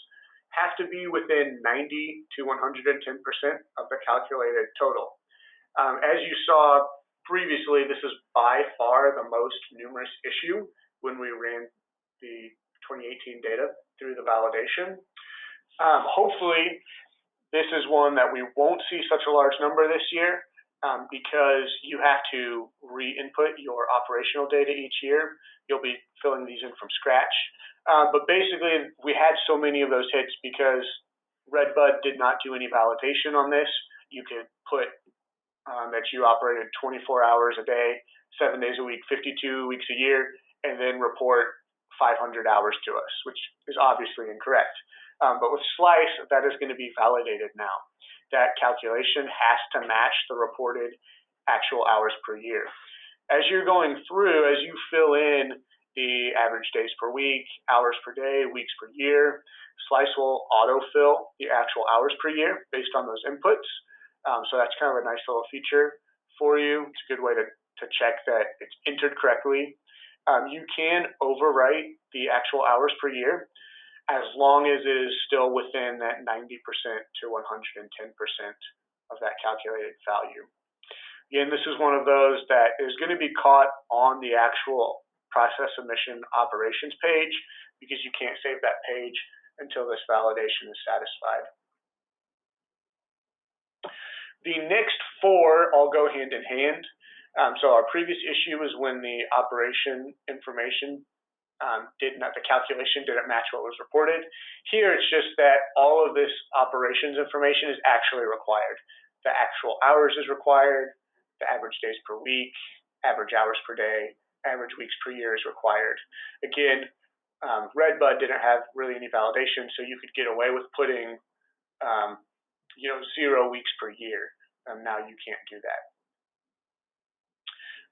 have to be within 90 to 110% of the calculated total. As you saw previously, this is by far the most numerous issue when we ran the 2018 data through the validation. Hopefully, this is one that we won't see such a large number this year because you have to re-input your operational data each year. You'll be filling these in from scratch. But basically, we had so many of those hits because Redbud did not do any validation on this. You could put that you operated 24 hours a day, 7 days a week, 52 weeks a year, and then report 500 hours to us, which is obviously incorrect. But with SLEIS, that is going to be validated now. That calculation has to match the reported actual hours per year. As you're going through, as you fill in the average days per week, hours per day, weeks per year, SLEIS will autofill the actual hours per year based on those inputs. So that's kind of a nice little feature for you. It's a good way to check that it's entered correctly. You can overwrite the actual hours per year as long as it is still within that 90% to 110% of that calculated value. Again, this is one of those that is going to be caught on the actual process emission operations page because you can't save that page until this validation is satisfied. The next 4 all go hand in hand. So our previous issue was when the operation information the calculation didn't match what was reported. Here it's just that all of this operations information is actually required. The actual hours is required, the average days per week, average hours per day, average weeks per year is required. Again, Redbud didn't have really any validation, so you could get away with putting 0 weeks per year. Now you can't do that.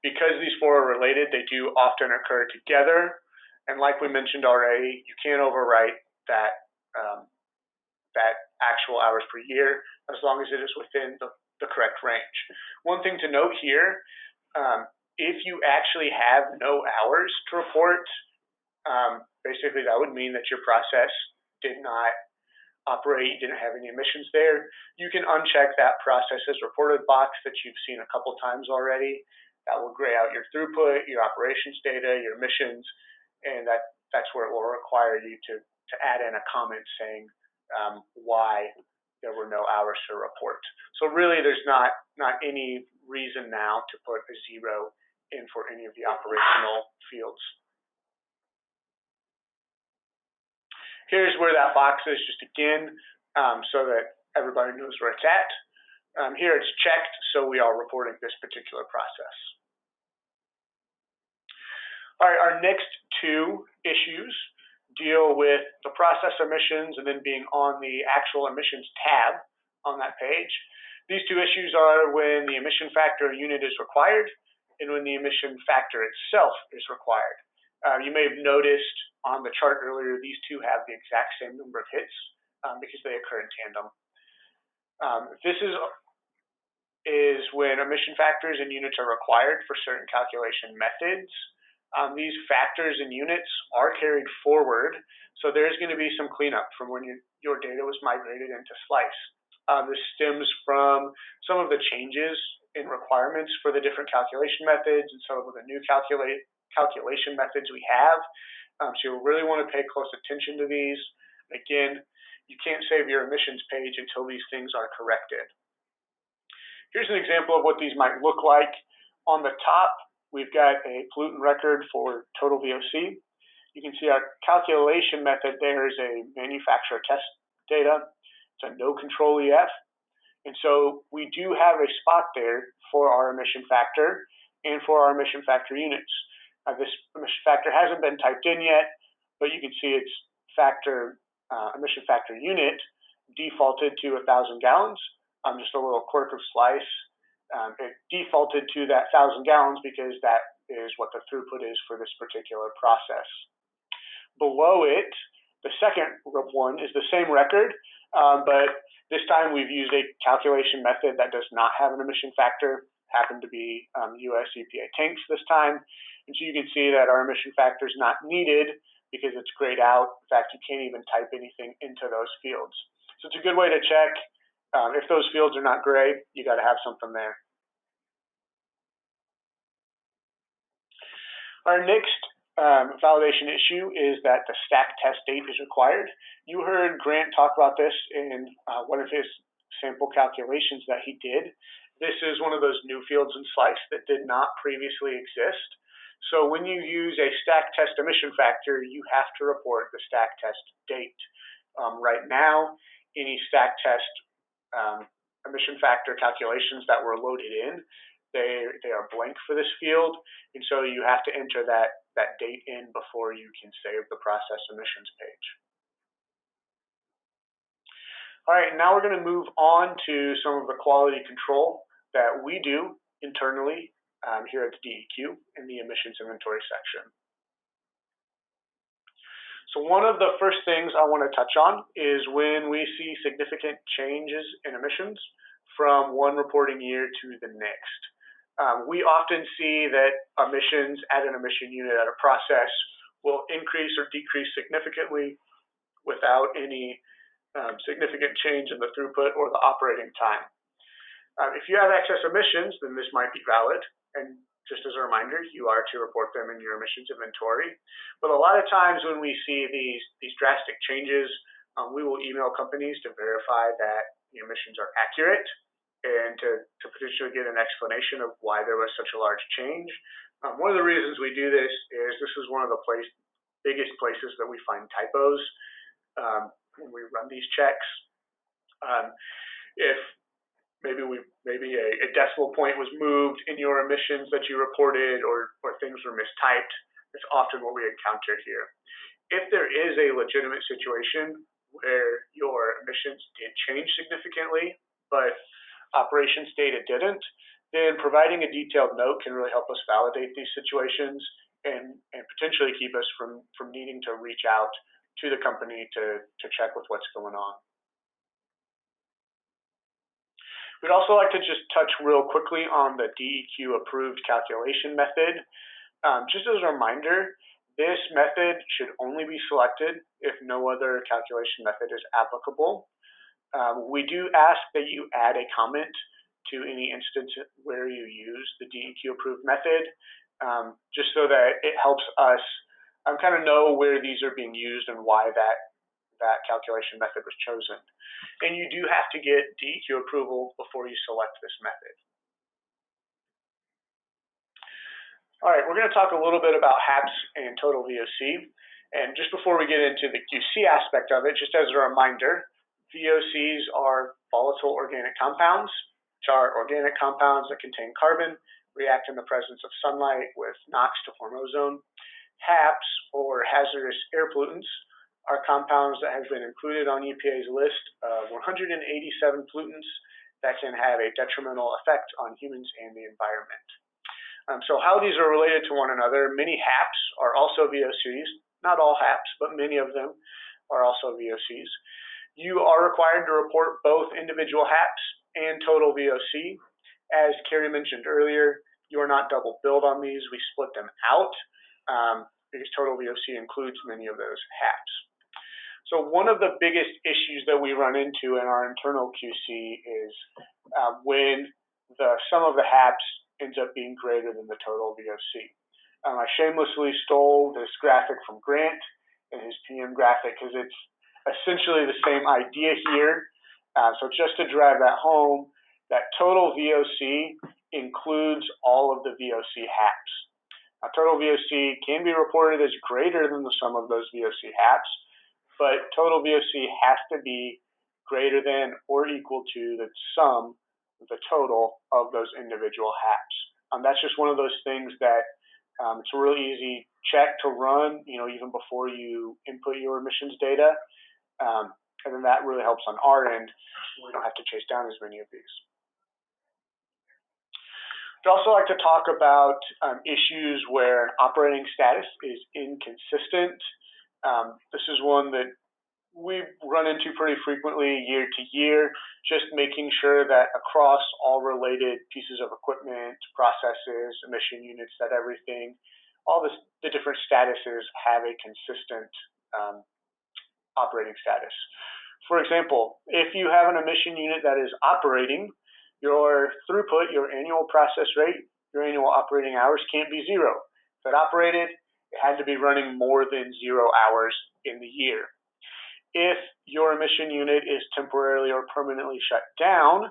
Because these 4 are related, they do often occur together. And like we mentioned already, you can overwrite that actual hours per year as long as it is within the correct range. One thing to note here, if you actually have no hours to report, basically that would mean that your process did not operate, you didn't have any emissions there. You can uncheck that process as reported box that you've seen a couple times already. That will gray out your throughput, your operations data, your emissions, and that's where it will require you to add in a comment saying why there were no hours to report. So really there's not any reason now to put a 0 in for any of the operational fields. Here's where that box is just again so that everybody knows where it's at. Here it's checked, so we are reporting this particular process. All right, our next 2 issues deal with the process emissions and then being on the actual emissions tab on that page. These two issues are when the emission factor unit is required and when the emission factor itself is required. You may have noticed on the chart earlier, these two have the exact same number of hits because they occur in tandem. This is when emission factors and units are required for certain calculation methods. These factors and units are carried forward, so there's going to be some cleanup from when your data was migrated into SLEIS. This stems from some of the changes in requirements for the different calculation methods and some of the new calculation methods we have. So you'll really want to pay close attention to these. Again, you can't save your emissions page until these things are corrected. Here's an example of what these might look like. On the top, we've got a pollutant record for total VOC. You can see our calculation method there is a manufacturer test data. It's a no control EF. And so we do have a spot there for our emission factor and for our emission factor units. This emission factor hasn't been typed in yet, but you can see its emission factor unit defaulted to 1,000 gallons. Just a little quirk of SLEIS. It defaulted to that 1,000 gallons because that is what the throughput is for this particular process. Below it, the second one is the same record, but this time we've used a calculation method that does not have an emission factor. Happened to be US EPA tanks this time. And so you can see that our emission factor is not needed because it's grayed out. In fact, you can't even type anything into those fields. So it's a good way to check. If those fields are not gray, you got to have something there. Our next validation issue is that the stack test date is required. You heard Grant talk about this in one of his sample calculations that he did. This is one of those new fields in SLEIS that did not previously exist. So when you use a stack test emission factor, you have to report the stack test date. Right now, any stack test emission factor calculations that were loaded in, they are blank for this field, and so you have to enter that date in before you can save the process emissions page. All right, now we're going to move on to some of the quality control that we do internally here at the DEQ in the emissions inventory section. So one of the first things I want to touch on is when we see significant changes in emissions from one reporting year to the next. We often see that emissions at an emission unit at a process will increase or decrease significantly without any significant change in the throughput or the operating time. If you have excess emissions, then this might be valid. And just as a reminder, you are to report them in your emissions inventory. But a lot of times when we see these drastic changes, we will email companies to verify that the emissions are accurate and to potentially get an explanation of why there was such a large change. One of the reasons we do this is one of the biggest places that we find typos when we run these checks. If maybe a decimal point was moved in your emissions that you reported or things were mistyped, it's often what we encounter here. If there is a legitimate situation where your emissions did change significantly, but operations data didn't, then providing a detailed note can really help us validate these situations and potentially keep us from needing to reach out to the company to check with what's going on. We'd also like to just touch real quickly on the DEQ approved calculation method. Just as a reminder, this method should only be selected if no other calculation method is applicable. We do ask that you add a comment to any instance where you use the DEQ approved method, just so that it helps us kind of know where these are being used and why that calculation method was chosen. And you do have to get DEQ approval before you select this method. All right, we're going to talk a little bit about HAPS and total VOC. And just before we get into the QC aspect of it, just as a reminder, VOCs are volatile organic compounds, which are organic compounds that contain carbon, react in the presence of sunlight with NOx to form ozone. HAPS, or hazardous air pollutants, are compounds that have been included on EPA's list of 187 pollutants that can have a detrimental effect on humans and the environment. So how these are related to one another, many HAPs are also VOCs. Not all HAPs, but many of them are also VOCs. You are required to report both individual HAPs and total VOC. As Carrie mentioned earlier, you are not double billed on these. We split them out because total VOC includes many of those HAPs. So one of the biggest issues that we run into in our internal QC is when the sum of the HAPs ends up being greater than the total VOC. I shamelessly stole this graphic from Grant and his PM graphic because it's essentially the same idea here. So just to drive that home, that total VOC includes all of the VOC HAPs. Now, total VOC can be reported as greater than the sum of those VOC HAPs, but total VOC has to be greater than or equal to the sum, the total of those individual HAPs. That's just one of those things that it's a really easy check to run, even before you input your emissions data. And then that really helps on our end. We don't have to chase down as many of these. I'd also like to talk about issues where operating status is inconsistent. This is one that we run into pretty frequently year to year, just making sure that across all related pieces of equipment, processes, emission units, that everything, all the different statuses have a consistent operating status. For example, if you have an emission unit that is operating, your throughput, your annual process rate, your annual operating hours can't be 0. If it operated, it had to be running more than 0 hours in the year. If your emission unit is temporarily or permanently shut down,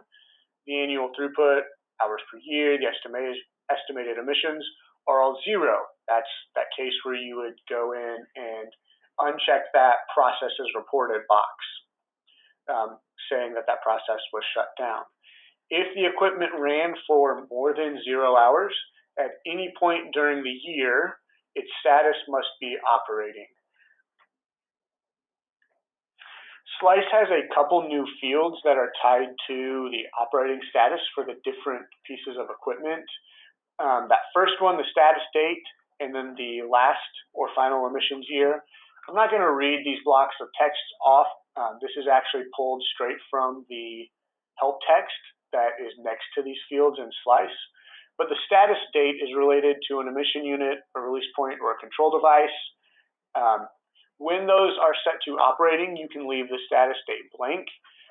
the annual throughput, hours per year, the estimated emissions are all 0. That's that case where you would go in and uncheck that process as reported box, saying that that process was shut down. If the equipment ran for more than 0 hours, at any point during the year, its status must be operating. SLEIS has a couple new fields that are tied to the operating status for the different pieces of equipment. That first one, the status date, and then the last or final emissions year. I'm not going to read these blocks of text off. This is actually pulled straight from the help text that is next to these fields in SLEIS. But the status date is related to an emission unit, a release point, or a control device. When those are set to operating, you can leave the status date blank.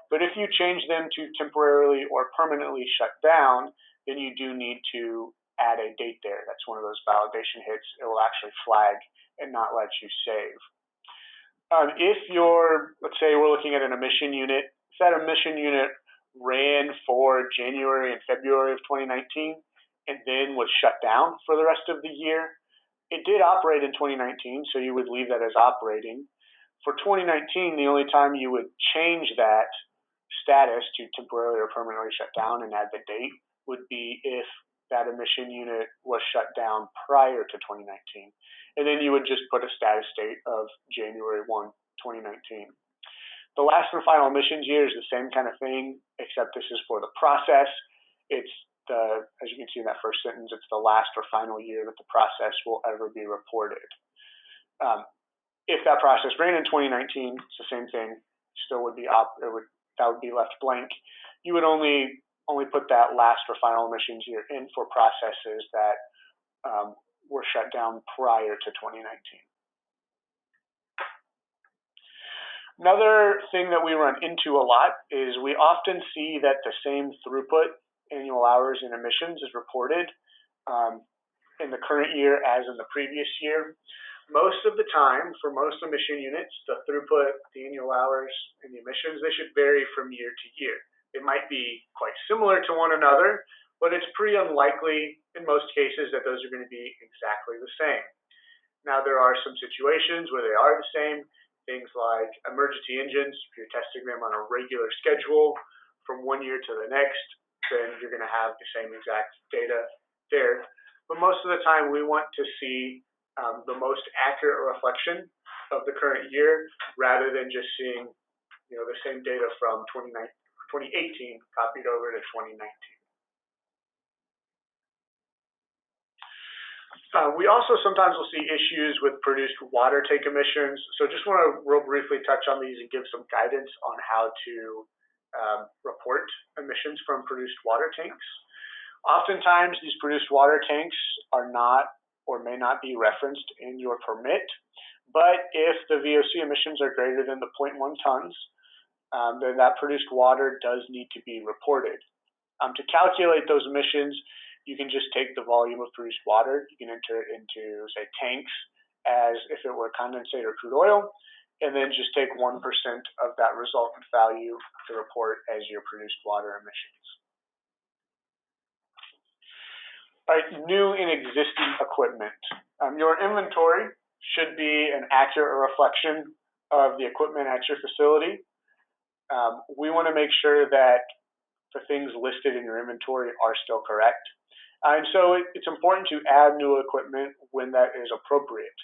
But if you change them to temporarily or permanently shut down, then you do need to add a date there. That's one of those validation hits. It will actually flag and not let you save. If let's say we're looking at an emission unit, if that emission unit ran for January and February of 2019 and then was shut down for the rest of the year, it did operate in 2019, so you would leave that as operating. For 2019, the only time you would change that status to temporarily or permanently shut down and add the date would be if that emission unit was shut down prior to 2019. And then you would just put a status date of January 1, 2019. The last and final emissions year is the same kind of thing, except this is for the process. It's as you can see in that first sentence, it's the last or final year that the process will ever be reported. If that process ran in 2019, it's the same thing. Still would be that would be left blank. You would only put that last or final emissions year in for processes that were shut down prior to 2019. Another thing that we run into a lot is we often see that the same throughput, annual hours, and emissions is reported in the current year as in the previous year. Most of the time, for most emission units, the throughput, the annual hours, and the emissions, they should vary from year to year. They might be quite similar to one another, but it's pretty unlikely in most cases that those are going to be exactly the same. Now, there are some situations where they are the same. Things like emergency engines, if you're testing them on a regular schedule from one year to the next, then you're going to have the same exact data there. But most of the time, we want to see the most accurate reflection of the current year, rather than just seeing, the same data from 2018 copied over to 2019. We also sometimes will see issues with produced water tank emissions. So just want to real briefly touch on these and give some guidance on how to report emissions from produced water tanks. Oftentimes, these produced water tanks are not or may not be referenced in your permit, but if the VOC emissions are greater than the 0.1 tons, then that produced water does need to be reported. To calculate those emissions, you can just take the volume of produced water. You can enter it into, say, tanks as if it were condensate or crude oil, and then just take 1% of that resultant value to report as your produced water emissions. All right, new and existing equipment. Your inventory should be an accurate reflection of the equipment at your facility. We want to make sure that the things listed in your inventory are still correct. And so it's important to add new equipment when that is appropriate.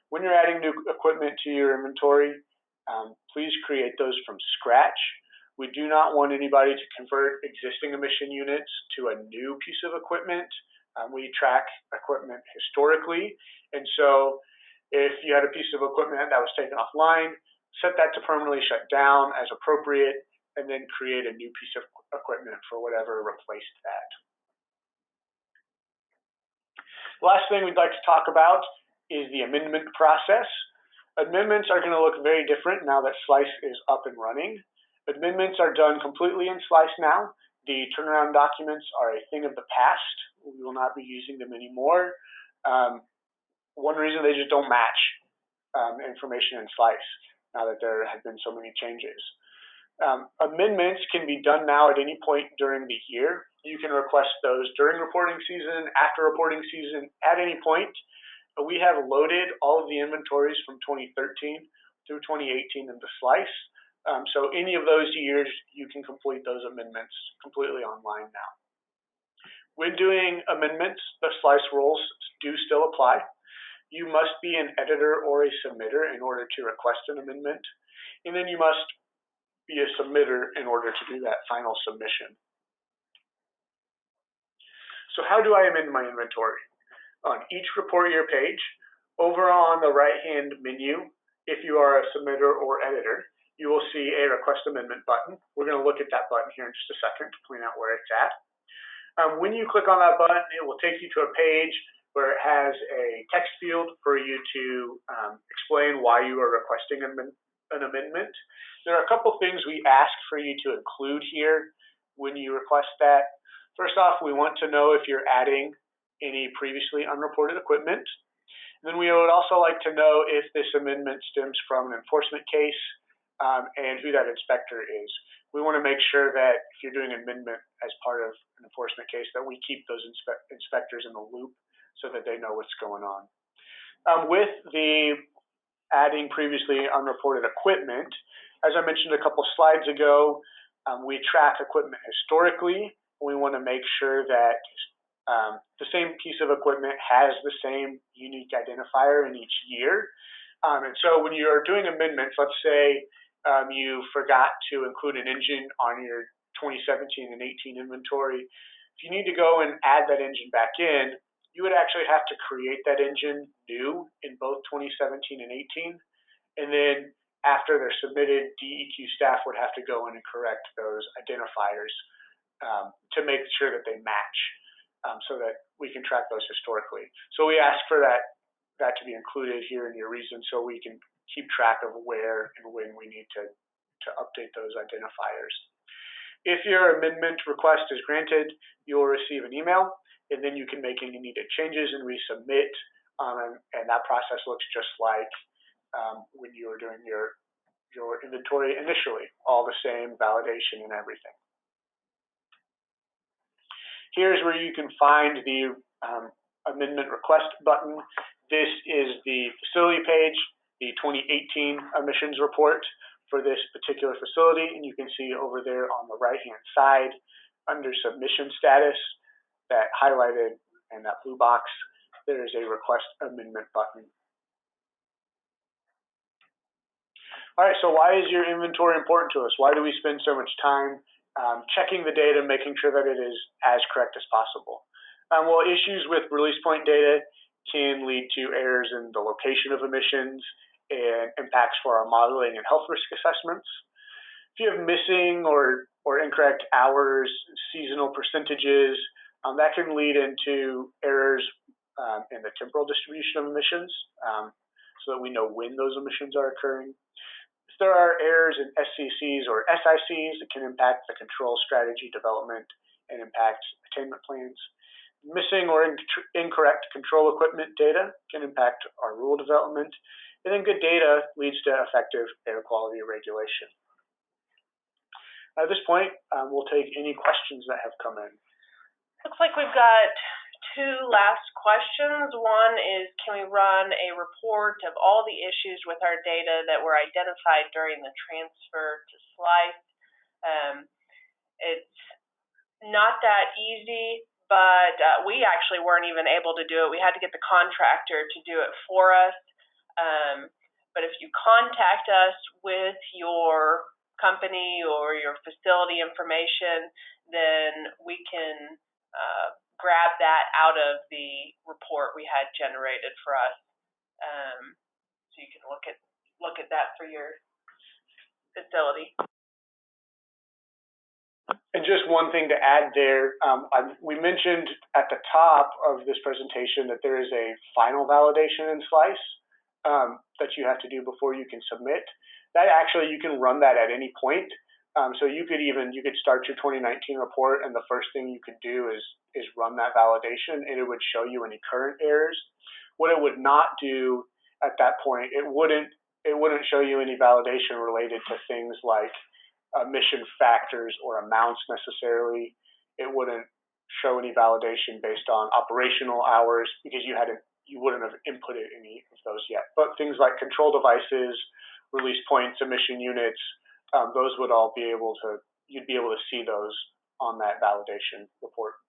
When you're adding new equipment to your inventory, please create those from scratch. We do not want anybody to convert existing emission units to a new piece of equipment. We track equipment historically, and so if you had a piece of equipment that was taken offline, set that to permanently shut down as appropriate, and then create a new piece of equipment for whatever replaced that. The last thing we'd like to talk about is the amendment process. Amendments are going to look very different now that SLEIS is up and running. Amendments are done completely in SLEIS now. The turnaround documents are a thing of the past. We will not be using them anymore. One reason, they just don't match information in SLEIS now that there have been so many changes. Amendments can be done now at any point during the year. You can request those during reporting season, after reporting season, at any point. We have loaded all of the inventories from 2013 through 2018 into SLEIS. So any of those years, you can complete those amendments completely online now. When doing amendments, the SLEIS rules do still apply. You must be an editor or a submitter in order to request an amendment, and then you must be a submitter in order to do that final submission. So how do I amend my inventory? On each report year page, over on the right-hand menu, if you are a submitter or editor, you will see a request amendment button. We're going to look at that button here in just a second to point out where it's at. When you click on that button, it will take you to a page where it has a text field for you to explain why you are requesting an amendment. There are a couple things we ask for you to include here when you request that. First off, we want to know if you're adding any previously unreported equipment. Then we would also like to know if this amendment stems from an enforcement case and who that inspector is. We want to make sure that if you're doing an amendment as part of an enforcement case, that we keep those inspectors in the loop so that they know what's going on. With the adding previously unreported equipment, as I mentioned a couple slides ago, we track equipment historically. We want to make sure that the same piece of equipment has the same unique identifier in each year. And so when you're doing amendments, let's say you forgot to include an engine on your 2017 and 18 inventory. If you need to go and add that engine back in, you would actually have to create that engine new in both 2017 and 18. And then after they're submitted, DEQ staff would have to go in and correct those identifiers to make sure that they match so that we can track those historically. So we ask for that to be included here in your reason so we can keep track of where and when we need to update those identifiers. If your amendment request is granted, you will receive an email, and then you can make any needed changes and resubmit, and that process looks just like when you were doing your inventory initially, all the same validation and everything. Here's where you can find the amendment request button. This is the facility page, the 2018 emissions report for this particular facility, and you can see over there on the right-hand side under submission status, that highlighted and that blue box, there is a request amendment button. All right, so why is your inventory important to us? Why do we spend so much time checking the data, making sure that it is as correct as possible? Well, issues with release point data can lead to errors in the location of emissions and impacts for our modeling and health risk assessments. If you have missing or incorrect hours, seasonal percentages, that can lead into errors in the temporal distribution of emissions, so that we know when those emissions are occurring. If there are errors in SCCs or SICs, it can impact the control strategy development and impact attainment plans. Missing or incorrect control equipment data can impact our rule development. And then good data leads to effective air quality regulation. At this point, we'll take any questions that have come in. Looks like we've got two last questions. One is, can we run a report of all the issues with our data that were identified during the transfer to SLEIS? It's not that easy, but we actually weren't even able to do it. We had to get the contractor to do it for us. But if you contact us with your company or your facility information, then we can grab that out of the report we had generated for us. So you can look at that for your facility. And just one thing to add there, we mentioned at the top of this presentation that there is a final validation in SLEIS that you have to do before you can submit. That actually, you can run that at any point. So you could start your 2019 report, and the first thing you could do is run that validation, and it would show you any current errors. What it would not do at that point, it wouldn't show you any validation related to things like emission factors or amounts necessarily. It wouldn't show any validation based on operational hours because you wouldn't have inputted any of those yet. But things like control devices, release points, emission units, those would all you'd be able to see those on that validation report.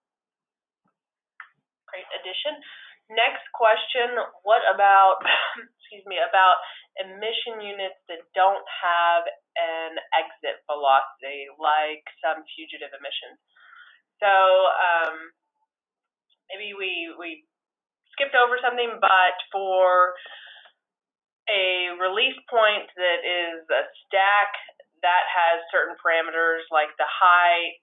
Great addition. Next question, what about, about emission units that don't have an exit velocity, like some fugitive emissions? So maybe we skipped over something, but for a release point that is a stack that has certain parameters like the height,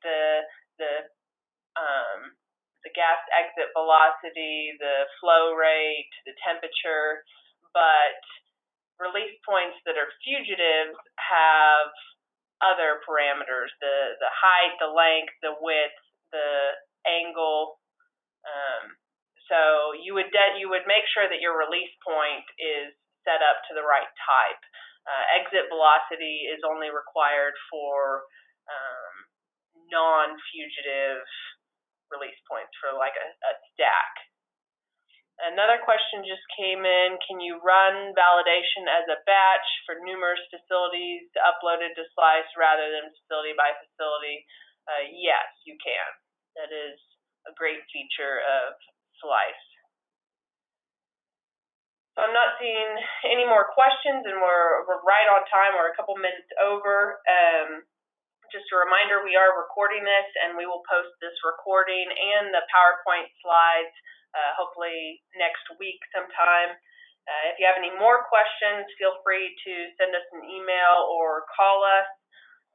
the gas exit velocity, the flow rate, the temperature, but release points that are fugitives have other parameters, the height, the length, the width, the angle. So you would make sure that your release point is set up to the right type. Exit velocity is only required for non-fugitive release points for like a stack. Another question just came in, can you run validation as a batch for numerous facilities uploaded to SLEIS rather than facility by facility? Yes, you can. That is a great feature of SLEIS. So I'm not seeing any more questions, and we're right on time. We're a couple minutes over. Just a reminder, we are recording this, and we will post this recording and the PowerPoint slides hopefully next week sometime. If you have any more questions, feel free to send us an email or call us.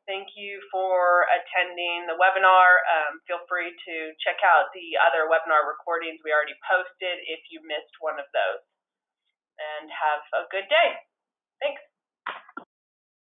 Thank you for attending the webinar. Feel free to check out the other webinar recordings we already posted if you missed one of those. And have a good day. Thanks.